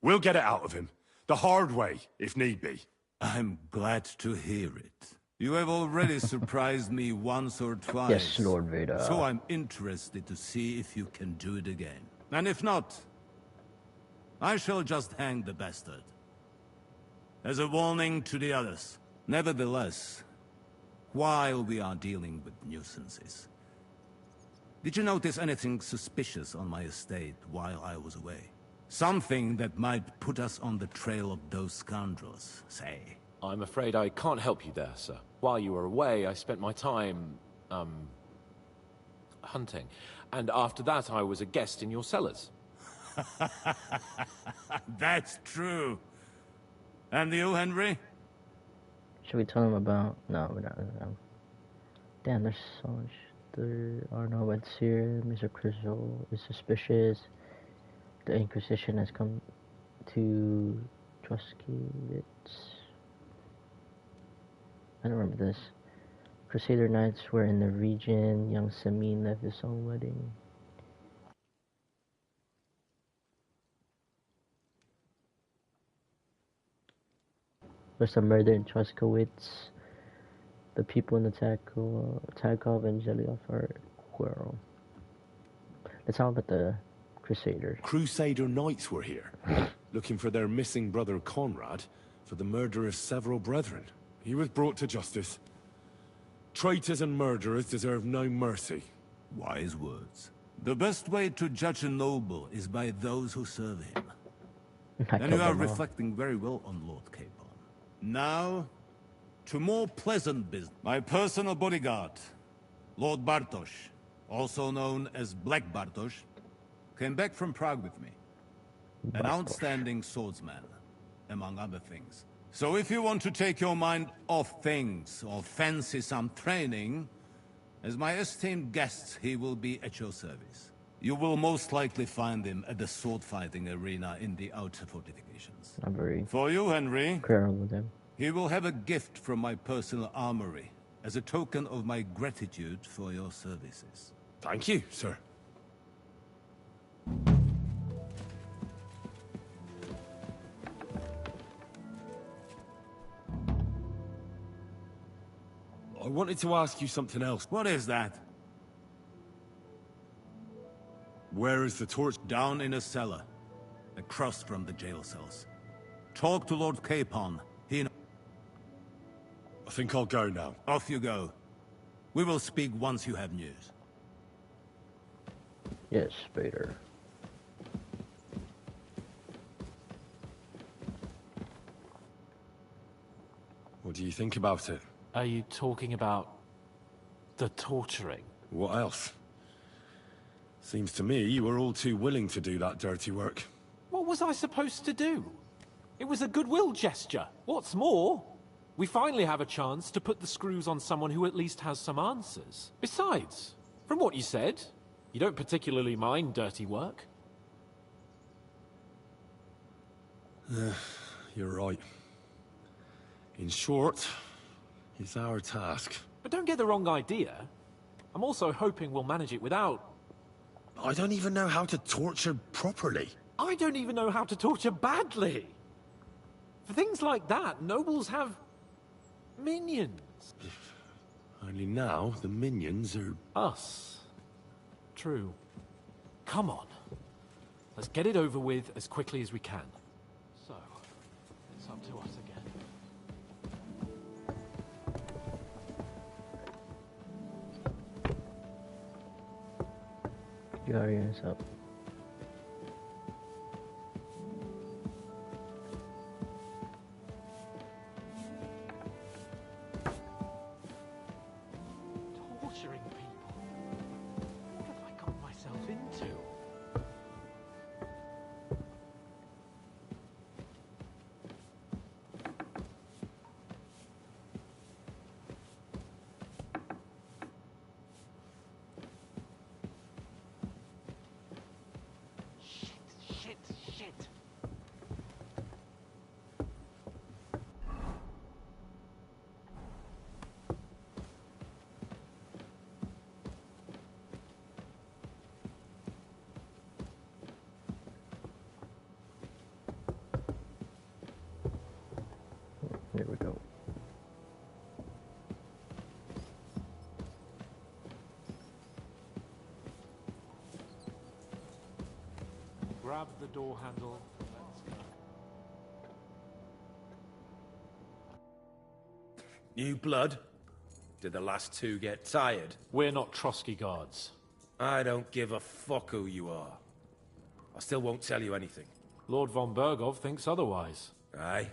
We'll get it out of him. The hard way, if need be. I'm glad to hear it. You have already surprised me once or twice. Yes, Lord Vader. So I'm interested to see if you can do it again. And if not, I shall just hang the bastard. As a warning to the others. Nevertheless, while we are dealing with nuisances, did you notice anything suspicious on my estate while I was away? Something that might put us on the trail of those scoundrels, say. I'm afraid I can't help you there, sir. While you were away, I spent my time, hunting. And after that, I was a guest in your cellars. That's true. And you, Henry? Should we tell him about... No, we're not. Damn, there's so much. There are no events here. Mr. Crystal is suspicious. The Inquisition has come to Truskewitz. I don't remember this. Crusader Knights were in the region. Young Samin left his own wedding. There's a murder in Truskewitz. The people in the Tagkov and Zelioff are quarrel. Let's talk about the Crusaders. Crusader Knights were here, looking for their missing brother Conrad for the murder of several brethren. He was brought to justice. Traitors and murderers deserve no mercy. Wise words. The best way to judge a noble is by those who serve him. And you are reflecting very well on Lord Capon. Now, to more pleasant business. My personal bodyguard, Lord Bartosz, also known as Black Bartosz, came back from Prague with me. An outstanding swordsman, among other things. So if you want to take your mind off things, or fancy some training, as my esteemed guest, he will be at your service. You will most likely find him at the sword-fighting arena in the outer fortifications. I'm very For you, Henry, with him. He will have a gift from my personal armory, as a token of my gratitude for your services. Thank you, sir. I wanted to ask you something else. What is that? Where is the torch? Down in a cellar, across from the jail cells. Talk to Lord Capon. He knows. I think I'll go now. Off you go. We will speak once you have news. Yes, Vader. What do you think about it? Are you talking about the torturing? What else? Seems to me you were all too willing to do that dirty work. What was I supposed to do? It was a goodwill gesture. What's more, we finally have a chance to put the screws on someone who at least has some answers. Besides, from what you said, you don't particularly mind dirty work. You're right. In short, it's our task. But don't get the wrong idea. I'm also hoping we'll manage it without... I don't even know how to torture properly. I don't even know how to torture badly. For things like that, nobles have... minions. Only now, the minions are... us. True. Come on. Let's get it over with as quickly as we can. So, Guardians up. Torturing people. What have I got myself into? Shit. There we go. Grab the door handle. Let's go. New blood? Did the last two get tired? We're not Trotsky guards. I don't give a fuck who you are. I still won't tell you anything. Lord von Bergov thinks otherwise. Aye?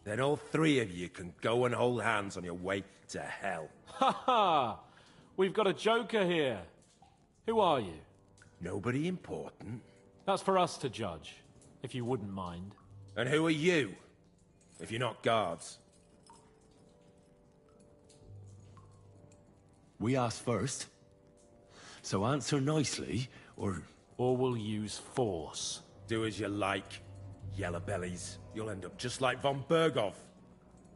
Then all three of you can go and hold hands on your way to hell. Ha ha! We've got a joker here. Who are you? Nobody important. That's for us to judge, if you wouldn't mind. And who are you, if you're not guards? We asked first. So answer nicely, or... Or we'll use force. Do as you like, yellow bellies. You'll end up just like von Bergov.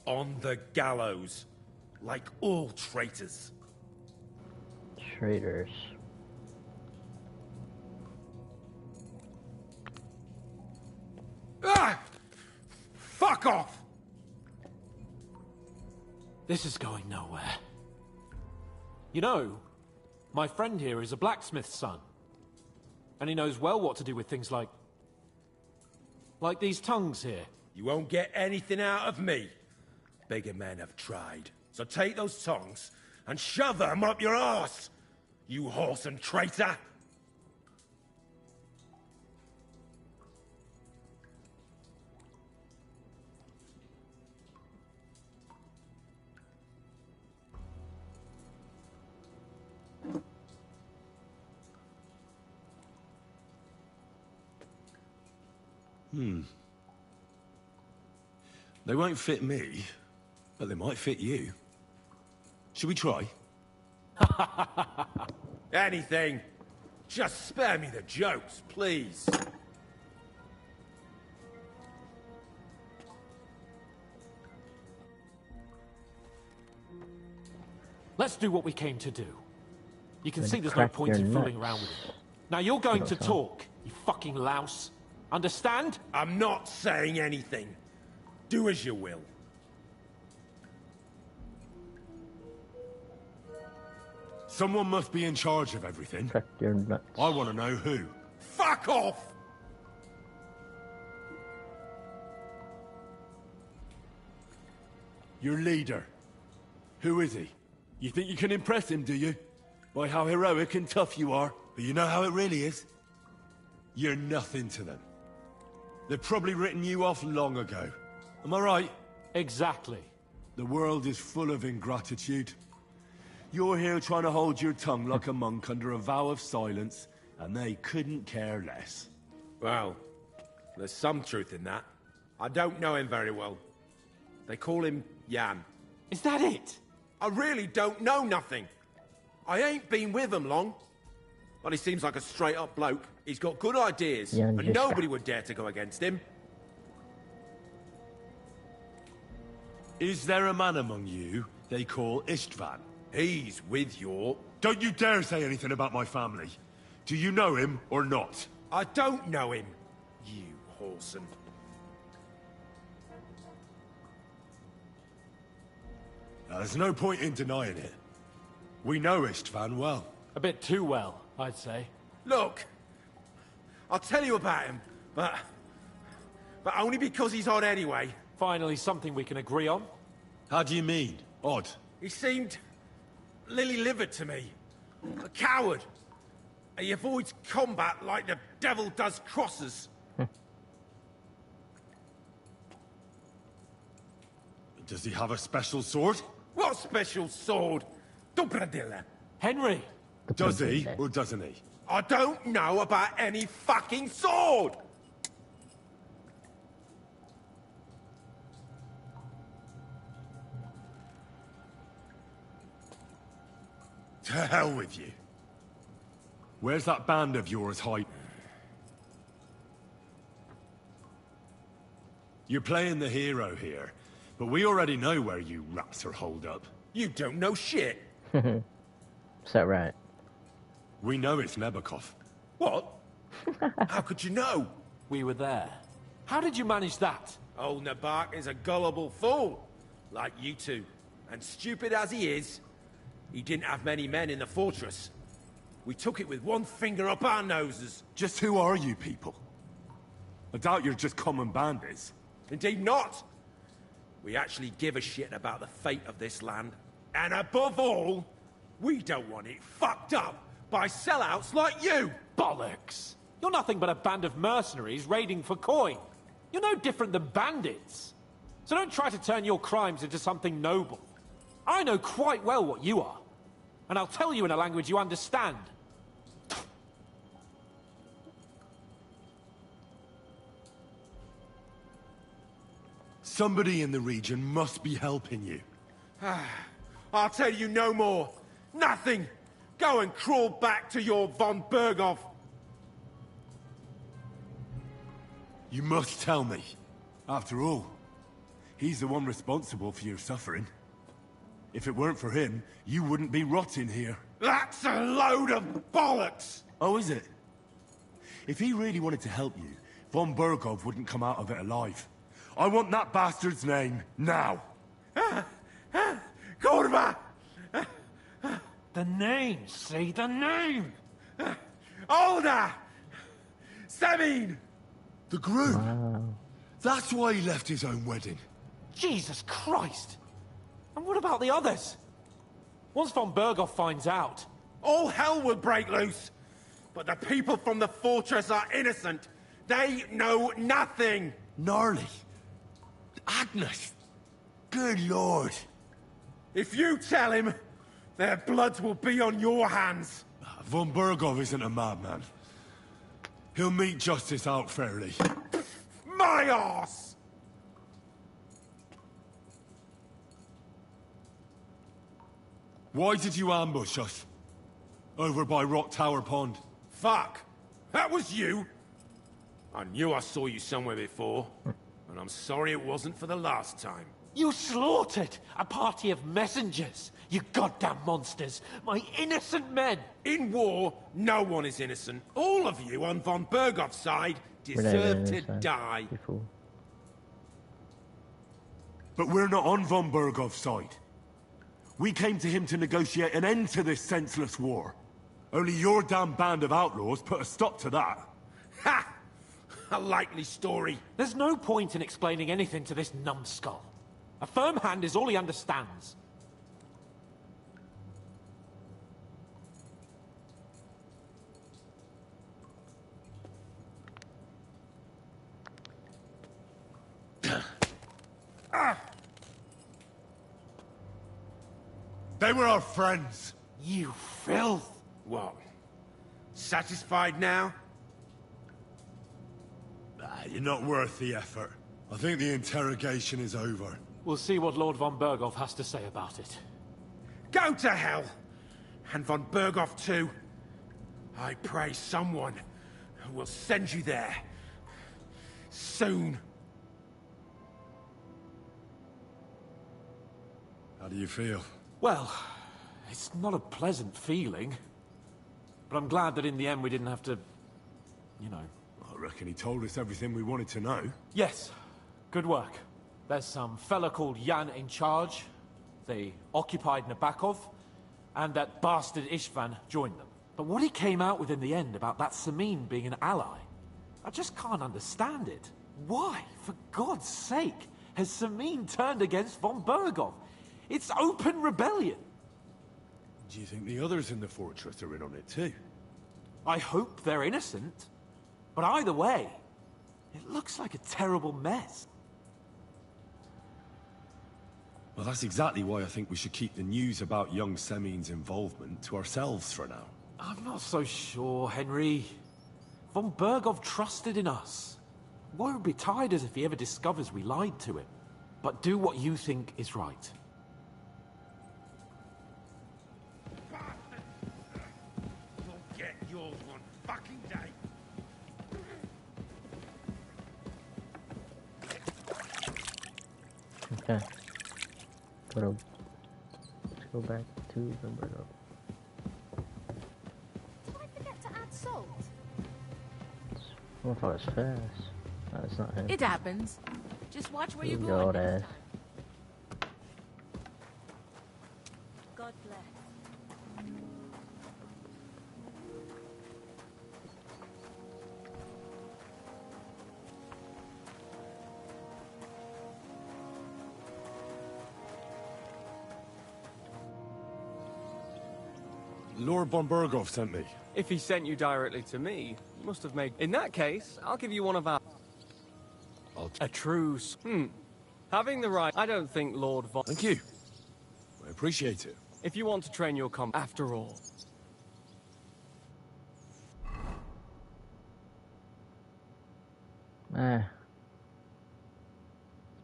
On the gallows. Like all traitors. Traitors. Ah! Fuck off! This is going nowhere. You know, my friend here is a blacksmith's son. And he knows well what to do with things like these tongues here. You won't get anything out of me. Bigger men have tried. So take those tongs and shove them up your arse, you horse and traitor! They won't fit me, but they might fit you. Should we try? Anything. Just spare me the jokes, please. Let's do what we came to do. You can see there's no point in fooling around with it. Now you're going to talk, you fucking louse. Understand? I'm not saying anything. Do as you will. Someone must be in charge of everything. Crack your nuts. I want to know who. Fuck off! Your leader. Who is he? You think you can impress him, do you? By how heroic and tough you are. But you know how it really is? You're nothing to them. They've probably written you off long ago. Am I right? Exactly. The world is full of ingratitude. You're here trying to hold your tongue like a monk under a vow of silence, and they couldn't care less. Well, there's some truth in that. I don't know him very well. They call him Jan. Is that it? I really don't know nothing. I ain't been with him long. But he seems like a straight-up bloke. He's got good ideas, and nobody would dare to go against him. Is there a man among you they call Istvan? He's with your... Don't you dare say anything about my family. Do you know him or not? I don't know him, you whoreson. Now, there's no point in denying it. We know Istvan well. A bit too well, I'd say. Look, I'll tell you about him, but only because he's odd anyway. Finally, something we can agree on. How do you mean, odd? He seemed lily-livered to me. A coward. He avoids combat like the devil does crosses. Does he have a special sword? What special sword? Dobradilla. Henry! Does he, or doesn't he? I don't know about any fucking sword! To hell with you. Where's that band of yours hiding? You're playing the hero here, but we already know where you rats are holed up. You don't know shit. Is that right? We know it's Nebakov. What? How could you know? We were there. How did you manage that? Old Nebak is a gullible fool, like you two. And stupid as he is, he didn't have many men in the fortress. We took it with one finger up our noses. Just who are you people? I doubt you're just common bandits. Indeed not. We actually give a shit about the fate of this land. And above all, we don't want it fucked up by sellouts like you! Bollocks! You're nothing but a band of mercenaries raiding for coin. You're no different than bandits. So don't try to turn your crimes into something noble. I know quite well what you are. And I'll tell you in a language you understand. Somebody in the region must be helping you. I'll tell you no more. Nothing! Go and crawl back to your von Berghoff. You must tell me. After all, he's the one responsible for your suffering. If it weren't for him, you wouldn't be rotting here. That's a load of bollocks! Oh, is it? If he really wanted to help you, von Berghoff wouldn't come out of it alive. I want that bastard's name, now! Kurva! The name, say the name! Olda! Sabine! The groom! That's why he left his own wedding. Jesus Christ! And what about the others? Once von Berghoff finds out... All hell will break loose! But the people from the fortress are innocent! They know nothing! Gnarly! Agnes! Good lord! If you tell him, their blood will be on your hands! Von Berghoff isn't a madman. He'll meet justice out fairly. My arse! Why did you ambush us? Over by Rock Tower Pond. Fuck! That was you! I knew I saw you somewhere before, and I'm sorry it wasn't for the last time. You slaughtered a party of messengers, you goddamn monsters! My innocent men! In war, no one is innocent. All of you on von Berghoff's side deserve to die. But we're not on von Berghoff's side. We came to him to negotiate an end to this senseless war. Only your damn band of outlaws put a stop to that. Ha! A likely story. There's no point in explaining anything to this numbskull. A firm hand is all he understands. They were our friends. You filth. What? Satisfied now? You're not worth the effort. I think the interrogation is over. We'll see what Lord von Berghoff has to say about it. Go to hell! And von Berghoff too. I pray someone will send you there. Soon. How do you feel? Well, it's not a pleasant feeling. But I'm glad that in the end we didn't have to... you know... I reckon he told us everything we wanted to know. Yes. Good work. There's some fella called Jan in charge. They occupied Nebakov, and that bastard Istvan joined them. But what he came out with in the end about that Samin being an ally, I just can't understand it. Why, for God's sake, has Samin turned against von Berghoff? It's open rebellion. Do you think the others in the fortress are in on it too? I hope they're innocent. But either way, it looks like a terrible mess. Well, that's exactly why I think we should keep the news about young Semin's involvement to ourselves for now. I'm not so sure, Henry. Von Bergov trusted in us. Won't be tired as if he ever discovers we lied to him. But do what you think is right. You'll get yours one fucking day. Okay. Let's go back to the burger. Did I forget to add salt? I thought it was fast. No, it's not him. It happens. Just watch where you're You going. old ass. God bless. Lord von Bergov sent me. If he sent you directly to me, he must have made... In that case, I'll give you one of our... A truce. Having the right... I don't think Lord von... Thank you. I appreciate it. If you want to train your comp... After all. It's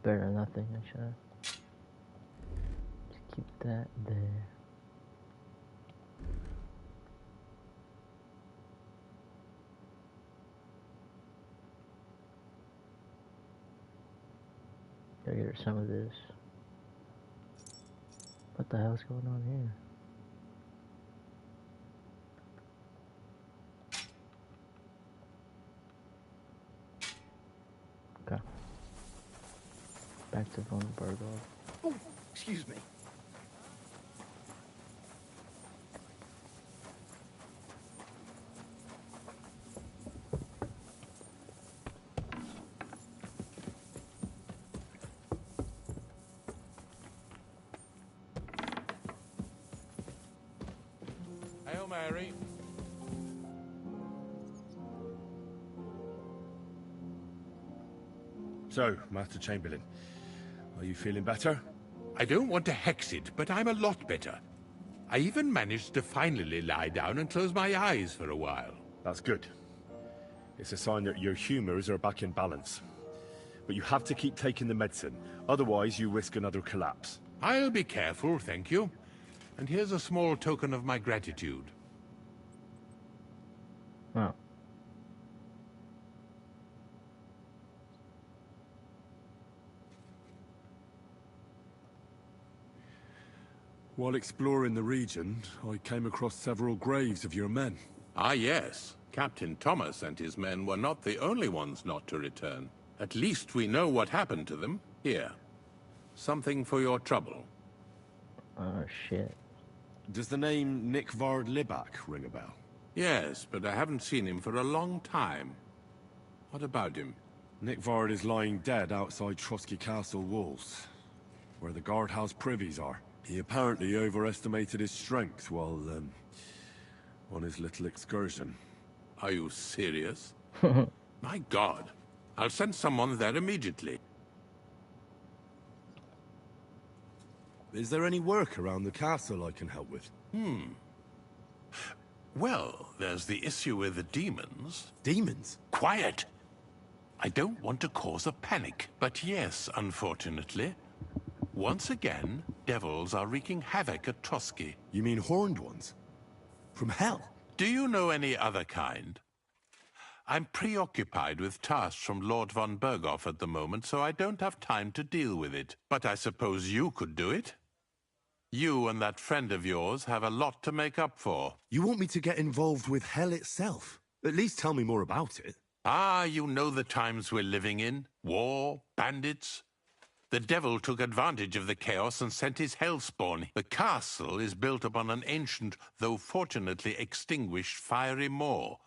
better than nothing, actually. Just keep that there. Gotta get some of this. What the hell's going on here? Okay. Back to von Bergov. Oh, excuse me. Hail Mary. So, Master Chamberlain, are you feeling better? I don't want to hex it, but I'm a lot better. I even managed to finally lie down and close my eyes for a while. That's good. It's a sign that your humors are back in balance. But you have to keep taking the medicine, otherwise you risk another collapse. I'll be careful, thank you. And here's a small token of my gratitude. Oh. While exploring the region, I came across several graves of your men. Ah, yes. Captain Thomas and his men were not the only ones not to return. At least we know what happened to them. Here. Something for your trouble. Oh, shit. Does the name Nick Vard Libak ring a bell? Yes, but I haven't seen him for a long time. What about him? Nick Vard is lying dead outside Trotsky Castle walls, where the guardhouse privies are. He apparently overestimated his strength while, on his little excursion. Are you serious? My God. I'll send someone there immediately. Is there any work around the castle I can help with? Well, there's the issue with the demons. Demons? Quiet! I don't want to cause a panic, but yes, unfortunately. Once again, devils are wreaking havoc at Trotsky. You mean horned ones? From hell? Do you know any other kind? I'm preoccupied with tasks from Lord von Bergov at the moment, so I don't have time to deal with it. But I suppose you could do it? You and that friend of yours have a lot to make up for. You want me to get involved with hell itself? At least tell me more about it. Ah, you know the times we're living in. War, bandits. The devil took advantage of the chaos and sent his hellspawn. The castle is built upon an ancient, though fortunately extinguished, fiery moor.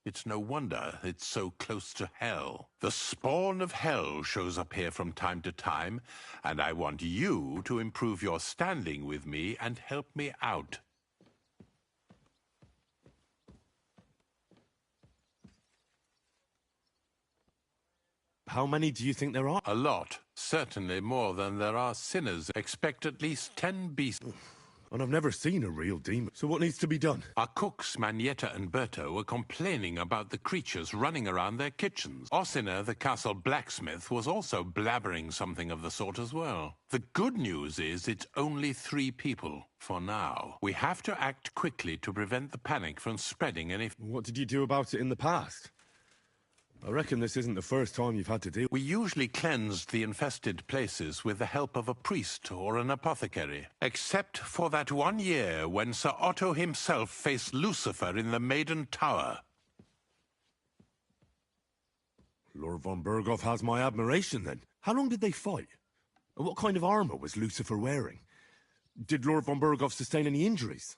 It's no wonder it's so close to hell. The spawn of hell shows up here from time to time, and I want you to improve your standing with me and help me out. How many do you think there are? A lot. Certainly more than there are sinners. Expect at least 10 beasts. And I've never seen a real demon. So what needs to be done? Our cooks, Manietta and Berto, were complaining about the creatures running around their kitchens. Ossina, the castle blacksmith, was also blabbering something of the sort as well. The good news is it's only 3 people, for now. We have to act quickly to prevent the panic from spreading any... What did you do about it in the past? I reckon this isn't the first time you've had to deal... We usually cleansed the infested places with the help of a priest or an apothecary. Except for that one year when Sir Otto himself faced Lucifer in the Maiden Tower. Lord von Berghoff has my admiration, then. How long did they fight? And what kind of armor was Lucifer wearing? Did Lord von Berghoff sustain any injuries?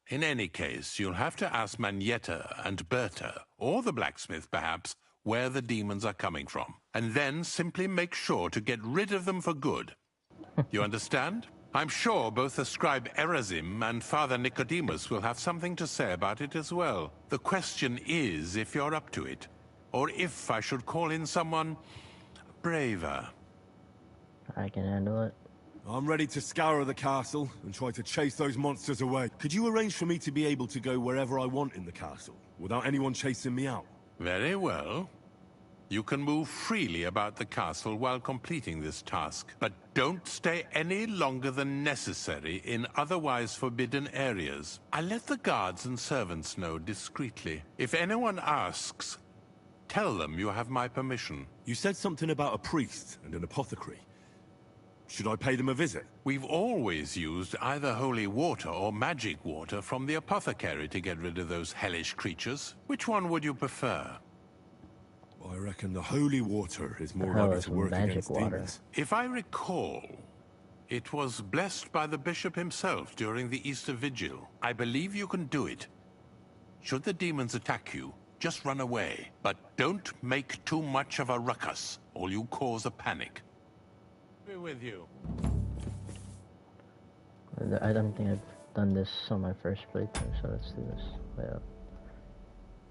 In any case, you'll have to ask Manietta and Berta, or the blacksmith perhaps, where the demons are coming from. And then simply make sure to get rid of them for good. You understand? I'm sure both the scribe Erazim and Father Nicodemus will have something to say about it as well. The question is if you're up to it, or if I should call in someone braver. I can handle it. I'm ready to scour the castle and try to chase those monsters away. Could you arrange for me to be able to go wherever I want in the castle, without anyone chasing me out? Very well. You can move freely about the castle while completing this task, but don't stay any longer than necessary in otherwise forbidden areas. I'll let the guards and servants know discreetly. If anyone asks, tell them you have my permission. You said something about a priest and an apothecary. Should I pay them a visit? We've always used either holy water or magic water from the apothecary to get rid of those hellish creatures. Which one would you prefer? I reckon the holy water is more likely to work against demons. If I recall, it was blessed by the bishop himself during the Easter Vigil. I believe you can do it. Should the demons attack you, just run away. But don't make too much of a ruckus, or you cause a panic. Be with you. I don't think I've done this on my first playthrough, so let's do this. Well,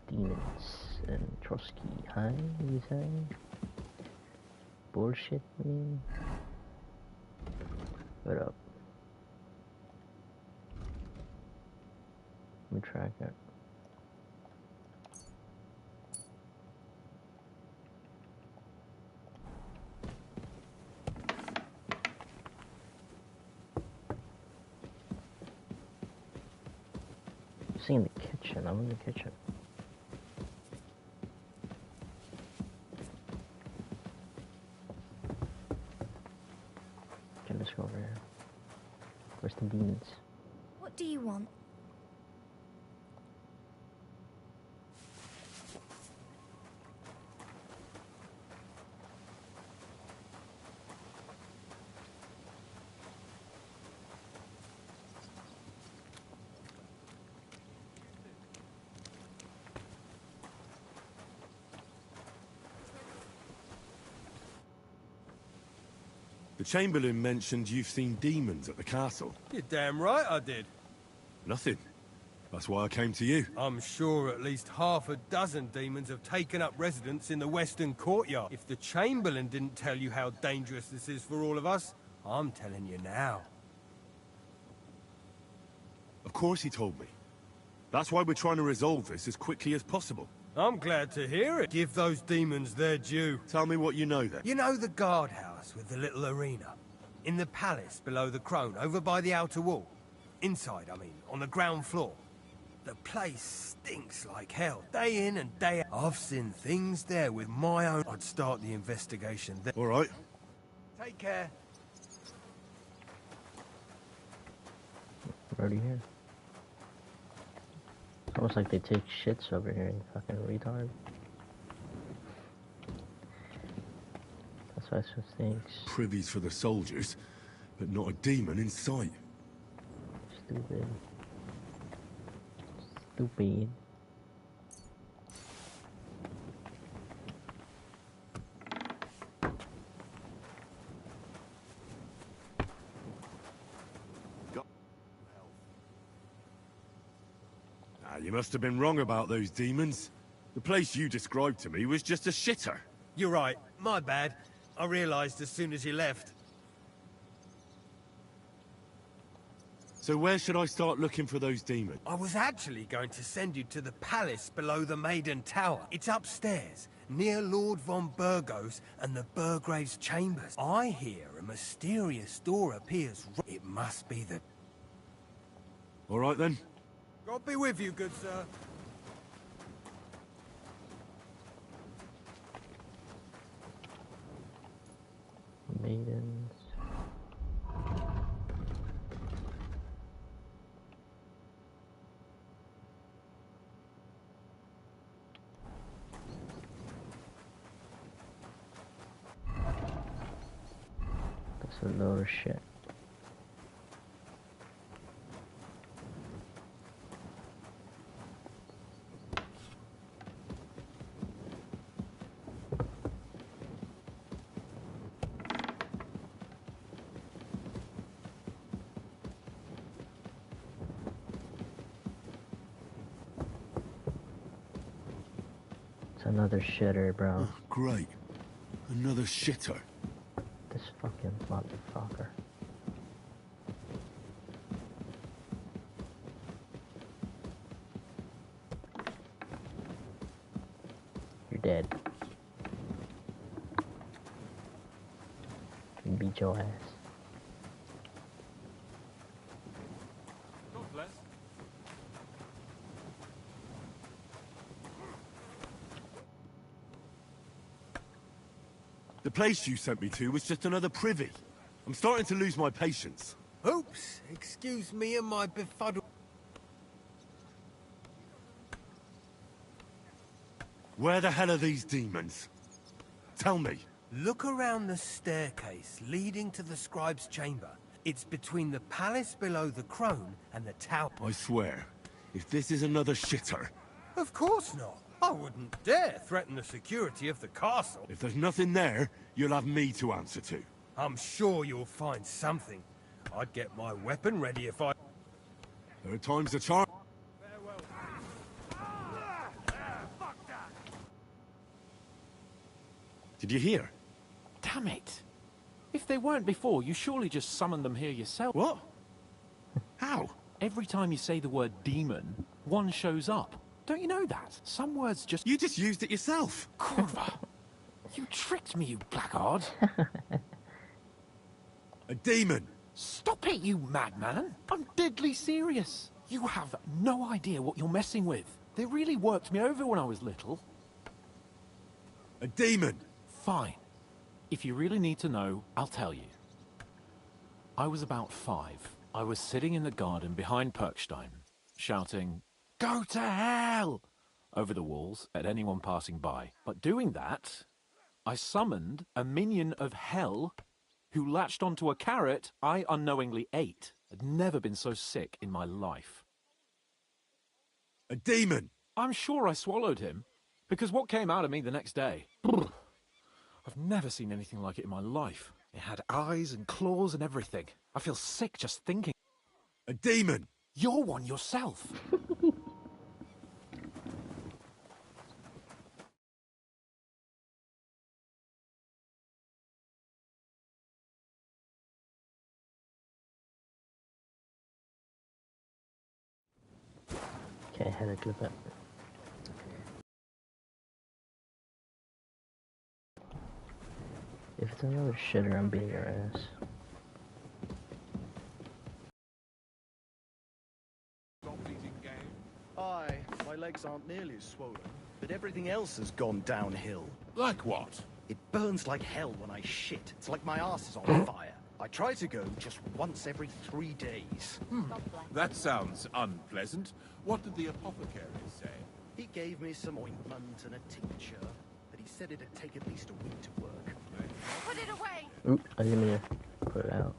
demons and Trotsky. Hi, you say? Bullshit, I mean. What up? Let me track it. In the kitchen. I'm in the kitchen. Okay, let's go over here. Where's the demons? What do you want? The Chamberlain mentioned you've seen demons at the castle. You're damn right I did. Nothing. That's why I came to you. I'm sure at least half a dozen demons have taken up residence in the western courtyard. If the Chamberlain didn't tell you how dangerous this is for all of us, I'm telling you now. Of course he told me. That's why we're trying to resolve this as quickly as possible. I'm glad to hear it. Give those demons their due. Tell me what you know then. You know the guardhouse with the little arena? In the palace below the Crone, over by the outer wall? Inside, I mean, on the ground floor. The place stinks like hell. Day in and day out. I've seen things there with my own... I'd start the investigation there. All right. Take care. We're already here. It's almost like they take shits over here, you fucking retard. That's why it stinks. Privies for the soldiers, but not a demon in sight. Stupid. Stupid. You must have been wrong about those demons. The place you described to me was just a shitter. You're right. My bad. I realized as soon as you left. So where should I start looking for those demons? I was actually going to send you to the palace below the Maiden Tower. It's upstairs, near Lord von Burgos and the Burgrave's chambers. I hear a mysterious door appears. It must be the... All right, then. God be with you, good sir. Maidens. That's a load of shit. Another shitter, bro. Oh, great. Another shitter. This fucking motherfucker. You're dead. Beat your ass. God bless. The place you sent me to was just another privy. I'm starting to lose my patience. Oops, excuse me and my befuddled... Where the hell are these demons? Tell me. Look around the staircase leading to the scribe's chamber. It's between the palace below the Crone and the tower. I swear, if this is another shitter... Of course not. I wouldn't dare threaten the security of the castle. If there's nothing there, you'll have me to answer to. I'm sure you'll find something. I'd get my weapon ready if I... Third time's the charm. Did you hear? Damn it! If they weren't before, you surely just summoned them here yourself. What? How? Every time you say the word demon, one shows up. Don't you know that? Some words just... You just used it yourself. Kurva! You tricked me, you blackguard. A demon! Stop it, you madman! I'm deadly serious. You have no idea what you're messing with. They really worked me over when I was little. A demon! Fine. If you really need to know, I'll tell you. I was about 5. I was sitting in the garden behind Perkstein, shouting, "Go to hell!" over the walls at anyone passing by. But doing that, I summoned a minion of hell who latched onto a carrot I unknowingly ate. I'd never been so sick in my life. A demon! I'm sure I swallowed him, because what came out of me the next day... I've never seen anything like it in my life. It had eyes and claws and everything. I feel sick just thinking. A demon! You're one yourself. Okay, how to do that. If it's another shitter, I'm beating your ass. Aye, my legs aren't nearly as swollen, but everything else has gone downhill. Like what? It burns like hell when I shit. It's like my arse is on fire. I try to go just once every 3 days. That sounds unpleasant. What did the apothecary say? He gave me some ointment and a tincture, but he said it'd take at least a week to work. Put it away! Oops, I didn't mean to put it out.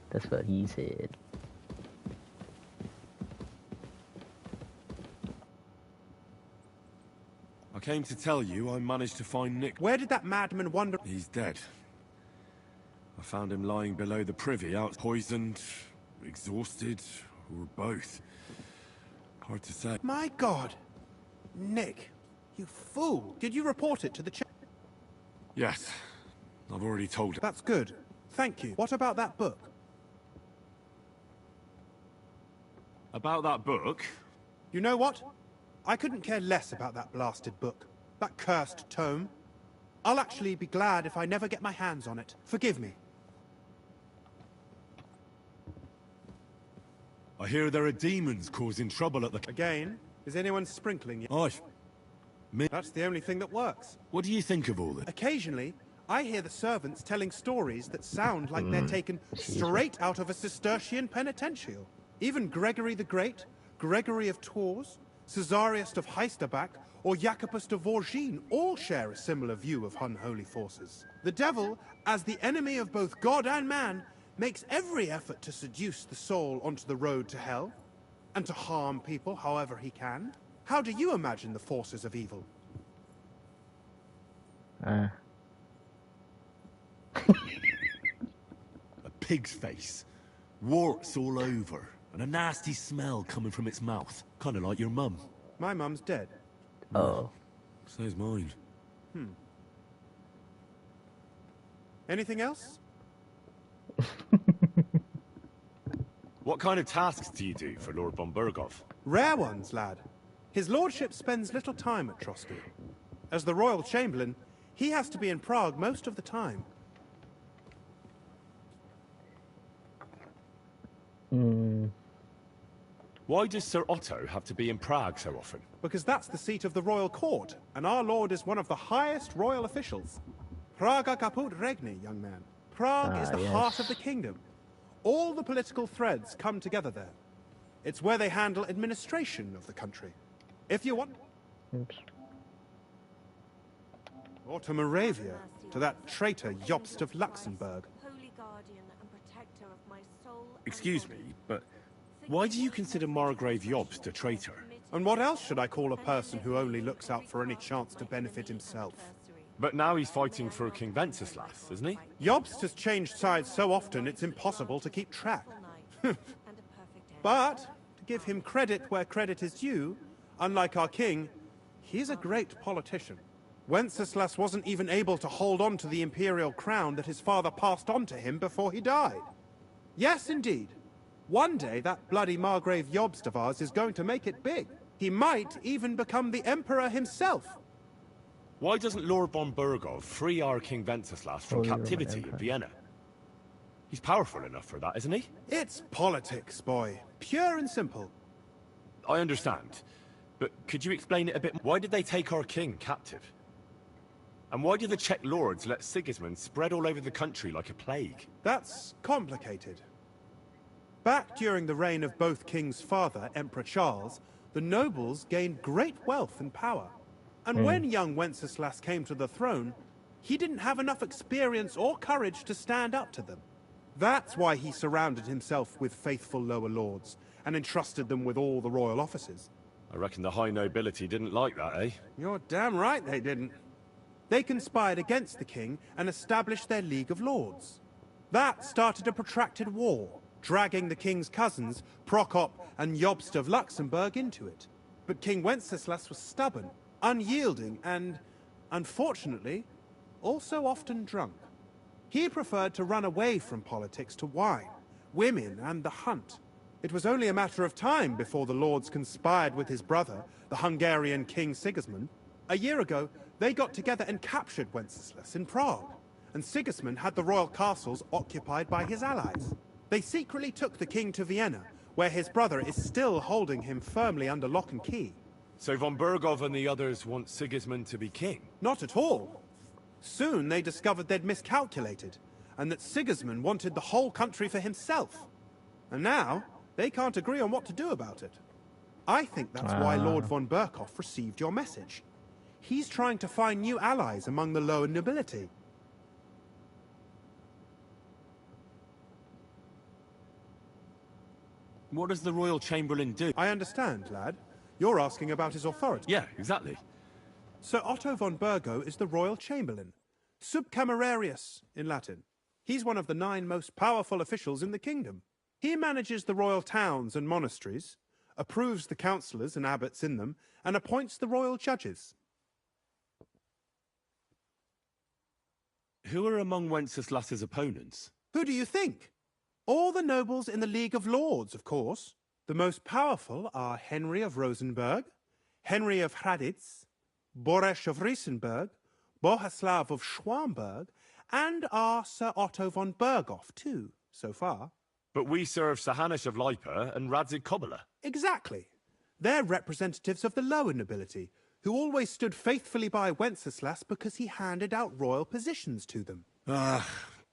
That's what he said. I came to tell you I managed to find Nick. Where did that madman wander? He's dead. I found him lying below the privy, out poisoned, exhausted, or both. Hard to say. My God! Nick, you fool! Did you report it to the Yes. I've already told her. That's good. Thank you. What about that book? About that book? You know what? I couldn't care less about that blasted book. That cursed tome. I'll actually be glad if I never get my hands on it. Forgive me. I hear there are demons causing trouble at the... Again? Is anyone sprinkling you? Me? That's the only thing that works. What do you think of all this? Occasionally, I hear the servants telling stories that sound like they're taken straight out of a Cistercian penitential. Even Gregory the Great, Gregory of Tours, Caesarius of Heisterbach, or Jacobus de Vorgine all share a similar view of unholy forces. The devil, as the enemy of both God and man, makes every effort to seduce the soul onto the road to hell, and to harm people however he can. How do you imagine the forces of evil? A pig's face, warts all over, and a nasty smell coming from its mouth, kind of like your mum. My mum's dead. Oh. So's mine. Anything else? What kind of tasks do you do for Lord von Berghoff? Rare ones, lad. His lordship spends little time at Trotsky. As the Royal Chamberlain, he has to be in Prague most of the time. Why does Sir Otto have to be in Prague so often? Because that's the seat of the royal court, and our lord is one of the highest royal officials. Praga caput regni, young man. Prague is the heart of the kingdom. All the political threads come together there. It's where they handle administration of the country. If you want... Oops. Or to Moravia, to that traitor Jobst of Luxembourg. Excuse me, but why do you consider Margrave Jobst a traitor? And what else should I call a person who only looks out for any chance to benefit himself? But now he's fighting for King Wenceslas, isn't he? Jobst has changed sides so often it's impossible to keep track. But, to give him credit where credit is due, unlike our king, he's a great politician. Wenceslas wasn't even able to hold on to the imperial crown that his father passed on to him before he died. Yes, indeed. One day, that bloody Margrave Jobst of ours is going to make it big. He might even become the emperor himself. Why doesn't Lord von Berghoff free our King Wenceslas from captivity in Vienna? He's powerful enough for that, isn't he? It's politics, boy. Pure and simple. I understand. But could you explain it a bit more? Why did they take our king captive? And why did the Czech lords let Sigismund spread all over the country like a plague? That's complicated. Back during the reign of both King's father, Emperor Charles, the nobles gained great wealth and power. And when young Wenceslas came to the throne, he didn't have enough experience or courage to stand up to them. That's why he surrounded himself with faithful lower lords and entrusted them with all the royal offices. I reckon the high nobility didn't like that, eh? You're damn right they didn't. They conspired against the king and established their League of Lords. That started a protracted war, dragging the king's cousins, Prokop and Jobst of Luxembourg, into it. But King Wenceslas was stubborn, unyielding, and, unfortunately, also often drunk. He preferred to run away from politics to wine, women, and the hunt. It was only a matter of time before the lords conspired with his brother, the Hungarian King Sigismund. A year ago, they got together and captured Wenceslas in Prague, and Sigismund had the royal castles occupied by his allies. They secretly took the king to Vienna, where his brother is still holding him firmly under lock and key. So von Berghoff and the others want Sigismund to be king? Not at all. Soon they discovered they'd miscalculated, and that Sigismund wanted the whole country for himself. And now, they can't agree on what to do about it. I think that's why Lord von Berghoff received your message. He's trying to find new allies among the lower nobility. What does the Royal Chamberlain do? I understand, lad. You're asking about his authority. Yeah, exactly. Sir Otto von Bergo is the Royal Chamberlain. Subcamerarius, in Latin. He's one of the 9 most powerful officials in the kingdom. He manages the royal towns and monasteries, approves the councillors and abbots in them, and appoints the royal judges. Who are among Wenceslas's opponents? Who do you think? All the nobles in the League of Lords, of course. The most powerful are Henry of Rosenberg, Henry of Hraditz, Boresh of Riesenberg, Bohuslav of Schwamberg, and our Sir Otto von Berghoff, too, so far. But we serve Sir Hanush of Lipa and Radzig Kobyla. Exactly. They're representatives of the lower nobility, who always stood faithfully by Wenceslas because he handed out royal positions to them. Ah,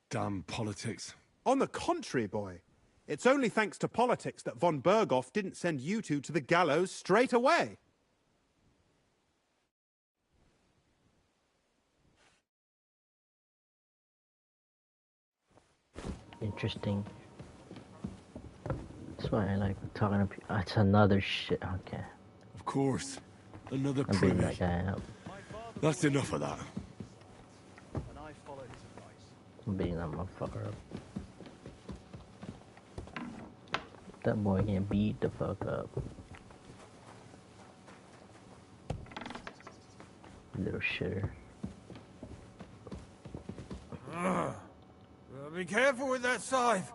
damn politics. On the contrary, boy. It's only thanks to politics that von Berghoff didn't send you two to the gallows straight away. Interesting. That's why I like talking to people. That's another shit. Okay. Of course. Another I'm beating privy. that guy up. That's enough of that. I'm beating that motherfucker up. That boy getting beat the fuck up. Little shitter. Be careful with that scythe.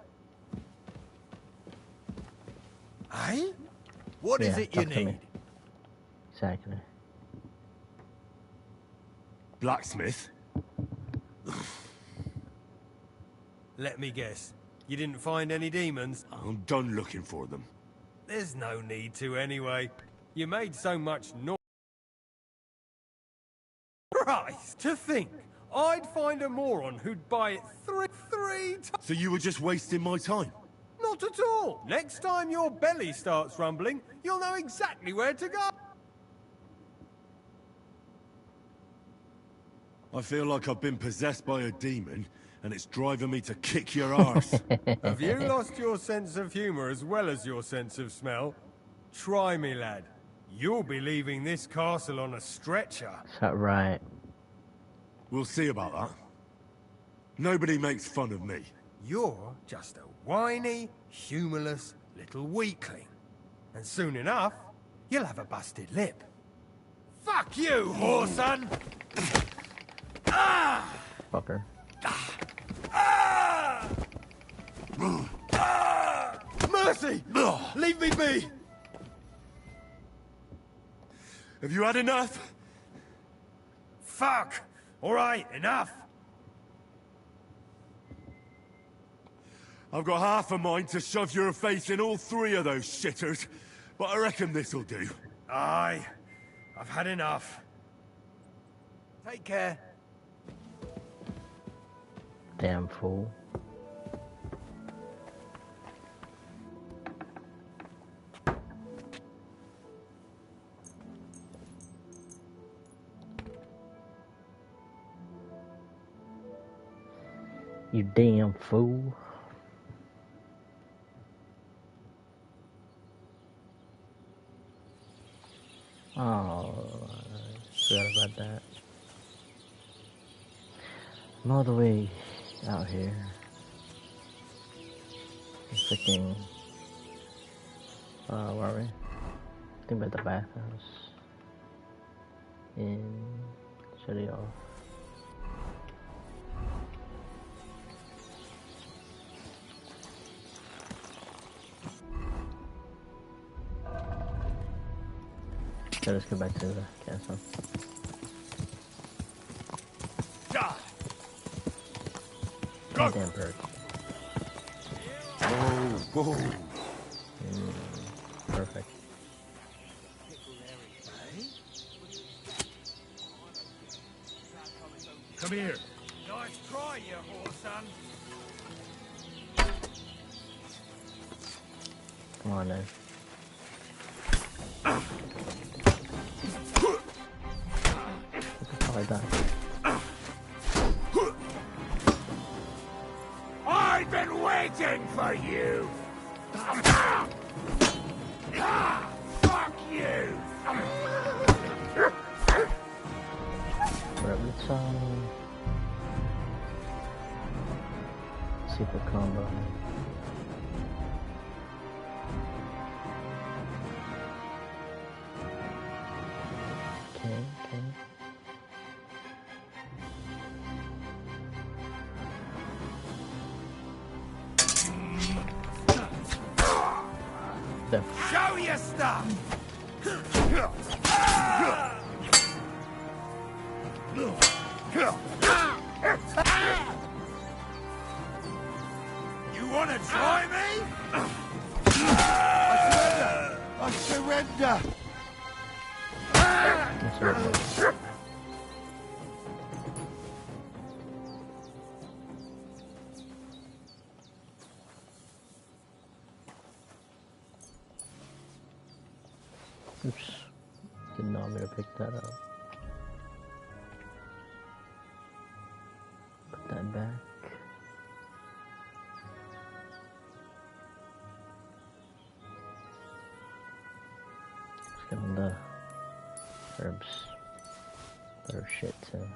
Hey? What is it you need? Exactly. Blacksmith? Let me guess. You didn't find any demons? I'm done looking for them. There's no need to anyway. You made so much noise. Christ, to think, I'd find a moron who'd buy it three times. So you were just wasting my time? Not at all. Next time your belly starts rumbling, you'll know exactly where to go. I feel like I've been possessed by a demon, and it's driving me to kick your arse. Have you lost your sense of humor as well as your sense of smell? Try me, lad. You'll be leaving this castle on a stretcher. Is that right? We'll see about that. Nobody makes fun of me. You're just a whiny, humorless little weakling. And soon enough, you'll have a busted lip. Fuck you, whoreson! Ah! Fucker. Ah! Ah! Mercy! Leave me be! Have you had enough? Fuck! Alright, enough! I've got half a mind to shove your face in all three of those shitters, but I reckon this'll do. Aye, I've had enough. Take care. Damn fool. You damn fool. Oh, I forgot about that. I'm all the way out here. Freaking. Where are we? I think about the bathhouse. And shut it off. Okay, let's go back to the castle. Goddamn bird. Whoa. Perfect. Come here. Nice try, you whoreson. Come on then. What the hell I've been waiting for you! Fuck you! Alright, let's see if the combo. stuff. Show your stuff! You wanna try me? I surrender! Oops. Didn't know me to pick that up. Put that back. Let's give them the herbs. Better shit too.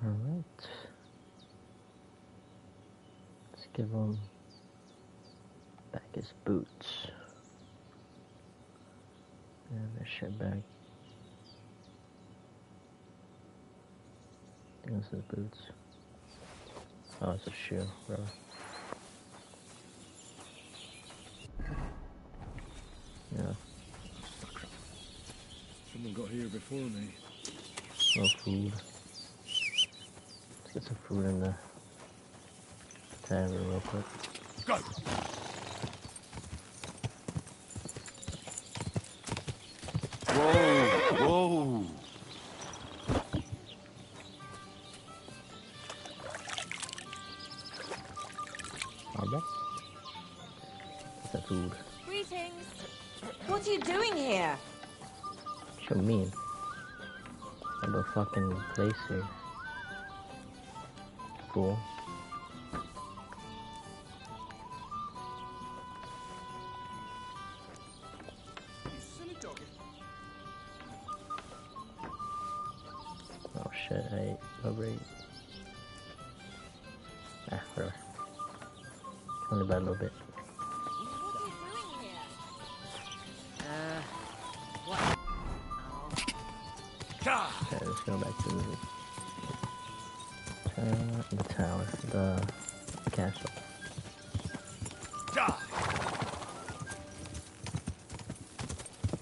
Alright. Let's give him back his boots. And their shit back. I think this is boots. Oh, it's a shoe, bro. Yeah. Someone got here before me. No food. Let's get some food in the tavern real quick. Go! Whoa! Whoa! Alright. What's that food? Greetings. What are you doing here? What you mean? I have a fucking place here. Cool. Oh shit, I ate over. Ah, whatever. Only by a little bit. Okay, let's go back to the tower, the castle.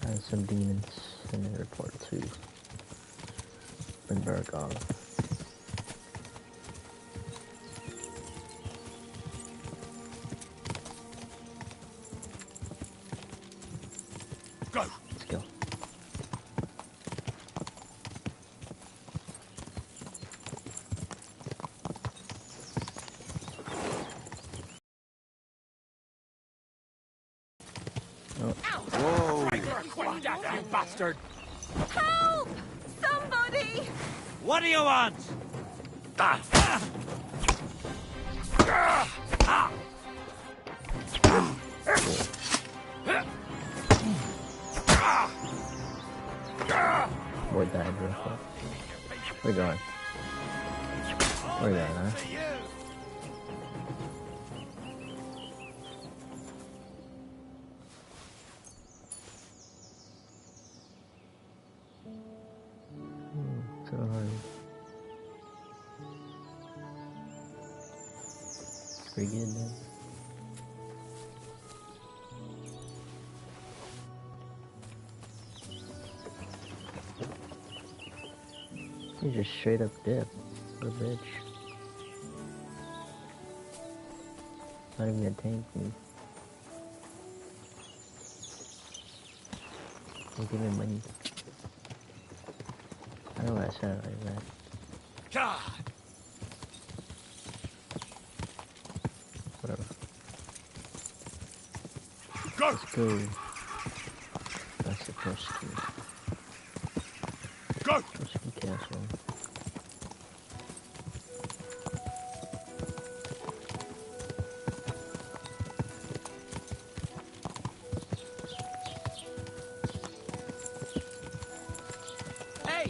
And some demons in the report to Nebakov. Go! Let's go. Whoa! Quit that, you bastard! Help! Somebody! What do you want? Boy died real quick. Where you going? Where you going, huh? So hard. It's pretty good, man. You just straight up dip. What a bitch. Not even gonna tank me. Don't give me money. I don't know why I said it like that. God! Whatever. Go! Let's go. That's the first two. Go! First castle. Hey!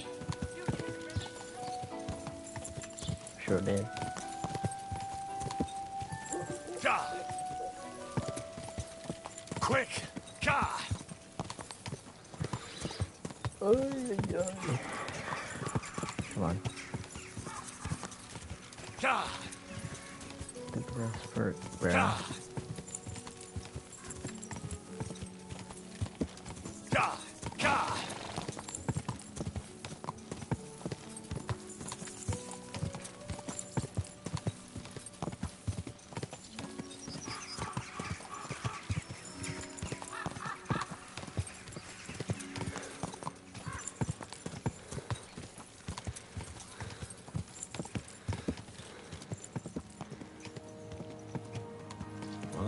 Sure did. God! Quick! Gah! Come on. Gah! The rest for Brown. Gah! Gah! Gah!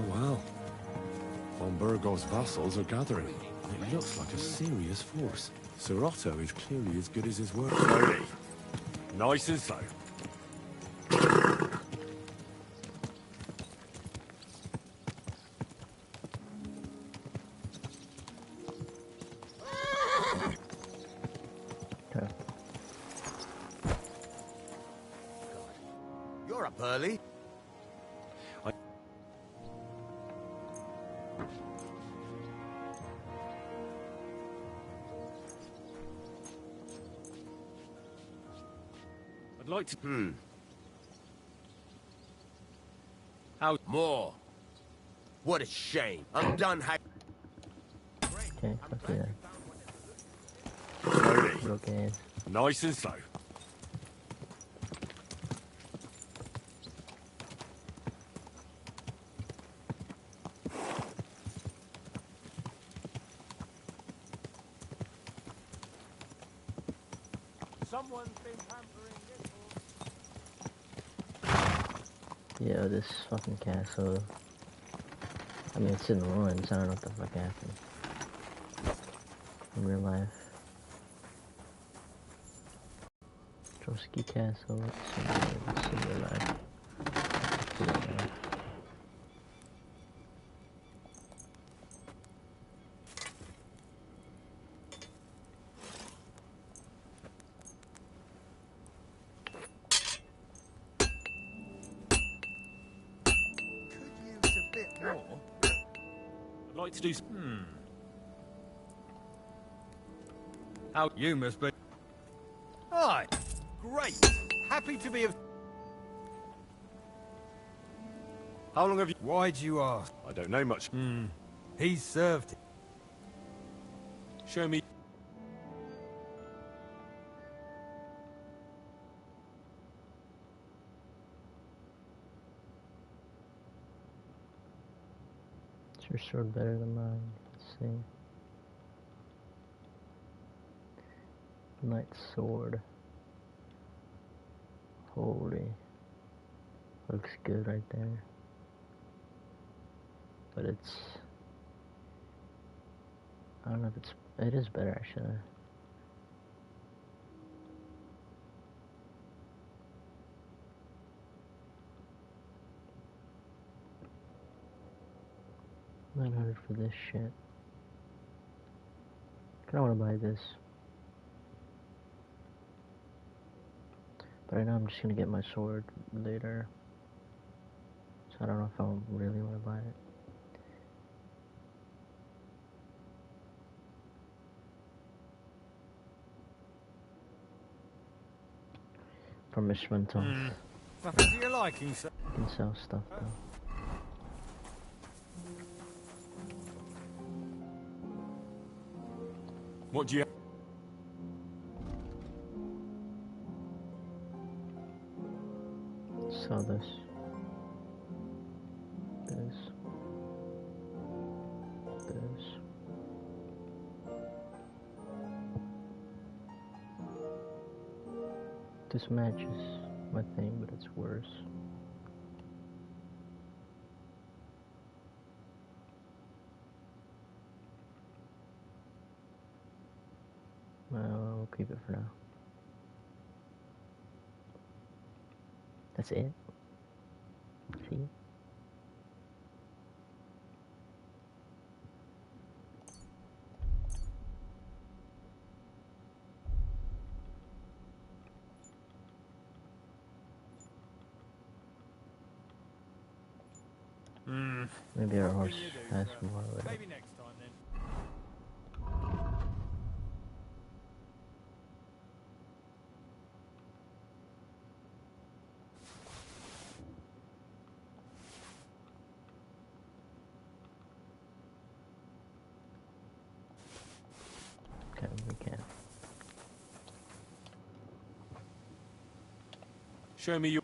Well. Von Burgos' vassals are gathering. It looks like a serious force. Sir Otto is clearly as good as his word. Slowly. Nice and slow. Okay. You're up early. I'd like to... How more? What a shame. I'm done. Okay, fuck yeah. Slowly. Okay. Nice and slow. Someone's been pampering this. Yeah, this fucking castle. I mean, it's in ruins. I don't know what the fuck happened. In real life. Trotsky Castle. It's in real life. Yeah. I'd like to do... How you must be. Aye. Great. Happy to be of... How long have you... Why'd you ask? I don't know much. He's served it. Show me... Is your sword better than mine? Let's see. Knight sword. Holy. Looks good right there. But it's... I don't know if it's... It is better actually. $900 for this shit. I kinda wanna buy this. But right now I'm just gonna get my sword later. So I don't know if I really wanna buy it. From Ishmantoth. Nothing to your liking, sir. You can sell stuff though. What do you... Sell this. This. This. This matches my thing, but it's worse. Well, we'll keep it for now. That's it. See? Maybe our horse has more with it. Maybe next time then. Okay, we can. Show me your...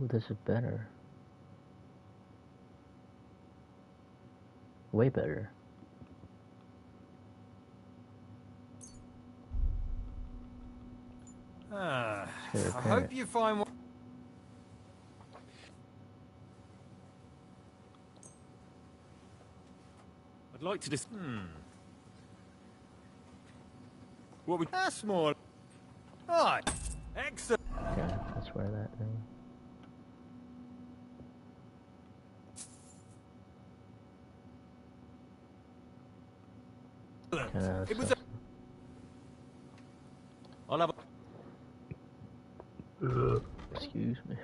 Ooh, this is better. Way better. I repair hope it. you find one. I'd like to just... What would... That's more. Right. Excellent. Okay, let's wear that then. It was a... I'll have a... Excuse me.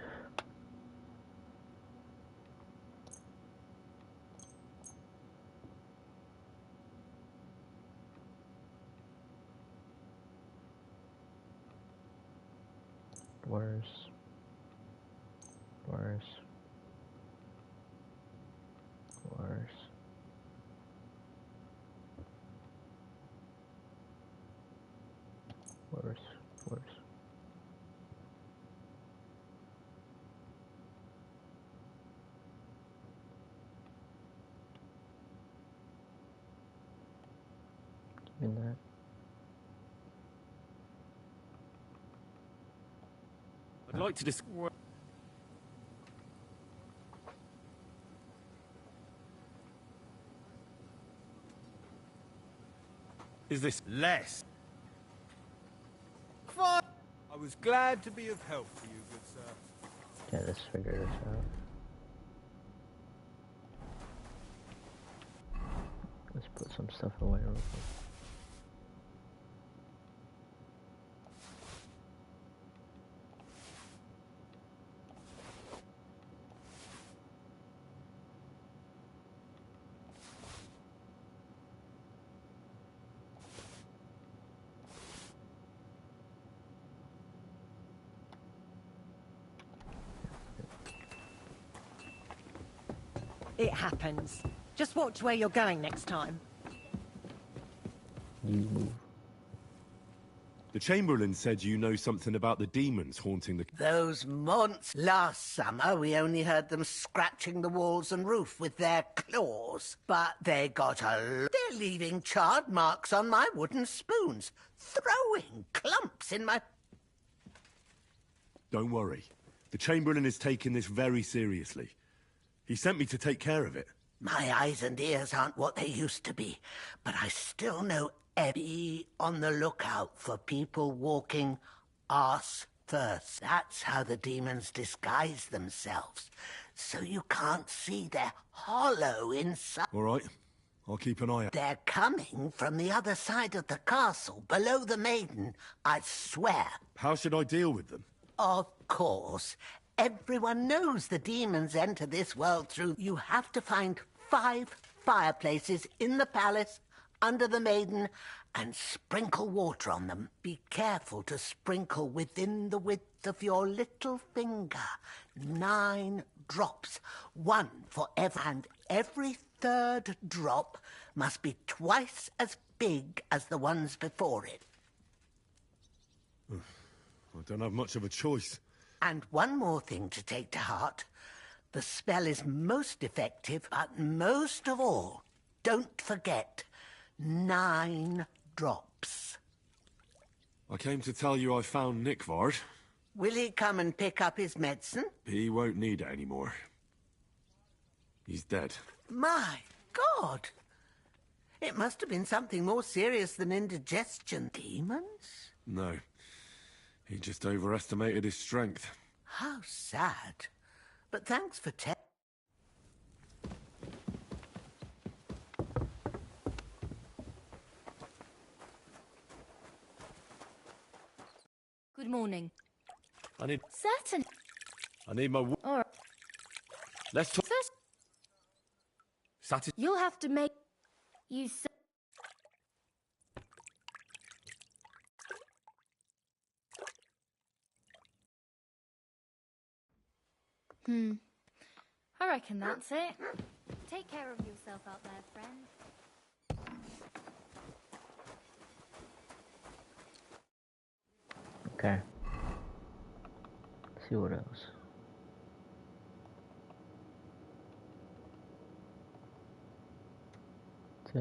Worse. Worse. Worse. Worse. Worse. Give me that. I'd like to just... Is this... Less. Fine. I was glad to be of help to you, good sir. Okay, let's figure this out. Let's put some stuff away real quick. It happens. Just watch where you're going next time. You move. The Chamberlain said you know something about the demons haunting the... Those months last summer, we only heard them scratching the walls and roof with their claws. But they got they're leaving charred marks on my wooden spoons, throwing clumps in my... Don't worry. The Chamberlain is taking this very seriously. He sent me to take care of it. My eyes and ears aren't what they used to be, but I still know be on the lookout for people walking arse first. That's how the demons disguise themselves, so you can't see their hollow inside. All right. I'll keep an eye out. They're coming from the other side of the castle, below the maiden, I swear. How should I deal with them? Of course. Everyone knows the demons enter this world through... You have to find 5 fireplaces in the palace, under the maiden, and sprinkle water on them. Be careful to sprinkle within the width of your little finger. 9 drops, 1 for every... And every 3rd drop must be twice as big as the ones before it. I don't have much of a choice. And one more thing to take to heart. The spell is most effective, but most of all, don't forget, 9 drops. I came to tell you I found Nikvard. Will he come and pick up his medicine? He won't need it anymore. He's dead. My God! It must have been something more serious than indigestion. Demons? No. He just overestimated his strength. How sad. But thanks for telling. morning. I need Certain. my... Or Let's talk... you'll have to make... You say... I reckon that's it. Take care of yourself out there, friend. Okay. Let's see what else. So,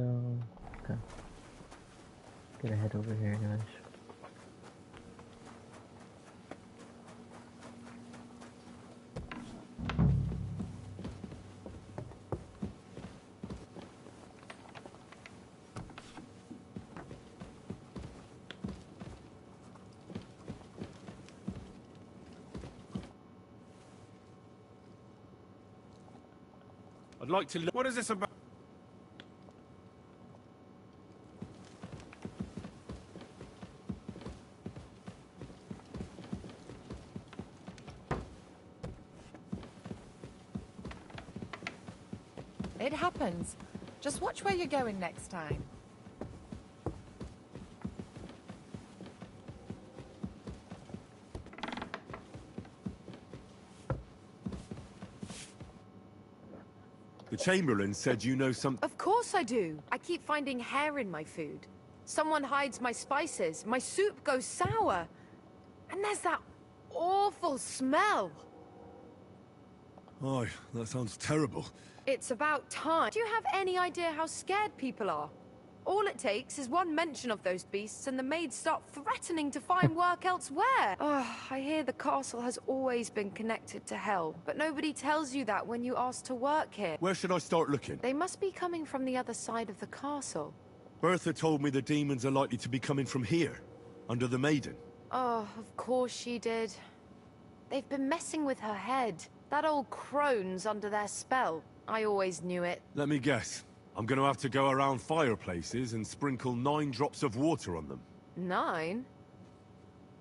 okay. Gonna head over here, guys. I'd like to look... What is this about? It happens. Just watch where you're going next time. The Chamberlain said you know something. Of course I do. I keep finding hair in my food. Someone hides my spices. My soup goes sour. And there's that awful smell. Oh, that sounds terrible. It's about time. Do you have any idea how scared people are? All it takes is one mention of those beasts and the maids start threatening to find work elsewhere. Oh, I hear the castle has always been connected to hell, but nobody tells you that when you ask to work here. Where should I start looking? They must be coming from the other side of the castle. Bertha told me the demons are likely to be coming from here, under the Maiden. Oh, of course she did. They've been messing with her head. That old crone's under their spell. I always knew it. Let me guess. I'm gonna have to go around fireplaces and sprinkle 9 drops of water on them. 9?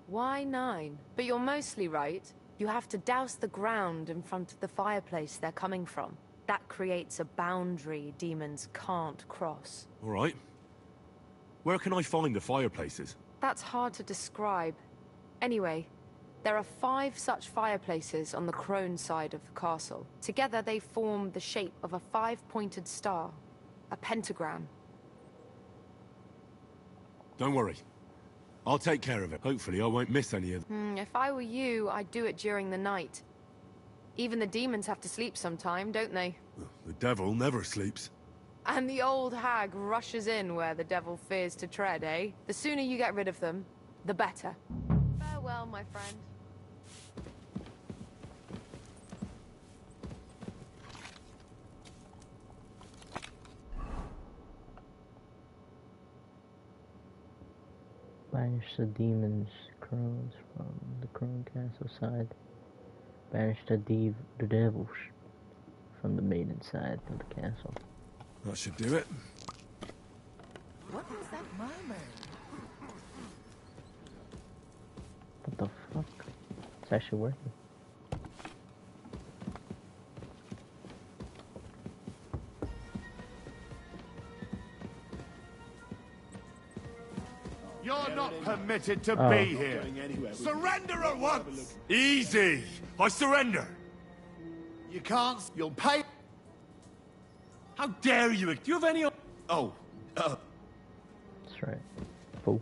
Why 9? But you're mostly right. You have to douse the ground in front of the fireplace they're coming from. That creates a boundary demons can't cross. All right. Where can I find the fireplaces? That's hard to describe. Anyway, there are 5 such fireplaces on the crone side of the castle. Together they form the shape of a 5-pointed star. A pentagram. Don't worry. I'll take care of it. Hopefully I won't miss any of them. If I were you, I'd do it during the night. Even the demons have to sleep sometime, don't they? The devil never sleeps. And the old hag rushes in where the devil fears to tread, eh? The sooner you get rid of them, the better. Farewell, my friend. Banish the demons, crones from the crone castle side. Banish the devils from the maiden side of the castle. That should do it. What was that murmur? What the fuck? It's actually working. You're not permitted to Oh. be here. Surrender at once! Easy! I surrender! You can't. You'll pay. How dare you? Do you have any... Oh, That's right. Fool.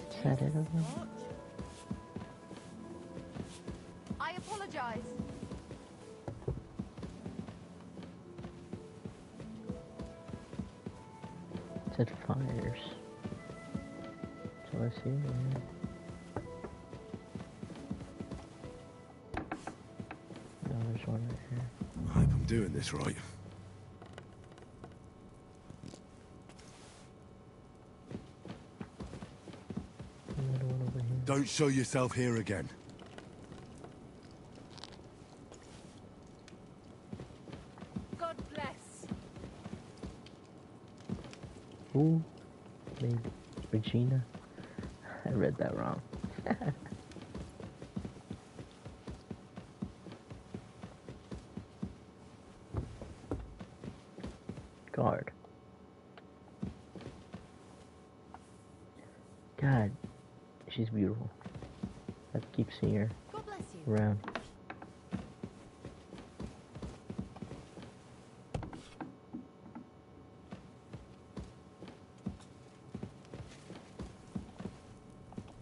Is that it over? I apologize. It said fires. So I see. Yeah. No, there's one right here. I hope I'm doing this right. Don't show yourself here again. God bless. Who made Regina? I read that wrong. Guard. God, she's beautiful. I keep seeing her around.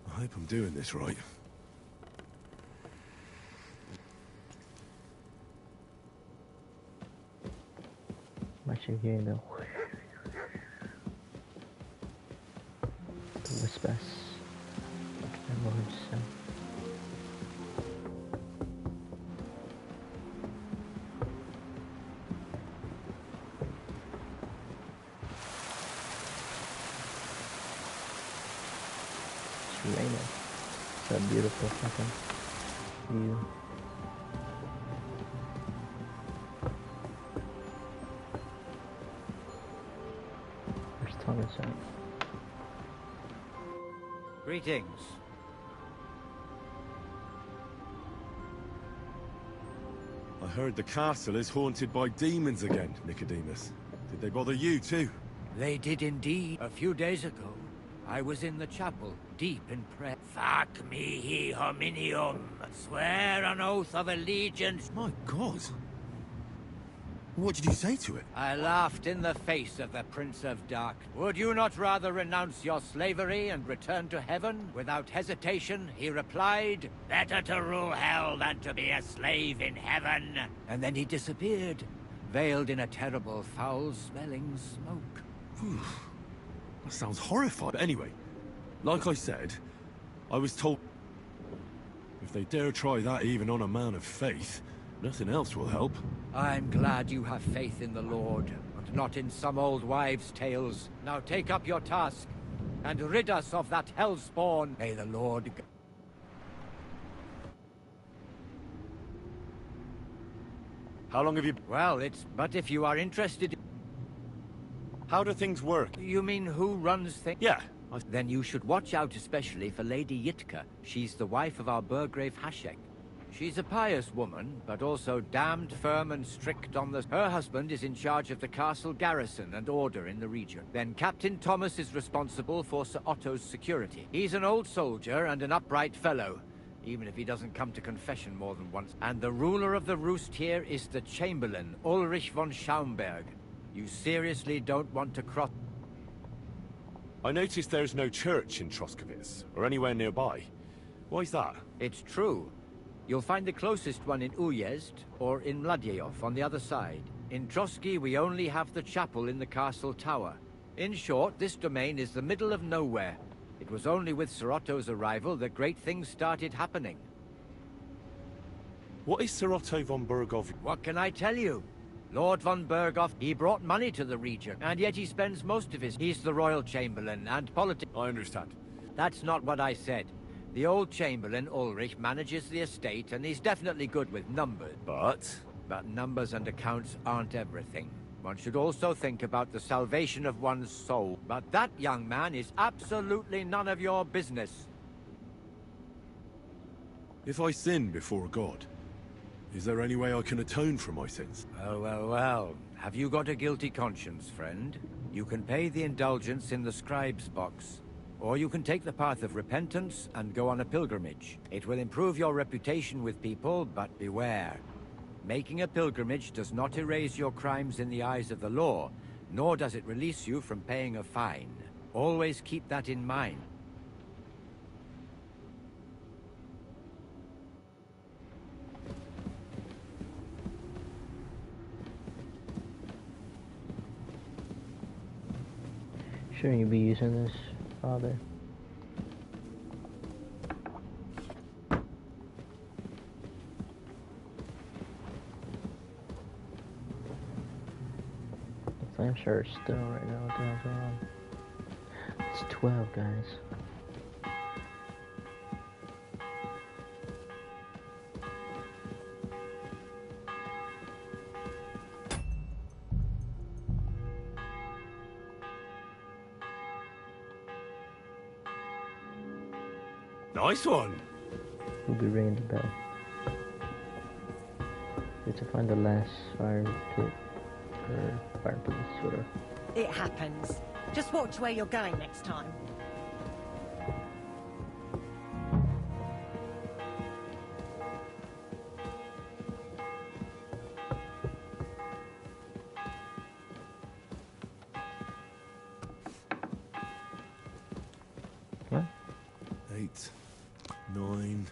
I hope I'm doing this right. I'm actually hearing the whispers. My lord, so. It's raining. It's a beautiful fucking view. There's Thomas out. Greetings. I heard the castle is haunted by demons again, Nicodemus. Did they bother you too? They did indeed. A few days ago, I was in the chapel, deep in prayer. Fac mihi hominium. Swear an oath of allegiance. My God. What did you say to it? I laughed in the face of the Prince of Dark. Would you not rather renounce your slavery and return to heaven? Without hesitation, he replied, better to rule hell than to be a slave in heaven. And then he disappeared, veiled in a terrible, foul-smelling smoke. Whew. That sounds horrifying. But anyway, like I said, I was told if they dare try that even on a man of faith, nothing else will help. I'm glad you have faith in the Lord, and not in some old wives' tales. Now take up your task, and rid us of that hellspawn. May the Lord... How long have you... Well, but if you are interested... How do things work? You mean who runs things? Yeah. Then you should watch out especially for Lady Yitka. She's the wife of our Burgrave Hashek. She's a pious woman, but also damned firm and strict on the... Her husband is in charge of the castle garrison and order in the region. Then Captain Thomas is responsible for Sir Otto's security. He's an old soldier and an upright fellow, even if he doesn't come to confession more than once. And the ruler of the roost here is the Chamberlain, Ulrich von Schaumburg. You seriously don't want to cross... I noticed there's no church in Troskowitz, or anywhere nearby. Why's that? It's true. You'll find the closest one in Uyezd, or in Mladyeyov on the other side. In Trotsky, we only have the chapel in the castle tower. In short, this domain is the middle of nowhere. It was only with Sir Otto's arrival that great things started happening. What is Sir Otto von Berghoff? What can I tell you? Lord von Berghoff, he brought money to the region, and yet he spends most of his... He's the Royal Chamberlain, and politics... I understand. That's not what I said. The old Chamberlain, Ulrich, manages the estate, and he's definitely good with numbers. But numbers and accounts aren't everything. One should also think about the salvation of one's soul. But that young man is absolutely none of your business. If I sin before God, is there any way I can atone for my sins? Well. Have you got a guilty conscience, friend? You can pay the indulgence in the scribe's box. Or you can take the path of repentance and go on a pilgrimage. It will improve your reputation with people, but beware. Making a pilgrimage does not erase your crimes in the eyes of the law, nor does it release you from paying a fine. Always keep that in mind. Shouldn't you be using this, Father? I'm sure it's still right now. What the hell's going on? It's 12, guys. Nice one. We'll be ringing the bell. We have to find the last fire pit or fireplace, whatever. It happens. Just watch where you're going next time. What? 8, 9.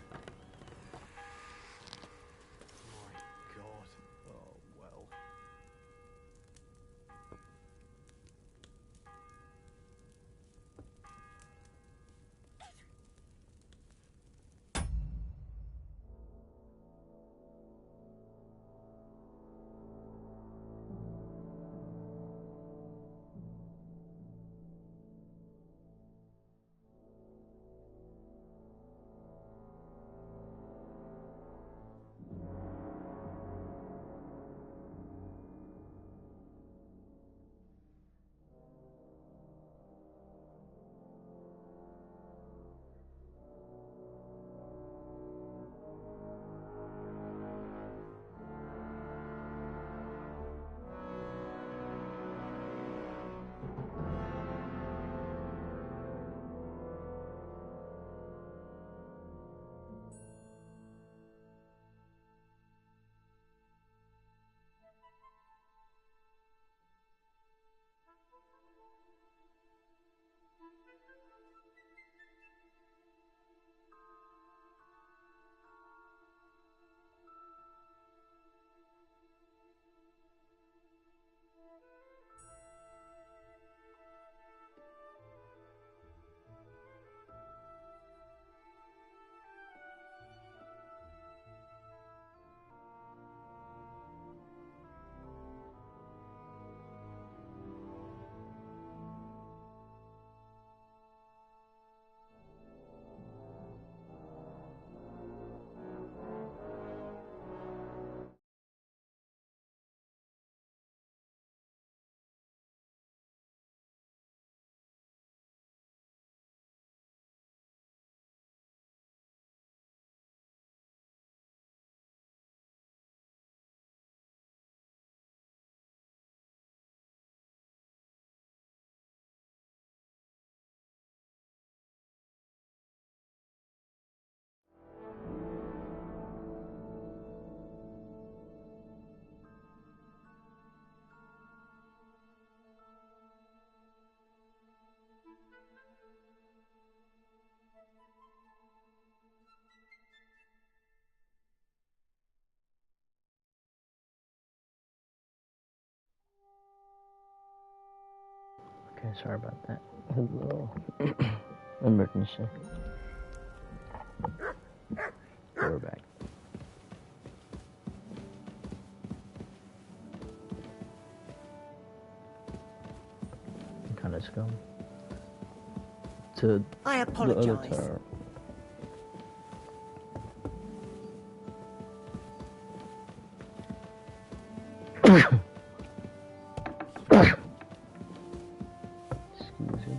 Okay, sorry about that. A little emergency. We're back. Kind of scum. To I apologize. The other tower. Excuse me.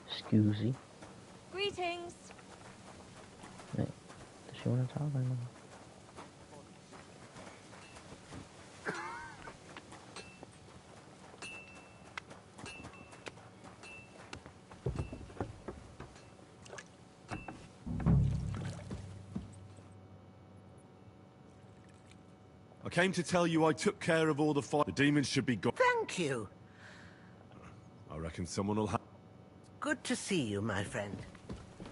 Excuse me. Greetings. Hey, does she want to talk or no? I came to tell you I took care of all the fight. The demons should be gone. Thank you. I reckon someone will have... Good to see you, my friend.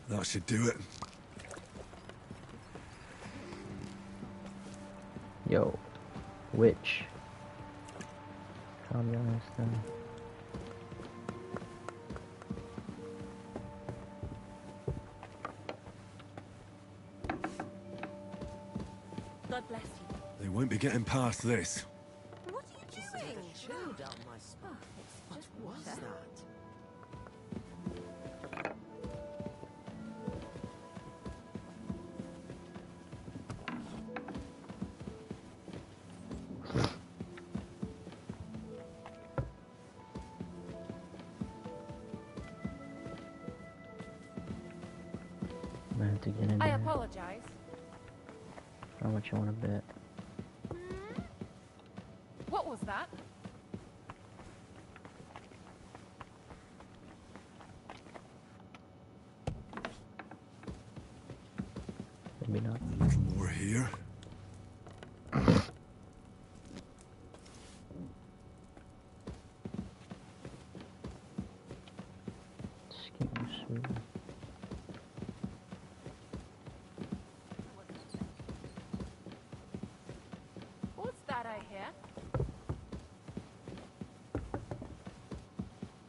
That should do it. Yo, witch. Calm your ass down. God bless you. They won't be getting past this. What are you doing? Chill down my spine. What was that? I have to get in I there. apologize. How much you want to bet? What was that? Maybe not. A little more here. What's that I hear?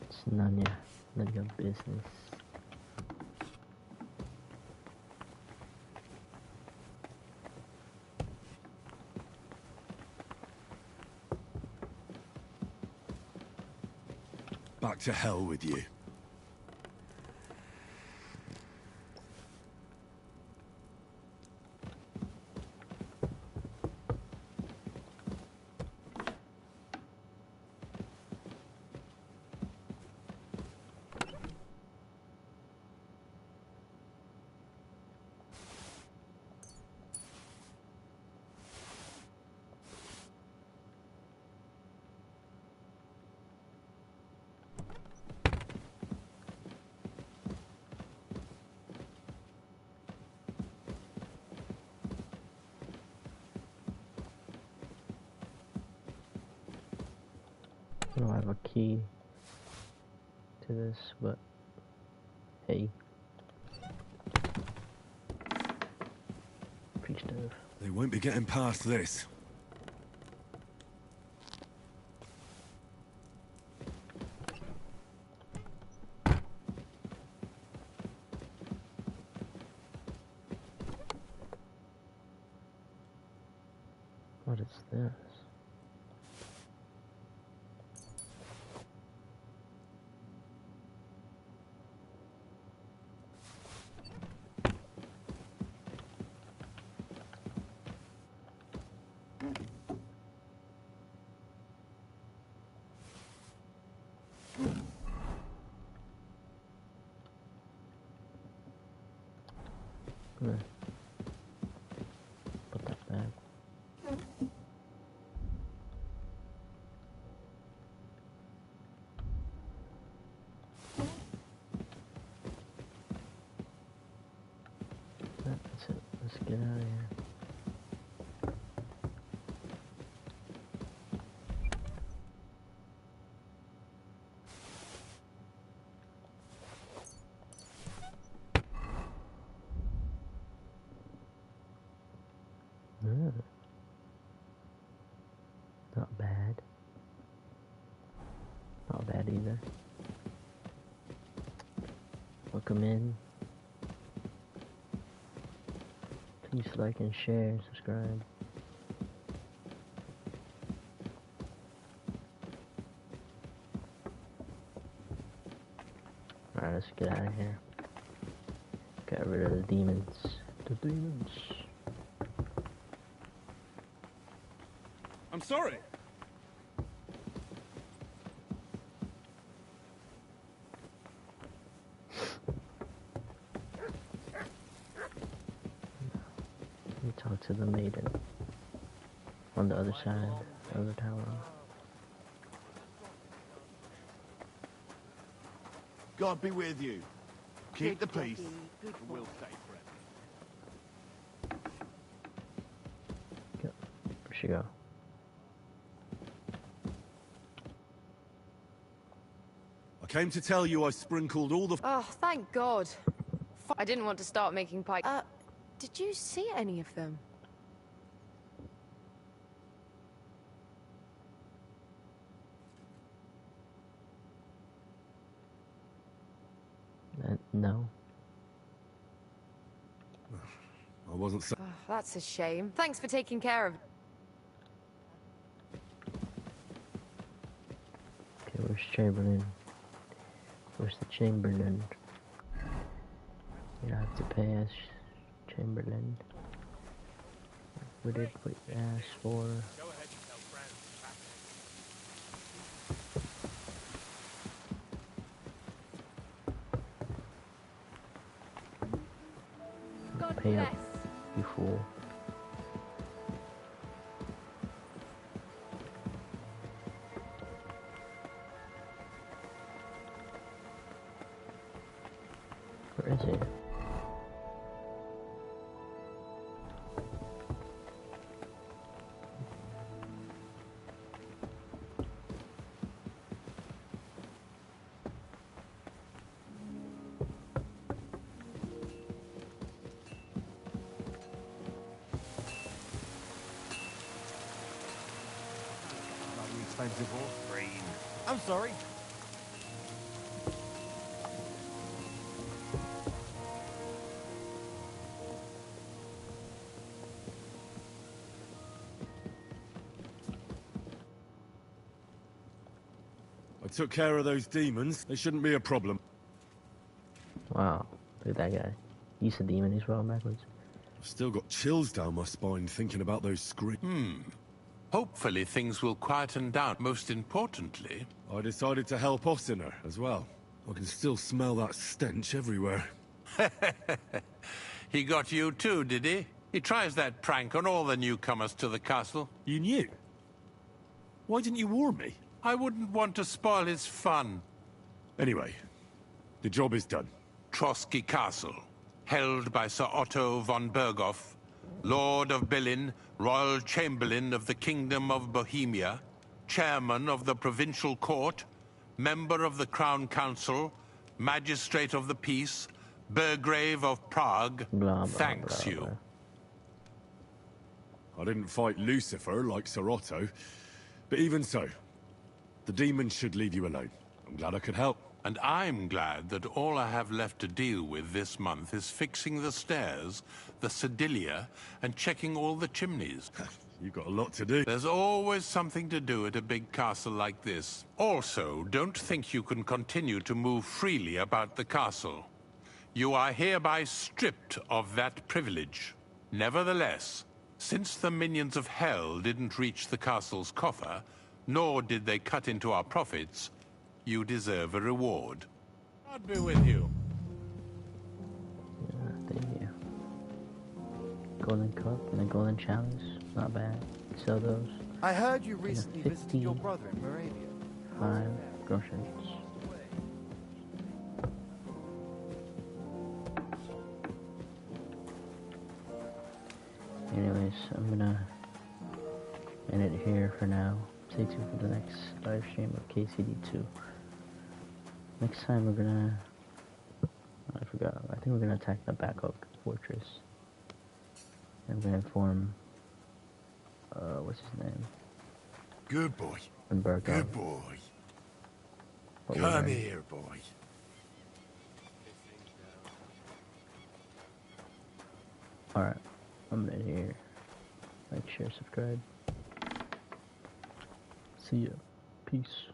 It's none of your business. Back to hell with you. I don't have a key to this, but hey. Free stuff. They won't be getting past this. What is this? Put that back. That's it. Let's get out of here. Not bad. Not bad either. Welcome in. Please like and share and subscribe. Alright, let's get out of here. Get rid of the demons. The demons. I'm sorry. We talk to the maiden on the other side of the tower. God be with you. Keep the peace, and we'll stay friends. Where'd she go? I came to tell you I sprinkled all the... Oh, thank God. I didn't want to start making pike. Did you see any of them? No. I wasn't so... Oh, that's a shame. Thanks for taking care of... Okay, where's Chamberlain? Where's the Chamberlain? You don't have to pay us, Chamberlain. We did what you asked for. pay up, you fool. Where is it? Expensive horse breed. I'm sorry. I took care of those demons. They shouldn't be a problem. Wow, look at that guy. He's a demon as well, backwards. I've still got chills down my spine thinking about those screams. Hopefully things will quieten down. Most importantly, I decided to help Ossiner as well. I can still smell that stench everywhere. he got you too, did he? He tries that prank on all the newcomers to the castle. You knew? Why didn't you warn me? I wouldn't want to spoil his fun. Anyway, the job is done. Trotsky Castle, held by Sir Otto von Berghoff, Lord of Billin, Royal Chamberlain of the Kingdom of Bohemia, Chairman of the Provincial Court, Member of the Crown Council, Magistrate of the Peace, Burgrave of Prague, thanks you. I didn't fight Lucifer like Sir Otto, but even so, the demons should leave you alone. I'm glad I could help. And I'm glad that all I have left to deal with this month is fixing the stairs, the sedilia, and checking all the chimneys. You've got a lot to do. There's always something to do at a big castle like this. Also, don't think you can continue to move freely about the castle. You are hereby stripped of that privilege. Nevertheless, since the minions of hell didn't reach the castle's coffer, nor did they cut into our profits, you deserve a reward. God be with you. Yeah, thank you. Golden cup and a golden chalice. Not bad. Sell those. I heard you recently visited your brother in Moravia. 5 groceries. Anyways, I'm gonna end it here for now. Stay tuned for the next live stream of KCD2. Next time we're gonna... I forgot. I think we're gonna attack the Nebakov Fortress. And we're gonna inform... what's his name? Good boy. Good boy. But Come here, boy. Alright. I'm gonna end here. Like, share, subscribe. See ya. Peace.